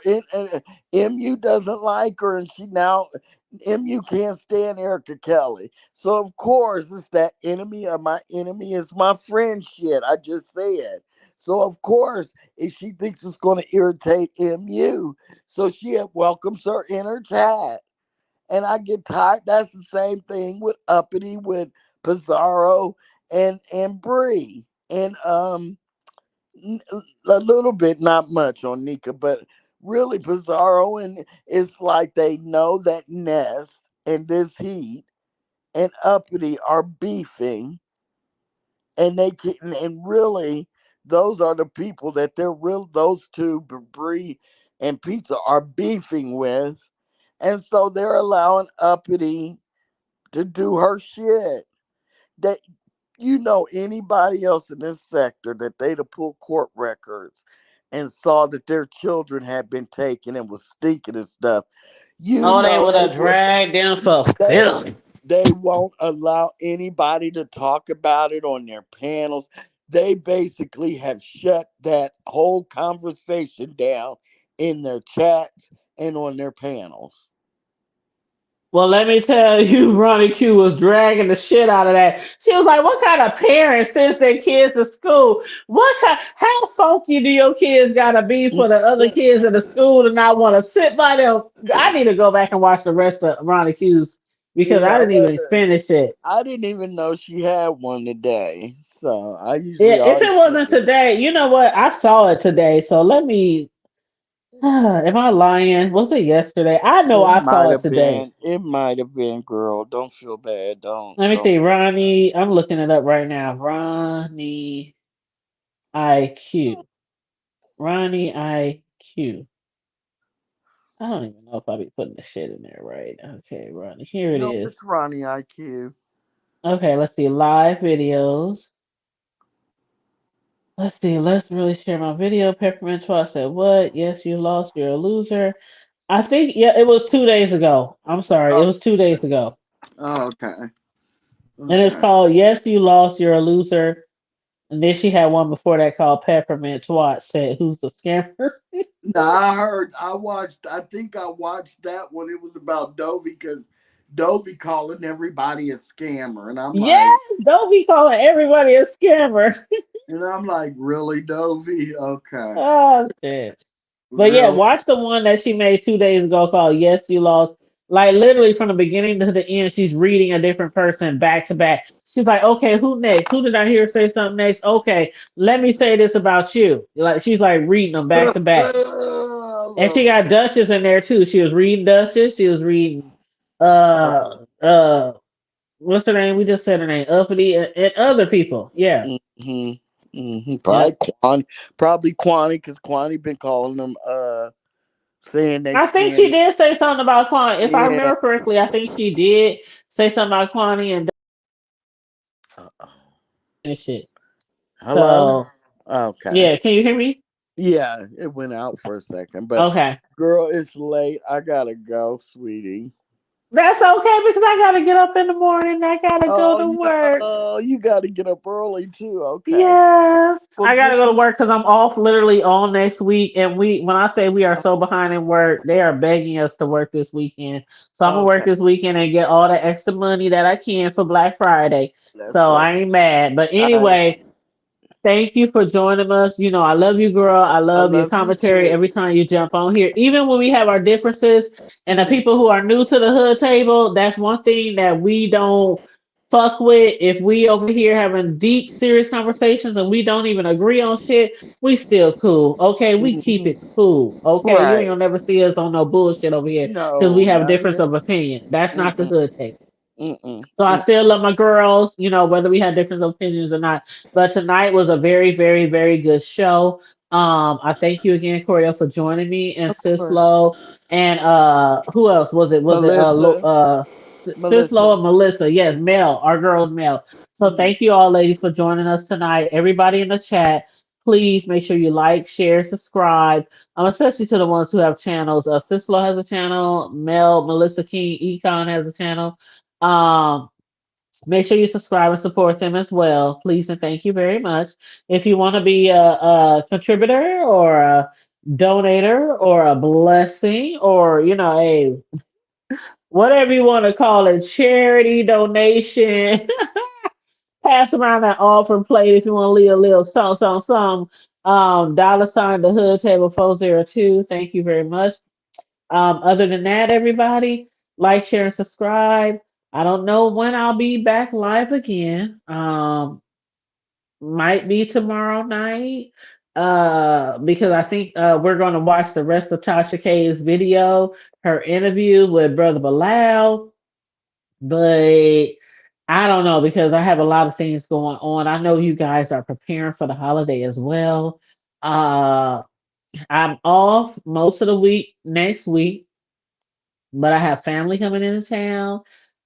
MU doesn't like her, and she now MU can't stand Erica Kelly. So of course it's that enemy of my enemy is my friend shit I just said. So of course if she thinks it's going to irritate MU, so she welcomes her in her chat, and I get tired. That's the same thing with Uppity, with Pizarro, and Bree, and a little bit, not much on Nika, but really Pizarro, and it's like they know that Nest and this Heat and Uppity are beefing, and they can, and really those are the people that they're real. Those two, Bree and Pizza, are beefing with, and so they're allowing Uppity to do her shit. That anybody else in this sector that they'd have pulled court records and saw that their children had been taken and was stinking and stuff, Oh, they would they have would dragged them for they filth. they won't allow anybody to talk about it on their panels. They basically have shut that whole conversation down in their chats and on their panels. Well, let me tell you, Ronnie Q was dragging the shit out of that. She was like, "What kind of parents sends their kids to school? What kind? How funky do your kids gotta be for the other kids in the school to not want to sit by them?" I need to go back and watch the rest of Ronnie Q's because I Yeah, didn't even finish it. I didn't even know she had one today. So I usually If it always look wasn't at today, you know what? I saw it today, so let me. Am I lying? Was it yesterday? I know it. I saw Might it have today. been. It might have been, girl. Don't feel bad. Don't Let me don't see, feel bad. Ronnie. I'm looking it up right now. IQ. Ronnie IQ. I don't even know if I be putting the shit in there right. Okay, Ronnie. Here it No, is. it's Ronnie IQ. Okay, let's see. Live videos. Let's see. Let's really share my video. Peppermint Twat said, what? Yes, you lost. You're a loser. I think, yeah, it was 2 days ago. I'm sorry. It Oh, was 2 days ago. oh, okay. And it's Okay. called Yes, You Lost. You're a Loser. And then she had one before that called Peppermint Twat said, who's a scammer? No, I heard. I watched. I think I watched that one. It was about Dovey, because Dovey calling everybody a scammer, and I'm Yes, like, don't be calling everybody a scammer. And I'm like, really, Dovey? Okay. Oh shit. But yeah, Really? watch the one that she made 2 days ago called Yes You Lost. Like literally from the beginning to the end, she's reading a different person back to back. She's like, okay, who next? Who did I hear say something next? Okay, let me say this about you. Like she's like reading them back to back. I And she love got Duchess in there too. She was reading Duchess. She was reading uh uh what's her name? We just said her name. Uppity and other people. Yeah. it. Probably Yep. Kwani, because Kwani been calling them, saying they I think she scamming. did say something about Kwani. If I Yeah. remember correctly, I think she did say something about Kwani Uh-oh. and shit. Hello. So Okay. yeah, can you hear me? Yeah, it went out for a second, but Okay. girl, it's late. I gotta go, sweetie. That's okay because I gotta get up in the morning. I gotta go Oh, to work. you gotta get up early too. Okay. Yes, Well, I gotta give go to me. work because I'm off literally all next week. And when I say we are so behind in work, they are begging us to work this weekend. So I'm gonna work Okay, this weekend and get all the extra money that I can for Black Friday. that's So right. I ain't mad. But I anyway, thank you for joining us. You know, I love you, girl. I I love your love you commentary too. every time you jump on here. Even when we have our differences, and the Mm, people who are new to the hood table, that's one thing that we don't fuck with. If we over here having deep, serious conversations and we don't even agree on shit, we still cool. Okay, we keep mhm. it cool. Okay, you ain't Right. gonna never see us on no bullshit over here because we No, have a not difference here. of opinion. That's not the Mm-mm, hood table. mm-mm, So I mm. still love my girls, you know, whether we had different opinions or not. But tonight was a very, very, very good show. I thank you again, Corio, for joining me and Of course. Sislo and who else was it? Was it Melissa. Sislo Melissa. and Melissa? Yes, Mel, our girls, Mel. So Mm. thank you all, ladies, for joining us tonight. Everybody in the chat, please make sure you like, share, subscribe. Especially to the ones who have channels. Sislo has a channel. Mel, Melissa King, Econ has a channel. Um, Make sure you subscribe and support them as well, please and thank you very much. If you want to be a contributor or a donator or a blessing or a whatever you want to call it, charity donation, pass around that offer plate if you want to leave a little some. Dollar sign the hood table 402. Thank you very much. Other than that, everybody, like, share, and subscribe. I don't know when I'll be back live again. Might be tomorrow night. Because I think we're gonna watch the rest of Tasha K's video, her interview with Brother Bilal. But I don't know because I have a lot of things going on. I know you guys are preparing for the holiday as well. Uh, I'm off most of the week next week, but I have family coming into town.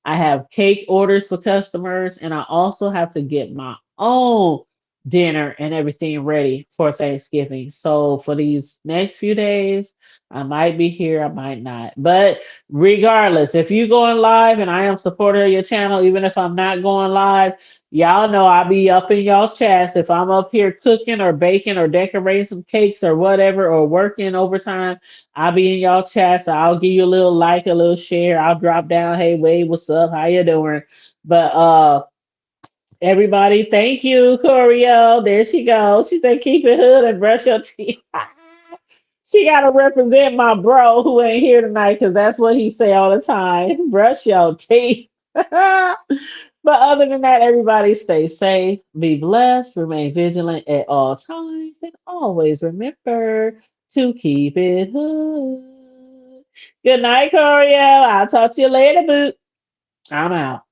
I have cake orders for customers, and I also have to get my own dinner and everything ready for Thanksgiving. So for these next few days, I might be here, I might not. But regardless, if you going live and I am supporter of your channel, even if I'm not going live, y'all know I'll be up in y'all chats. If I'm up here cooking or baking or decorating some cakes or whatever or working overtime, I'll be in y'all chats. I'll give you a little like, a little share. I'll drop down. Hey, Wade, what's up? How you doing? But everybody, thank you, Corio. There she goes. She said, keep it hood and brush your teeth. She gotta represent my bro who ain't here tonight because that's what he say all the time. Brush your teeth. But other than that, everybody stay safe, be blessed, remain vigilant at all times, and always remember to keep it hood. Good night, Corio. I'll talk to you later, boot. I'm out.